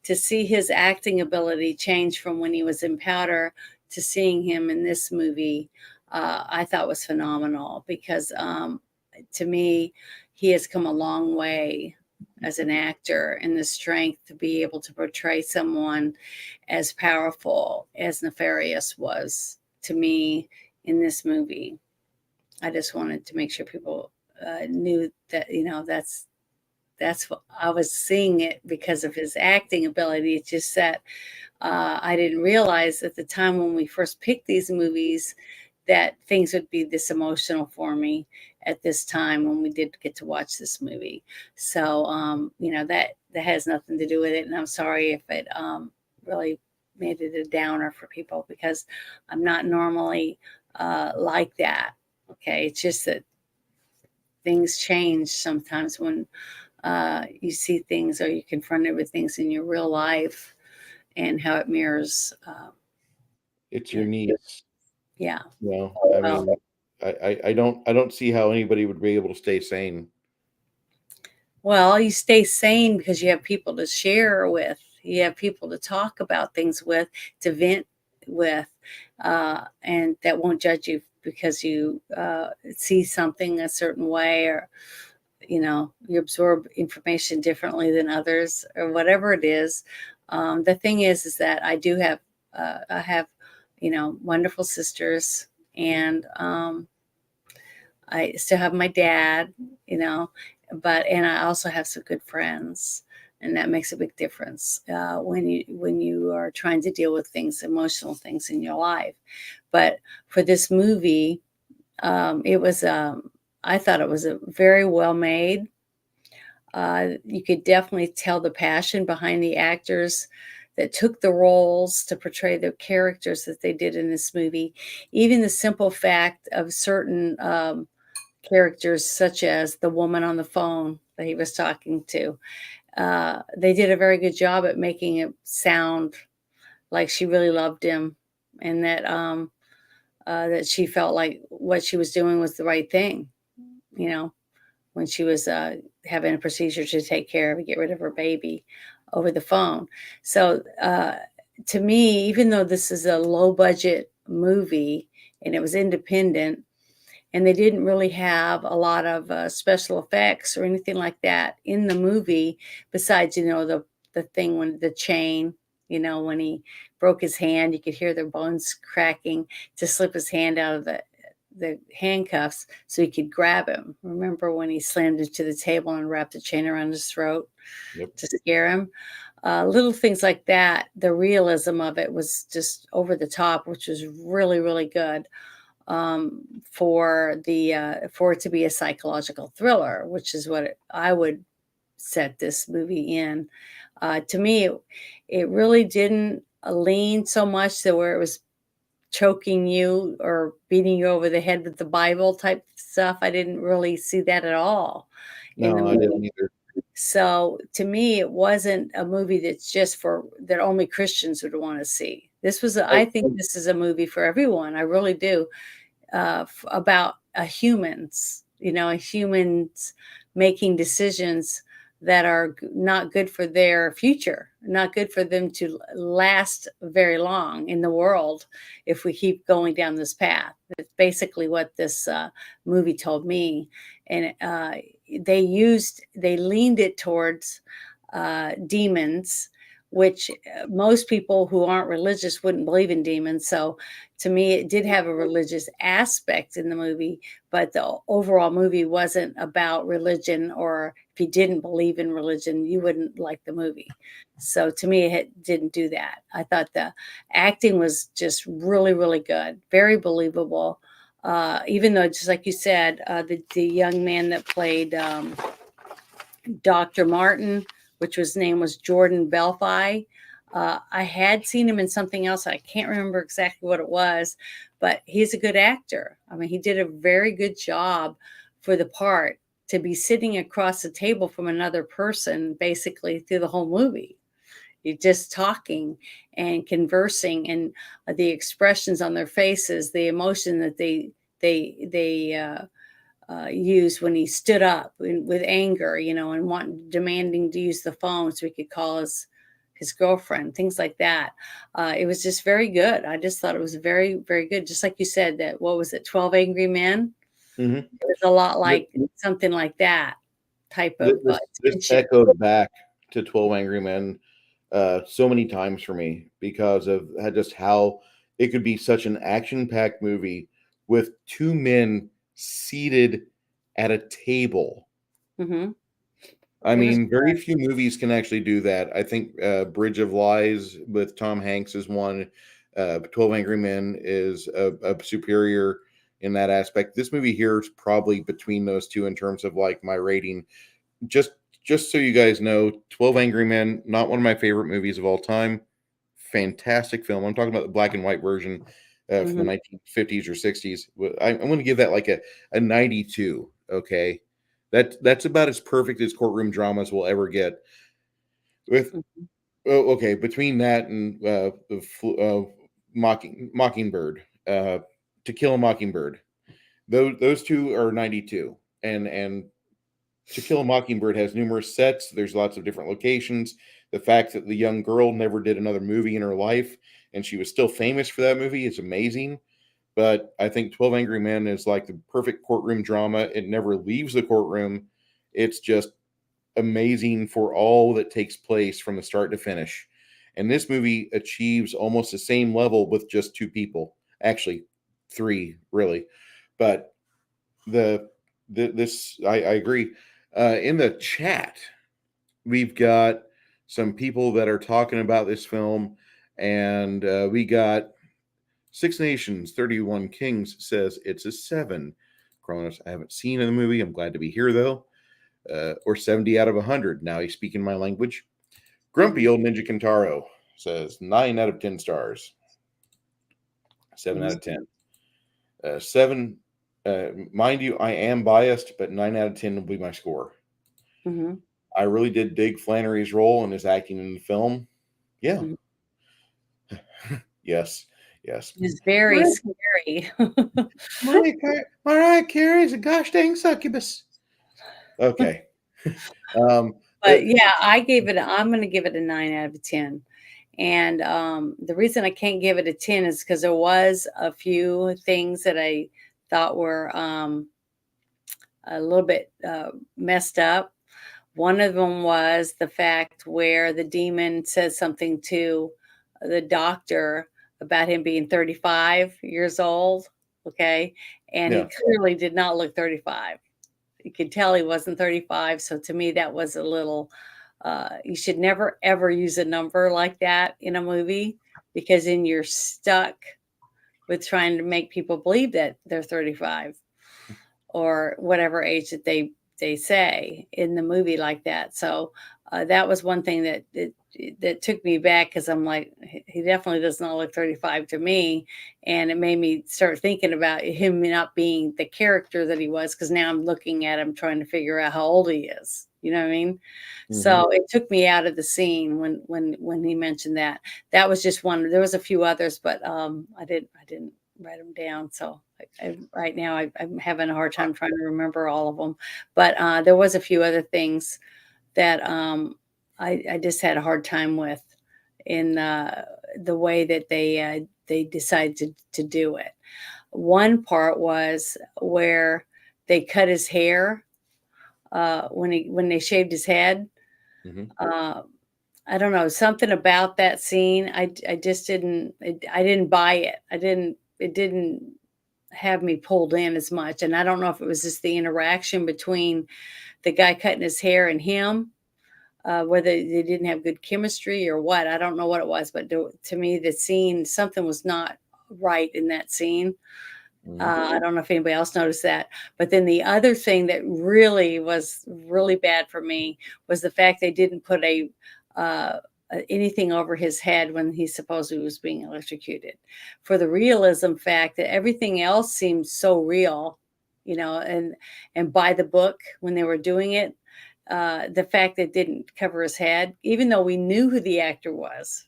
to see his acting ability change from when he was in Powder to seeing him in this movie, I thought was phenomenal, because to me, he has come a long way as an actor, and the strength to be able to portray someone as powerful as Nefarious was to me in this movie. I just wanted to make sure people knew that, that's what I was seeing it because of his acting ability. It's just that I didn't realize at the time when we first picked these movies that things would be this emotional for me at this time when we did get to watch this movie. So, that has nothing to do with it. And I'm sorry if it really made it a downer for people, because I'm not normally like that. Okay. It's just that things change sometimes when you see things or you're confronted with things in your real life and how it mirrors. It's You your know, niece. yeah. I Well, mean, I don't see how anybody would be able to stay sane. well, you stay sane because you have people to share with. You have people to talk about things with, to vent with, and that won't judge you because you see something a certain way, or you absorb information differently than others, or whatever it is. The thing is that I have wonderful sisters, and I still have my dad, and I also have some good friends, and that makes a big difference when you are trying to deal with things, emotional things in your life. But for this movie, it was I thought it was a very well made. You could definitely tell the passion behind the actors that took the roles to portray the characters that they did in this movie. Even the simple fact of certain characters, such as the woman on the phone that he was talking to, they did a very good job at making it sound like she really loved him, and that she felt like what she was doing was the right thing. You know, when she was having a procedure to take care of, get rid of her baby over the phone. So to me, even though this is a low budget movie and it was independent, and they didn't really have a lot of special effects or anything like that in the movie, besides the thing when the chain, when he broke his hand, you could hear the bones cracking to slip his hand out of the handcuffs so he could grab him. Remember when he slammed into the table and wrapped the chain around his throat Yep. to scare him? Little things like that. The realism of it was just over the top, which was really, really good for it to be a psychological thriller, which is what I would set this movie in. To me, it really didn't lean so much to where it was choking you or beating you over the head with the Bible type stuff. I didn't really see that at all in the No, I didn't movie. either. So to me, it wasn't a movie that only Christians would want to see. I Oh, think this is a movie for everyone. I really do. About humans, humans making decisions that are not good for their future, not good for them to last very long in the world if we keep going down this path. It's basically what this movie told me. And they leaned it towards demons, which most people who aren't religious wouldn't believe in demons. So to me, it did have a religious aspect in the movie, but the overall movie wasn't about religion, or if you didn't believe in religion, you wouldn't like the movie. So to me, it didn't do that. I thought the acting was just really, really good, very believable. Even though, just like you said, the young man that played Dr. Martin, which his name was Jordan Belfi. I had seen him in something else. I can't remember exactly what it was, but he's a good actor. I mean, he did a very good job for the part, to be sitting across the table from another person basically through the whole movie. You're just talking and conversing, and the expressions on their faces, the emotion that they used when he stood up with anger, and demanding to use the phone so he could call his girlfriend, things like that. It was just very good. I just thought it was very, very good. Just like you said, that what was it, 12 Angry Men? Hmm. It was a lot like something like that type of This tension. echoed back to 12 Angry Men so many times for me because of just how it could be such an action-packed movie with two men seated at a table. Hmm. I It was mean, very few movies can actually do that. I think Bridge of Lies with Tom Hanks is one. 12 Angry Men is a superior in that aspect. This movie here is probably between those two in terms of like my rating. Just just so you guys know, 12 Angry Men, not one of my favorite movies of all time. Fantastic film. I'm talking about the black and white version from the mhm, 1950s or 60s. I'm going to give that like a 92. Okay. That's about as perfect as courtroom dramas will ever get. With mhm, okay, between that and Mockingbird, To Kill a Mockingbird, those two are 92, and To Kill a Mockingbird has numerous sets. There's lots of different locations. The fact that the young girl never did another movie in her life and she was still famous for that movie is amazing. But I think 12 Angry Men is like the perfect courtroom drama. It never leaves the courtroom. It's just amazing for all that takes place from the start to finish. And this movie achieves almost the same level with just two people. Actually, three, really. But this I agree. In the chat, we've got some people that are talking about this film, and we got Six Nations 31 Kings says it's a 7. Kronos, I haven't seen in the movie. I'm glad to be here though. Or 70 out of 100. Now he's speaking my language. Grumpy mhm, old Ninja Kintaro says 9 out of 10 stars. 7 out mhm, of 10. 7, mind you, I am biased, but 9 out of 10 will be my score. mhm, I really did dig Flannery's role and his acting in the film. Yeah. mhm. Yes. Yes. It was very Mariah, scary. Mariah Carey's a gosh dang succubus. Okay. But yeah, I'm gonna give it a 9 out of 10. And the reason I can't give it a 10 is because there was a few things that I thought were a little bit messed up. One of them was the fact where the demon says something to the doctor about him being 35 years old. Okay. And he yeah. clearly did not look 35. You could tell he wasn't 35. So to me, that was a little, you should never ever use a number like that in a movie, because then you're stuck with trying to make people believe that they're 35 or whatever age that they say in the movie like that. So that was one thing that took me back, because I'm like, he definitely does not look 35 to me, and it made me start thinking about him not being the character that he was, because now I'm looking at him trying to figure out how old he is. You know what I mean? Hmm. So it took me out of the scene when he mentioned that. That was just one. There was a few others, but I didn't write them down. So right now I'm having a hard time trying to remember all of them. But there was a few other things that I just had a hard time with in the way that they decided to do it. One part was where they cut his hair when they shaved his head. Mhm. Uh, I don't know, something about that scene. I just I didn't buy it. It didn't have me pulled in as much. And I don't know if it was just the interaction between the guy cutting his hair and him, whether they didn't have good chemistry or what. I don't know what it was, but to me, the scene, something was not right in that scene. Mhm. I don't know if anybody else noticed that. But then the other thing that really was really bad for me was the fact they didn't put uh, anything over his head when he supposedly was being electrocuted. For the realism fact that everything else seemed so real, and by the book when they were doing it, the fact that it didn't cover his head, even though we knew who the actor was,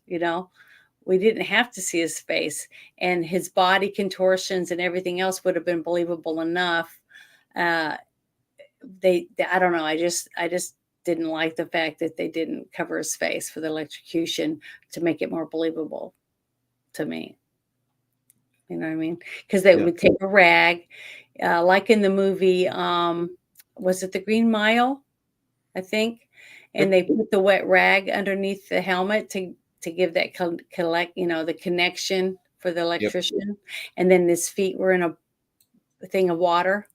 we didn't have to see his face, and his body contortions and everything else would have been believable enough. Uh, I don't know. I just didn't like the fact that they didn't cover his face for the electrocution to make it more believable to me. You know what I mean? Because they Yeah. would take a rag, like in the movie. Was it The Green Mile? I think, and Yep. they put the wet rag underneath the helmet to give that collect, the connection for the Yep. electrician, and then his feet were in a thing of water.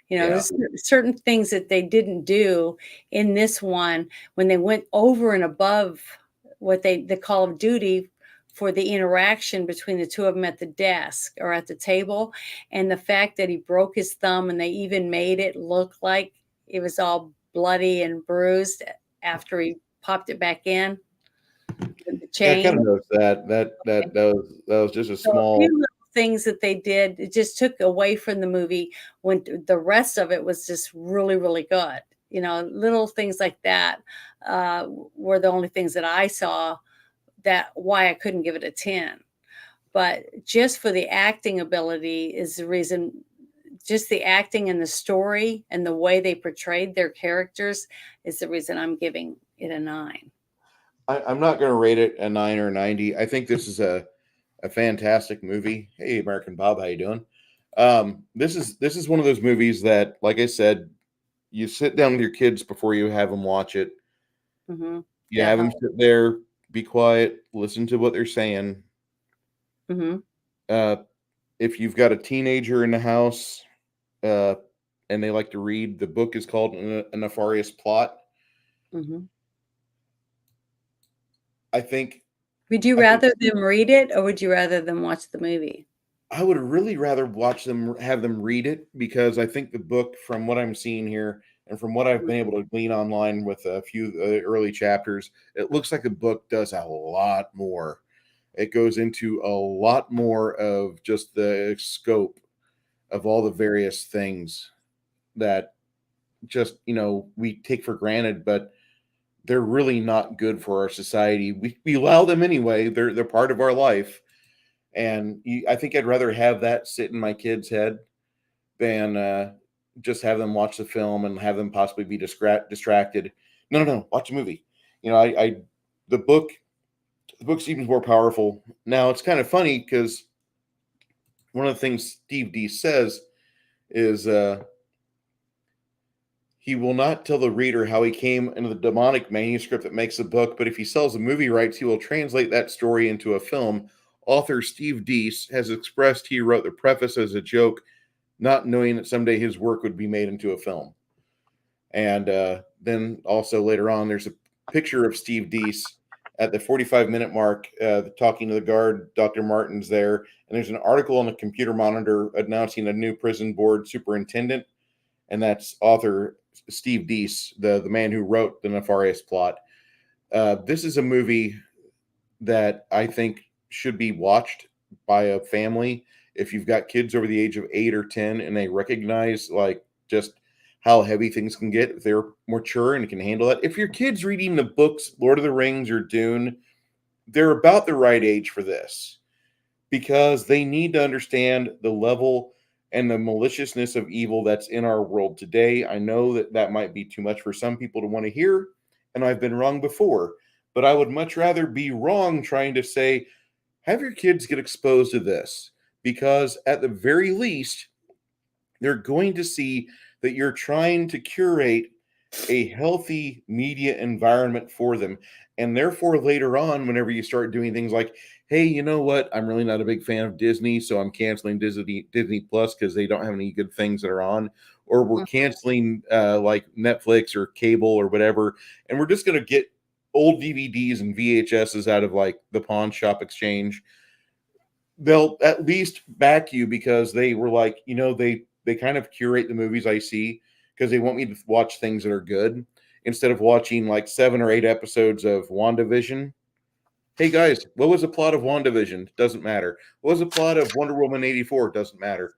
Yeah. There's certain things that they didn't do in this one when they went over and above what the call of duty for the interaction between the two of them at the desk or at the table, and the fact that he broke his thumb and they even made it look like it was all bloody and bruised after he popped it back in with the Yeah, I kind chain. of noticed that. That was just a So a few small. little things that they did, it just took away from the movie when the rest of it was just really, really good. Little things like that were the only things that I saw that why I couldn't give it a 10. But just for the acting ability is the reason, just the acting and the story and the way they portrayed their characters is the reason I'm giving it a 9. I'm not going to rate it a 9 or 90. I think this is a fantastic movie. Hey, American Bob, how you doing? This is one of those movies that, like I said, you sit down with your kids before you have them watch it. Hmm. You have them Definitely. sit there, be quiet, listen to what they're saying. Hmm. Uh, if you've got a teenager in the house, uh, and they like to read, the book is called A Nefarious Plot. Hmm. I think Would you I think rather them read it or would you rather them watch the movie? I would really rather watch them have them read it because I think the book, from what I'm seeing here and from what I've been able to glean online with a few early chapters, it looks like the book does a lot more. It goes into a lot more of just the scope of all the various things that just we take for granted, but they're really not good for our society. We allow them anyway. They're part of our life, and I think I'd rather have that sit in my kid's head than just have them watch the film and have them possibly be distracted. No, no, no. Watch a movie. I the book the book seems more powerful. Now it's kind of funny because one of the things Steve D says is he will not tell the reader how he came into the demonic manuscript that makes the book, but if he sells the movie rights, he will translate that story into a film. Author Steve Deese has expressed he wrote the preface as a joke, not knowing that someday his work would be made into a film. And then also later on, there's a picture of Steve Deese at the 45-minute mark talking to the guard. Dr. Martin's there. And there's an article on the computer monitor announcing a new prison board superintendent. And that's author Steve Deese, the man who wrote The Nefarious Plot. This is a movie that I think should be watched by a family if you've got kids over the age of 8 or 10 and they recognize like just how heavy things can get if they're mature and can handle that. If your kid's reading the books Lord of the Rings or Dune, they're about the right age for this because they need to understand the level and the maliciousness of evil that's in our world today. I know that that might be too much for some people to want to hear, and I've been wrong before, but I would much rather be wrong trying to say, have your kids get exposed to this, because at the very least, they're going to see that you're trying to curate a healthy media environment for them. And therefore, later on, whenever you start doing things like, hey, you know what? I'm really not a big fan of Disney, so I'm canceling Disney Plus because they don't have any good things that are on, or we're Mhm. canceling like Netflix or cable or whatever, and we're just going to get old DVDs and VHSs out of like the pawn shop exchange. They'll at least back you because they were like, they kind of curate the movies I see because they want me to watch things that are good instead of watching like 7 or 8 episodes of WandaVision. Hey guys, what was the plot of WandaVision? Doesn't matter. What was the plot of Wonder Woman 84? Doesn't matter.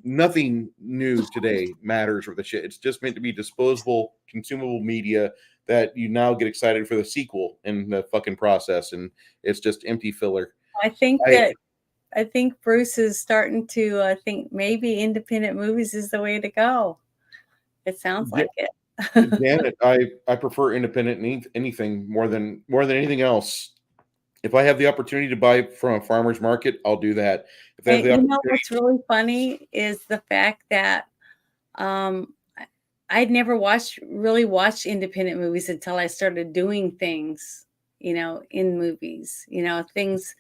Nothing new today matters for the shit. It's just meant to be disposable, consumable media that you now get excited for the sequel in the fucking process, and it's just empty filler. I think I that I think Bruce is starting to think maybe independent movies is the way to go. It sounds Ja- like it. Janet, I prefer independent anything more than anything else. If I have the opportunity to buy from a farmer's market, I'll do that. If I have And the you know opportunity, what's really funny is the fact that I I'd never really watched independent movies until I started doing things, in movies. Things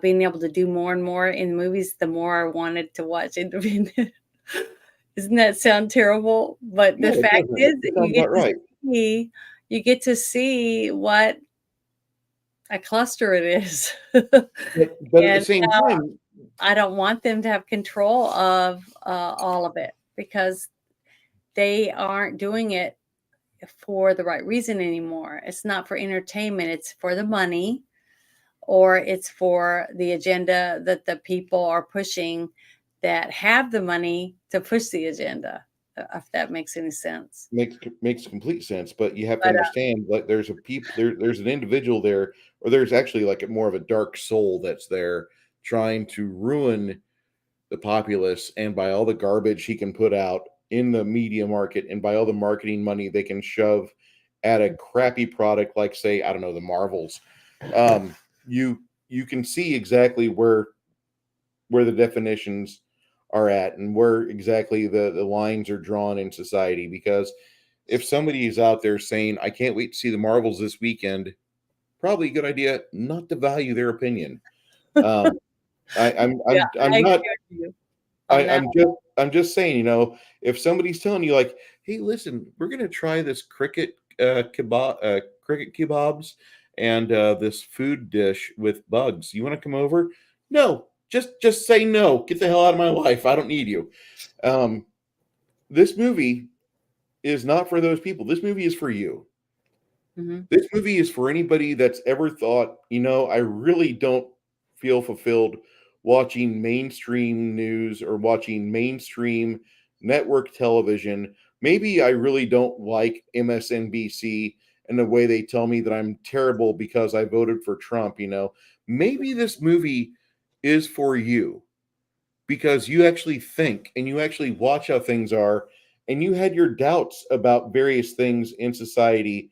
being able to do more and more in movies, the more I wanted to watch independent. Doesn't that sound terrible? But the no, it fact doesn't. is It that sounds about right. see you get to see what a cluster it is. But at the And same time, I don't want them to have control of all of it because they aren't doing it for the right reason anymore. It's not for entertainment, it's for the money or it's for the agenda that the people are pushing that have the money to push the agenda, if that makes any sense. makes complete sense, but you have to But understand, like, there's an individual there, or there's actually like more of a dark soul that's there trying to ruin the populace, and by all the garbage he can put out in the media market, and by all the marketing money they can shove at a crappy product like, say, I don't know, the Marvels. um, you can see exactly where the definitions are at and where exactly the lines are drawn in society, because if somebody is out there saying, I can't wait to see the Marvels this weekend, probably a good idea not to value their opinion. um, I, I'm yeah, I'm I agree not with you on that. I'm just saying, if somebody's telling you like, hey, listen, we're gonna try this cricket kebabs and this food dish with bugs. You want to come over? No, just say no. Get the hell out of my life. I don't need you. Um, this movie is not for those people. This movie is for you. Mhm. This movie is for anybody that's ever thought, I really don't feel fulfilled watching mainstream news or watching mainstream network television. Maybe I really don't like MSNBC and the way they tell me that I'm terrible because I voted for Trump. Maybe this movie is for you because you actually think and you actually watch how things are, and you had your doubts about various things in society,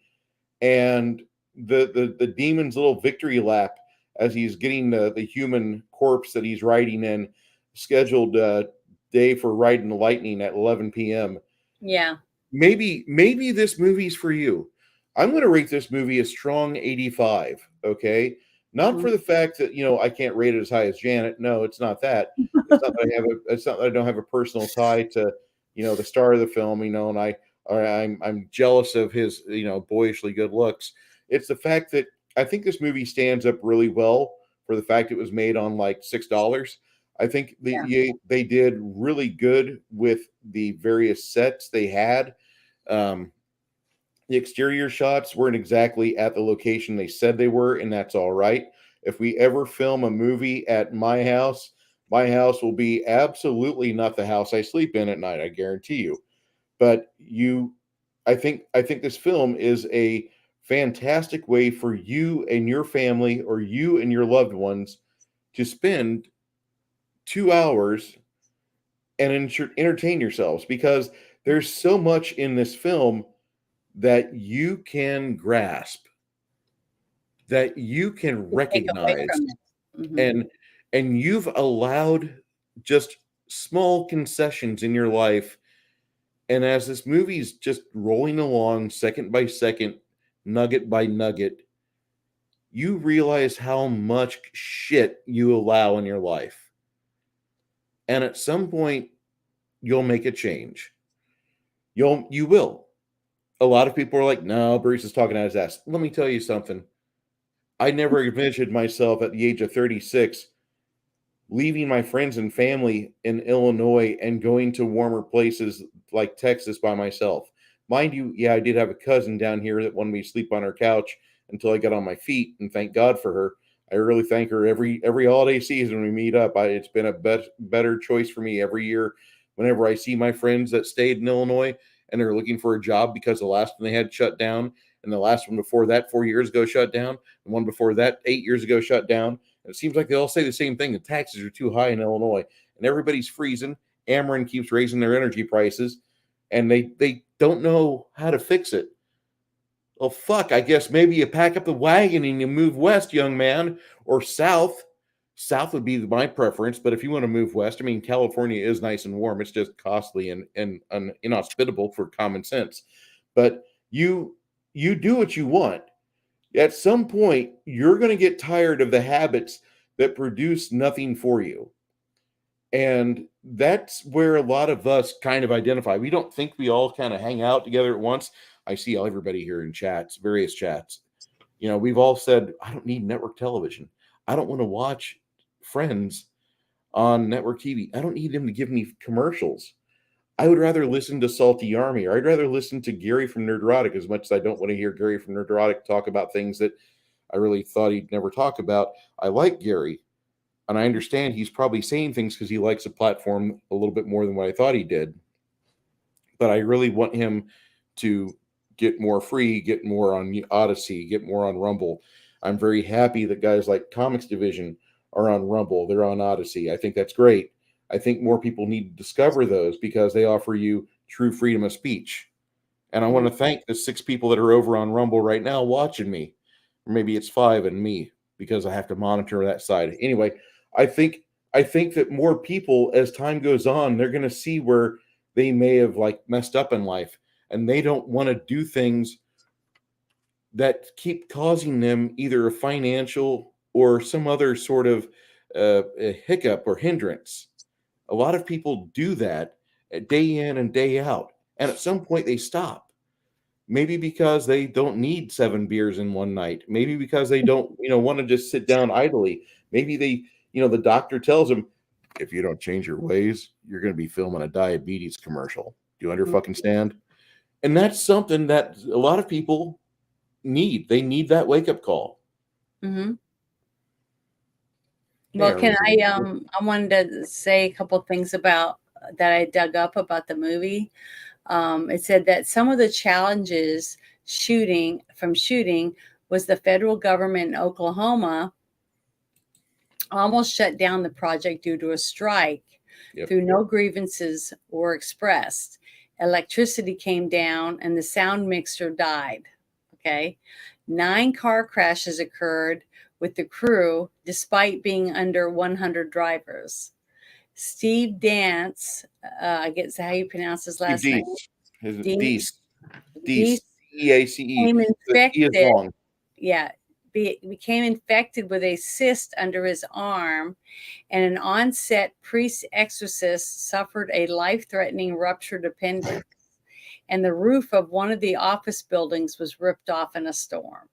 and the demon's little victory lap as he's getting the human corpse that he's riding in scheduled day for riding the lightning at 11 p.m. Yeah. Maybe this movie's for you. I'm going to rate this movie a strong 85. Okay, not Mhm. for the fact that I can't rate it as high as Janet. No, it's not that. It's not that I don't have a personal tie to the star of the film. And I'm jealous of his boyishly good looks. It's the fact that I think this movie stands up really well for the fact it was made on like $6. I think Yeah. they did really good with the various sets they had. Um, the exterior shots weren't exactly at the location they said they were, and that's all right. If we ever film a movie at my house will be absolutely not the house I sleep in at night. I guarantee you. But I think this film is a fantastic way for you and your family, or you and your loved ones, to spend 2 hours and entertain yourselves, because there's so much in this film that you can grasp, that you can To take away recognize, from it. Mhm. and you've allowed just small concessions in your life. And as this movie's just rolling along second by second, nugget by nugget, you realize how much shit you allow in your life. And at some point, you'll make a change. You will. A lot of people are like, no, Bruce is talking out his ass. Let me tell you something. I never envisioned myself at the age of 36 leaving my friends and family in Illinois and going to warmer places like Texas by myself. Mind you, yeah, I did have a cousin down here that wanted me to sleep on her couch until I got on my feet, and thank God for her. I really thank her every holiday season when we meet up. It's been a better choice for me every year. Whenever I see my friends that stayed in Illinois and they're looking for a job because the last one they had shut down, and the last one before that 4 years ago shut down, the one before that 8 years ago shut down, it seems like they all say the same thing. The taxes are too high in Illinois, and everybody's freezing. Ameren keeps raising their energy prices, and they don't know how to fix it. Well, fuck, I guess maybe you pack up the wagon and you move west, young man, or south. South would be my preference, but if you want to move west, I mean, California is nice and warm. It's just costly and inhospitable for common sense. But you do what you want. At some point, you're going to get tired of the habits that produce nothing for you. And that's where a lot of us kind of identify. We don't think we all kind of hang out together at once. I see everybody here in chats, various chats. We've all said, I don't need network television. I don't want to watch Friends on network TV. I don't need them to give me commercials. I would rather listen to Salty Army, or I'd rather listen to Gary from Nerdrotic, as much as I don't want to hear Gary from Nerdrotic talk about things that I really thought he'd never talk about. I like Gary, and I understand he's probably saying things because he likes the platform a little bit more than what I thought he did. But I really want him to get more free, get more on Odyssey, get more on Rumble. I'm very happy that guys like Comics Division are on Rumble. They're on Odyssey. I think that's great. I think more people need to discover those because they offer you true freedom of speech. And I want to thank the 6 people that are over on Rumble right now watching me. Or maybe it's 5 and me, because I have to monitor that side. Anyway, I think that more people, as time goes on, they're going to see where they may have messed up in life, and they don't want to do things that keep causing them either a financial or some other sort of a hiccup or hindrance. A lot of people do that day in and day out, and at some point they stop. Maybe because they don't need 7 beers in one night. Maybe because they don't, want to just sit down idly. Maybe the doctor tells them, if you don't change your ways, you're going to be filming a diabetes commercial. Do you under fucking stand? And that's something that a lot of people need. They need that wake up call. Mm-hmm. Hey, Well, can Arlene. I wanted to say a couple things about that I dug up about the movie. It said that some of the challenges shooting was the federal government in Oklahoma almost shut down the project due to a strike. Yep. Through no grievances were expressed. Electricity came down and the sound mixer died. Okay. 9 car crashes occurred with the crew despite being under 100 drivers. Steve Dance, I guess how you pronounce his Steve last name. Deese. Deace DEACE. became The E is infected. long. Yeah, became infected with a cyst under his arm, and an on-set priest exorcist suffered a life-threatening ruptured appendix, and the roof of one of the office buildings was ripped off in a storm.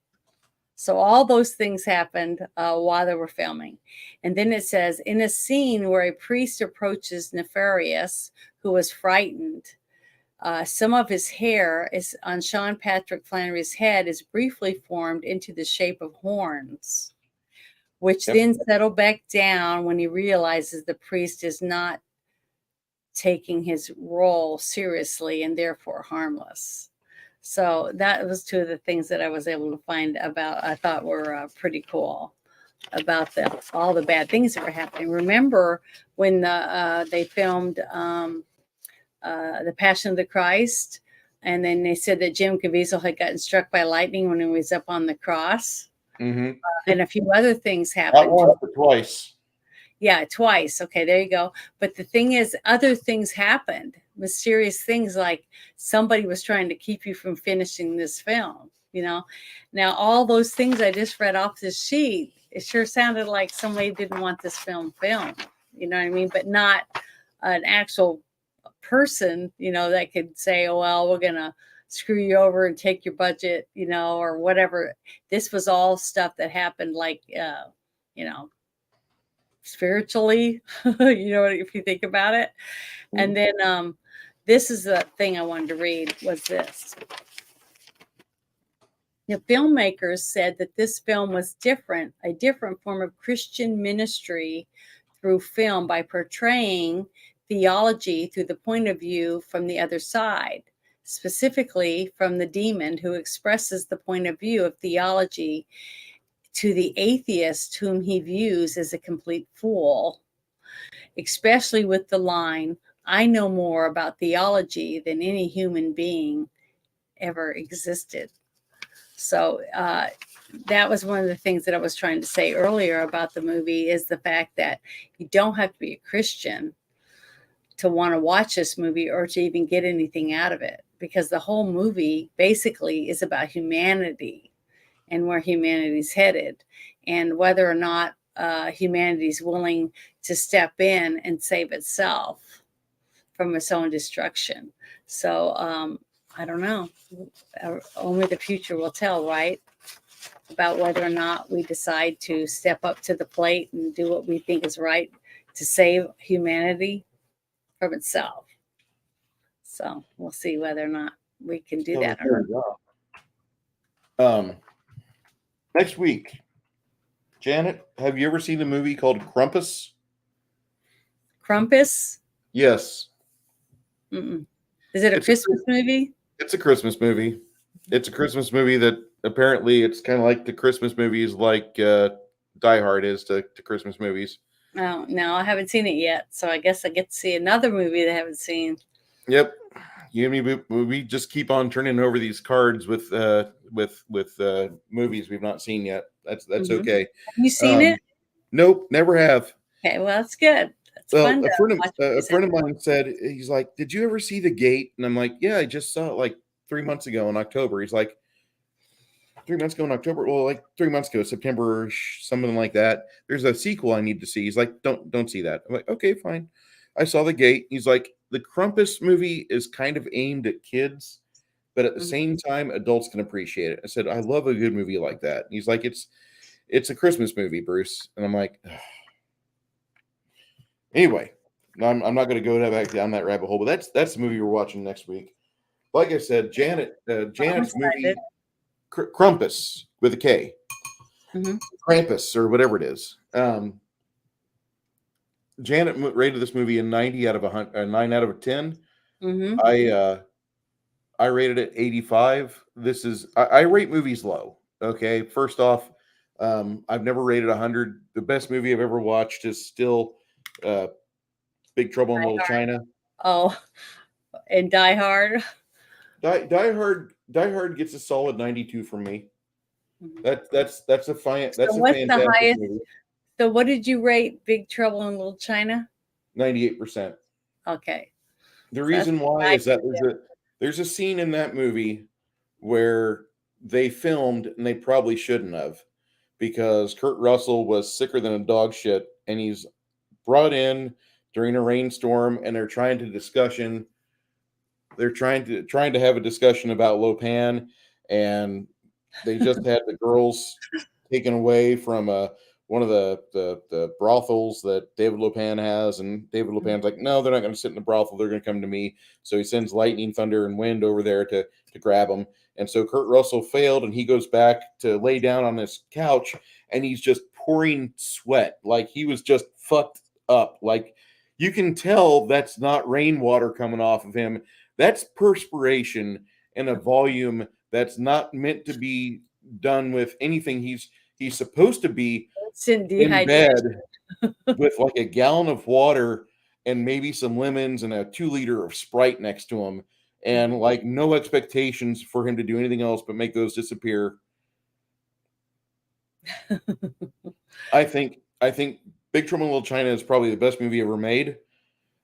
So all those things happened while they were filming. And then it says, in a scene where a priest approaches Nefarious, who was frightened, some of his hair is on Sean Patrick Flannery's head is briefly formed into the shape of horns, which then settle back down when he realizes the priest is not taking his role seriously and therefore harmless. So that was 2 of the things that I was able to find about, I thought were pretty cool. about all the bad things that were happening. Remember when they filmed the Passion of the Christ, and then they said that Jim Caviezel had gotten struck by lightning when he was up on the cross, Mm-hmm. and a few other things Not happened. once, but twice. Yeah, twice. Okay, there you go. But the thing is, other things happened, mysterious things like somebody was trying to keep you from finishing this film. Now all those things I just read off this sheet, it sure sounded like somebody didn't want this film filmed. You know what I mean? But not an actual person, that could say, oh, well, we're going to screw you over and take your budget, or whatever. This was all stuff that happened like, spiritually, if you think about it. And then this is the thing I wanted to read was this. The filmmakers said that this film was a different form of Christian ministry through film by portraying theology through the point of view from the other side, specifically from the demon who expresses the point of view of theology to the atheist whom he views as a complete fool, especially with the line, I know more about theology than any human being ever existed. So that was one of the things that I was trying to say earlier about the movie is the fact that you don't have to be a Christian to want to watch this movie or to even get anything out of it, because the whole movie basically is about humanity and where humanity's headed and whether or not humanity's willing to step in and save itself from its own destruction. So I don't know. Only the future will tell, right? About whether or not we decide to step up to the plate and do what we think is right to save humanity from itself. So we'll see whether or not we can do that or not. Next week, Janet, have you ever seen the movie called Krampus? Krampus? Yes. Mm-mm. Is it a Christmas movie? It's a Christmas movie. It's a Christmas movie that apparently it's kind of like the Christmas movies like Die Hard is to Christmas movies. Oh, no, I haven't seen it yet. So I guess I get to see another movie that I haven't seen. Yep. You and me, we just keep on turning over these cards with movies we've not seen yet. That's okay. Have you seen it? Nope, never have. Okay, well, that's good. That's fun. A friend of mine said, he's like, did you ever see The Gate? And I'm like, yeah, I just saw it like 3 months ago in October. He's like, 3 months ago in October? Well, like 3 months ago, September, something like that. There's a sequel I need to see. He's like, don't see that. I'm like, okay, fine. I saw The Gate. He's like, the Krampus movie is kind of aimed at kids, but at the same time, adults can appreciate it. I said, I love a good movie like that. And he's like, it's a Christmas movie, Bruce. And I'm like, ugh. Anyway, I'm not going to go back down that rabbit hole, but that's the movie we're watching next week. Like I said, Janet's movie, Krampus with a K, Krampus or whatever it is. Janet rated this movie a 90 out of 100, 9 out of 10. I rated it 85. I rate movies low. Okay, first off, I've never rated 100. The best movie I've ever watched is still Big Trouble in Little China. Oh, and Die Hard. Die Hard gets a solid 92 from me. That's a fine. That's so a fantastic the highest movie. So what did you rate Big Trouble in Little China? 98%. Okay. The reason why is that there's a scene in that movie where they filmed and they probably shouldn't have, because Kurt Russell was sicker than a dog shit, and he's brought in during a rainstorm, and they're trying to have a discussion about Lopan, and they just had the girls taken away from one of the brothels that David Lopan has, and David Lopan's like, no, they're not going to sit in the brothel. They're going to come to me. So he sends lightning, thunder, and wind over there to grab them. And so Kurt Russell failed, and he goes back to lay down on this couch, and he's just pouring sweat. Like he was just fucked up. Like you can tell that's not rainwater coming off of him. That's perspiration in a volume that's not meant to be done with anything. He's supposed to be instant in bed dehydration. with like a gallon of water and maybe some lemons and a 2 liter of Sprite next to him, and like no expectations for him to do anything else but make those disappear. I think Big Trouble in Little China is probably the best movie ever made.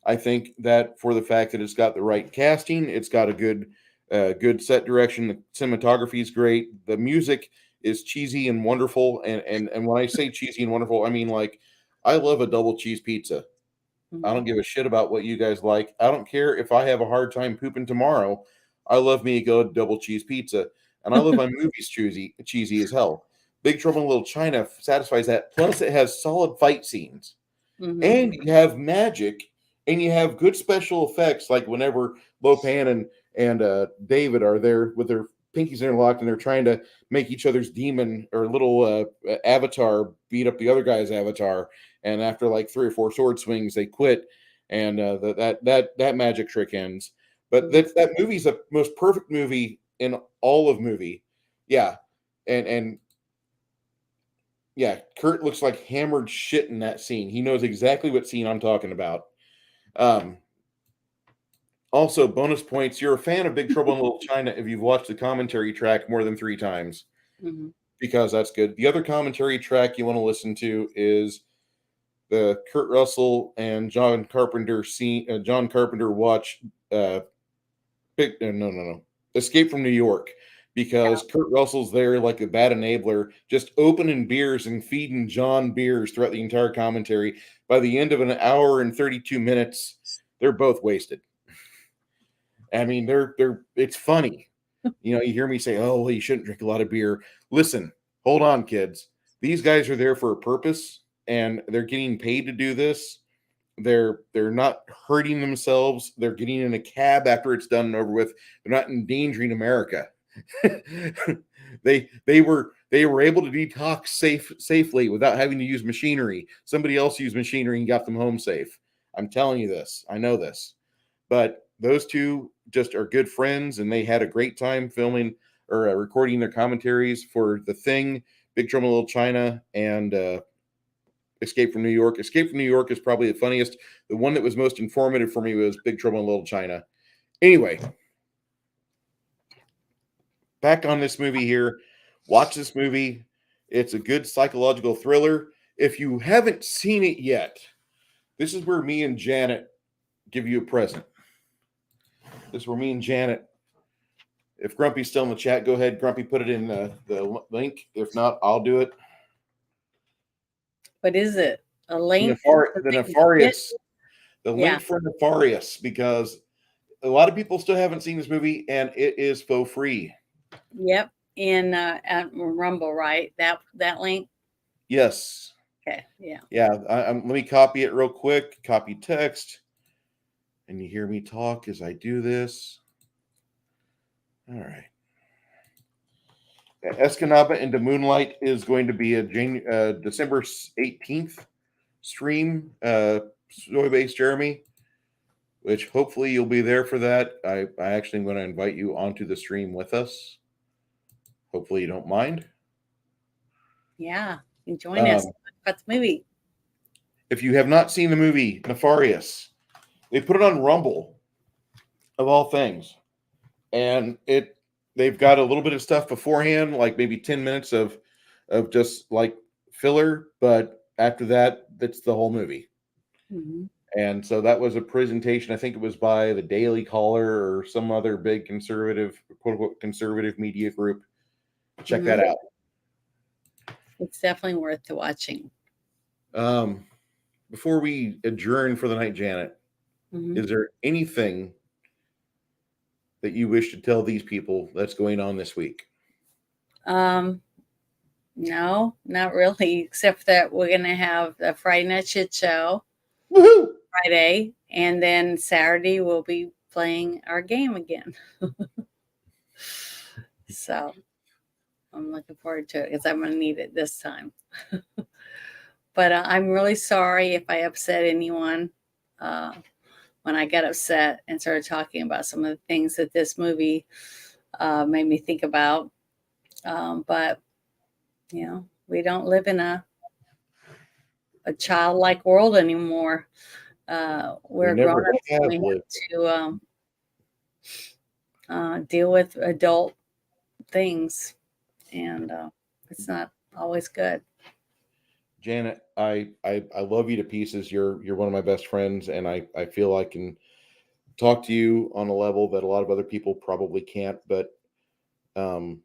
I think that for the fact that it's got the right casting, it's got a good set direction. The cinematography is great. The music is cheesy and wonderful. And when I say cheesy and wonderful, I mean like I love a double cheese pizza. I don't Mhm. give a shit about what you guys like. I don't care if I have a hard time pooping tomorrow. I love me a good double cheese pizza, and I love my movies cheesy as hell. Big Trouble in Little China satisfies that. Plus, it has solid fight scenes, Mhm. and you have magic, and you have good special effects. Like whenever Lopan and David are there with their pinkies interlocked, and they're trying to make each other's demon or little avatar beat up the other guy's avatar, and after like 3 or 4 sword swings, they quit, and that magic trick ends. But Mhm. that movie's the most perfect movie in all of movie. Yeah, and yeah, Kurt looks like hammered shit in that scene. He knows exactly what scene I'm talking about. Um, Also, bonus points. You're a fan of Big Trouble in Little China if you've watched the commentary track more than 3 times, Mhm. because that's good. The other commentary track you want to listen to is the Kurt Russell and John Carpenter scene. John Carpenter watch no, Escape from New York, because Kurt Russell's there like a bad enabler, just opening beers and feeding John beers throughout the entire commentary. By the end of an hour and 32 minutes, they're both wasted. I mean, they're it's funny. You know, you hear me say, "Oh, well, you shouldn't drink a lot of beer." Listen, hold on, kids. These guys are there for a purpose, and they're getting paid to do this. They're not hurting themselves. They're getting in a cab after it's done and over with. They're not endangering America. They were able to detox safely without having to use machinery. Somebody else used machinery and got them home safe. I'm telling you this. I know this. But those two just are good friends, and they had a great time filming or recording their commentaries for The Thing, Big Trouble in Little China, and Escape from New York. Escape from New York is probably the funniest. The one that was most informative for me was Big Trouble in Little China. Anyway, back on this movie here. Watch this movie. It's a good psychological thriller. If you haven't seen it yet, this is where me and Janet give you a present. This is where me and Janet, if Grumpy's still in the chat, go ahead, Grumpy, put it in the link. If not, I'll do it. What is it? A link that The they can get? Nefarious, the Yeah. link for Nefarious, because a lot of people still haven't seen this movie, and it is for free. Yep. In at Rumble, right? That link. Yes. Okay. Yeah. Yeah. Let me copy it real quick. Copy text. And you hear me talk as I do this. All right. Escanaba into Moonlight is going to be a December 18th stream. Soy Base Jeremy, which hopefully you'll be there for that. I actually am going to invite you onto the stream with us. Hopefully you don't mind. Yeah. You can join us. Um, Talk about the movie. if you have not seen the movie Nefarious, they put it on Rumble, of all things, and they've got a little bit of stuff beforehand, like maybe 10 minutes of just like filler, but after that, that's the whole movie. Mhm. And so that was a presentation. I think it was by the Daily Caller or some other big conservative, quote unquote, conservative media group. Check that Mhm. out. It's definitely worth the watching. Um, Before we adjourn for the night, Janet, Mhm. is there anything that you wish to tell these people that's going on this week? Um, no, not really, except that we're gonna have the Friday Night Shit Show Woohoo! Friday, and then Saturday we'll be playing our game again. So I'm looking forward to it because I'm gonna need it this time. But I'm really sorry if I upset anyone uh, when I got upset and started talking about some of the things that this movie made me think about. But we don't live in a a childlike world anymore. We We're never grown-ups and have we lived. have to deal with adult things, and it's not always good. Janet, I love you to pieces. You're one of my best friends, and I feel I can talk to you on a level that a lot of other people probably can't. But um,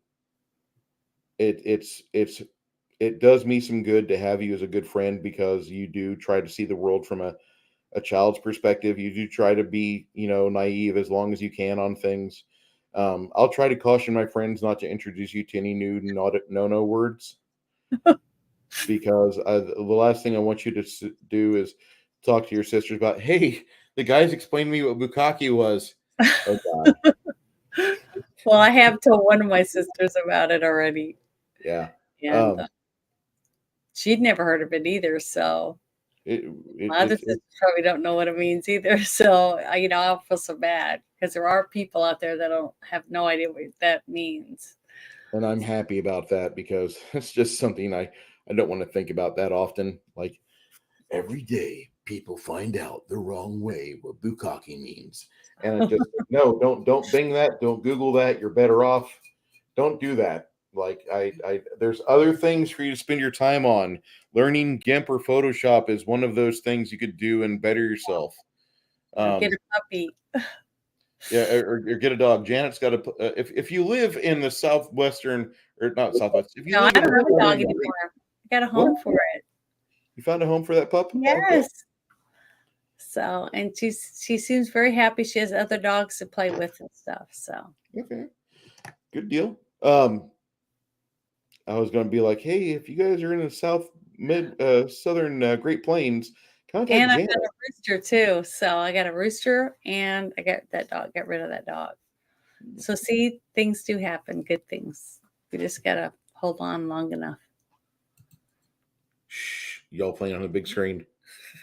it does me some good to have you as a good friend, because you do try to see the world from a child's perspective. You do try to be, naive as long as you can on things. I'll try to caution my friends not to introduce you to any new no words, because the last thing I want you to do is talk to your sisters about, hey, the guys explained to me what bukkake was. Oh God, Well, I have told one of my sisters about it already, yeah. and Um, she'd never heard of it either. So it, my other it's sisters probably don't know what it means either. So I feel so bad because there are people out there that don't have no idea what that means. and I'm happy about that, because it's just something I don't want to think about that often. Like, every day people find out the wrong way what bukkake means, and it just, no, don't bing that, don't Google that. You're better off, don't do that. Like, I there's other things for you to spend your time on. Learning GIMP or Photoshop is one of those things you could do and better yourself. Or get um a puppy. yeah, or get a dog. Janet's got a, if you live in the southwestern, or not southwest, if you No, I live in don't the have a dog southern, anymore. I got a what, home for it. you found a home for that pup? Okay. Yes. So, and she seems very happy. She has other dogs to play with and stuff. So, Okay, good deal. I was going to be like, hey, if you guys are in the southern Great Plains, contact and I got Janet. a rooster too. So I got a rooster and I got that dog. Got rid of that dog. So see, things do happen. Good things. We just gotta hold on long enough. Shh, y'all playing on a big screen.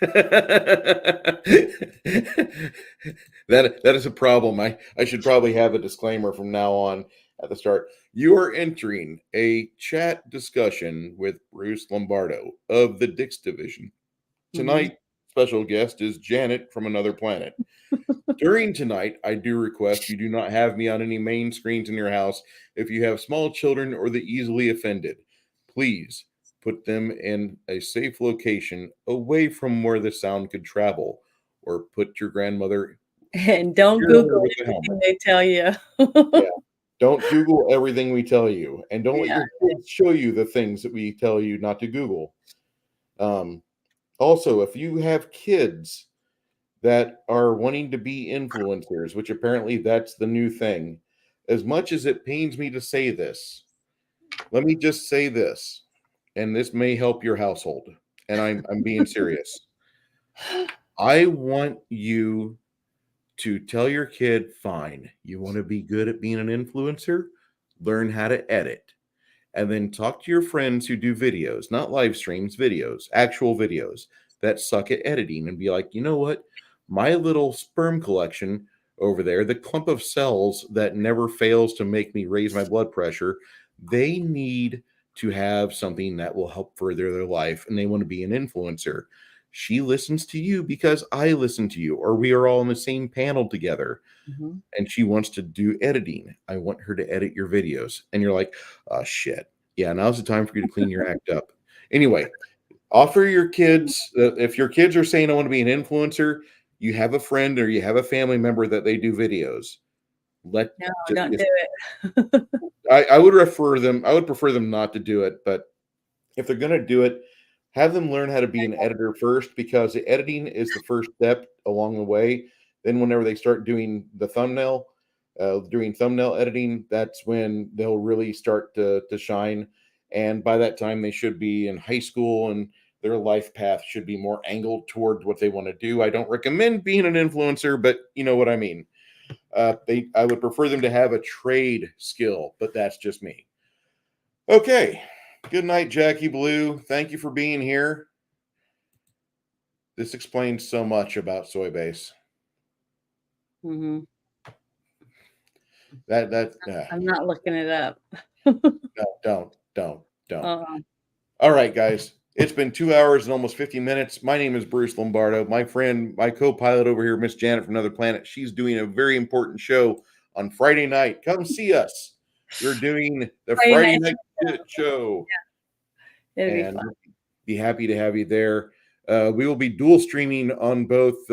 That is a problem. I should probably have a disclaimer from now on at the start. You are entering a chat discussion with Bruce Lombardo of the Dix Division. Mhm. Tonight, special guest is Janet from another planet. During tonight, I do request you do not have me on any main screens in your house. If you have small children or the easily offended, please put them in a safe location away from where the sound could travel, or put your grandmother And don't secure her Google with a helmet. everything they tell you. Yeah. Don't Google everything we tell you, and don't let Yeah. your kids show you the things that we tell you not to Google. Um, Also, if you have kids that are wanting to be influencers, which apparently that's the new thing. As much as it pains me to say this, let me just say this, and this may help your household. And I'm being serious. I want you to tell your kid, fine, you want to be good at being an influencer, learn how to edit. And then talk to your friends who do videos, not live streams, videos, actual videos that suck at editing, and be like, you know what? My little sperm collection over there, the clump of cells that never fails to make me raise my blood pressure, they need to have something that will help further their life, and they want to be an influencer. She listens to you because I listen to you, or we are all in the same panel together, Mhm. and she wants to do editing. I want her to edit your videos. And you're like, oh, shit. Yeah, now's the time for you to clean your act up. Anyway, offer your kids, if your kids are saying, I want to be an influencer, you have a friend or you have a family member that they do videos. Let No, just, don't do just it. I would prefer them not to do it, but if they're going to do it, have them learn how to be an editor first, because the editing is the first step along the way. Then, whenever they start doing thumbnail editing, that's when they'll really start to shine. And by that time, they should be in high school, and their life path should be more angled toward what they want to do. I don't recommend being an influencer, but you know what I mean. I would prefer them to have a trade skill, but that's just me. Okay. Good night, Jackie Blue. Thank you for being here. This explains so much about soy base. Mhm. That I'm not looking it up. no, don't. Uh, All right, guys. It's been 2 hours and almost 50 minutes. My name is Bruce Lombardo. My friend, my co-pilot over here, Miss Janet from Another Planet, she's doing a very important show on Friday night. Come see us. We're doing the Friday Friday night. Night Shit Show, It'll be and fun. be happy to have you there. We will be dual streaming on both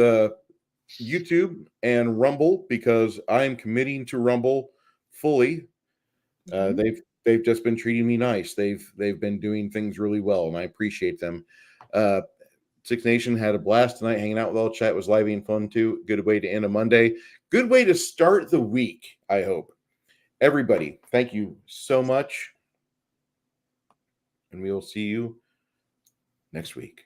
YouTube and Rumble because I am committing to Rumble fully. Mhm. They've just been treating me nice. They've been doing things really well, and I appreciate them. Six Nation had a blast tonight hanging out with all chat. It was lively and fun too. Good way to end a Monday. Good way to start the week, I hope. Everybody, thank you so much. And we will see you next week.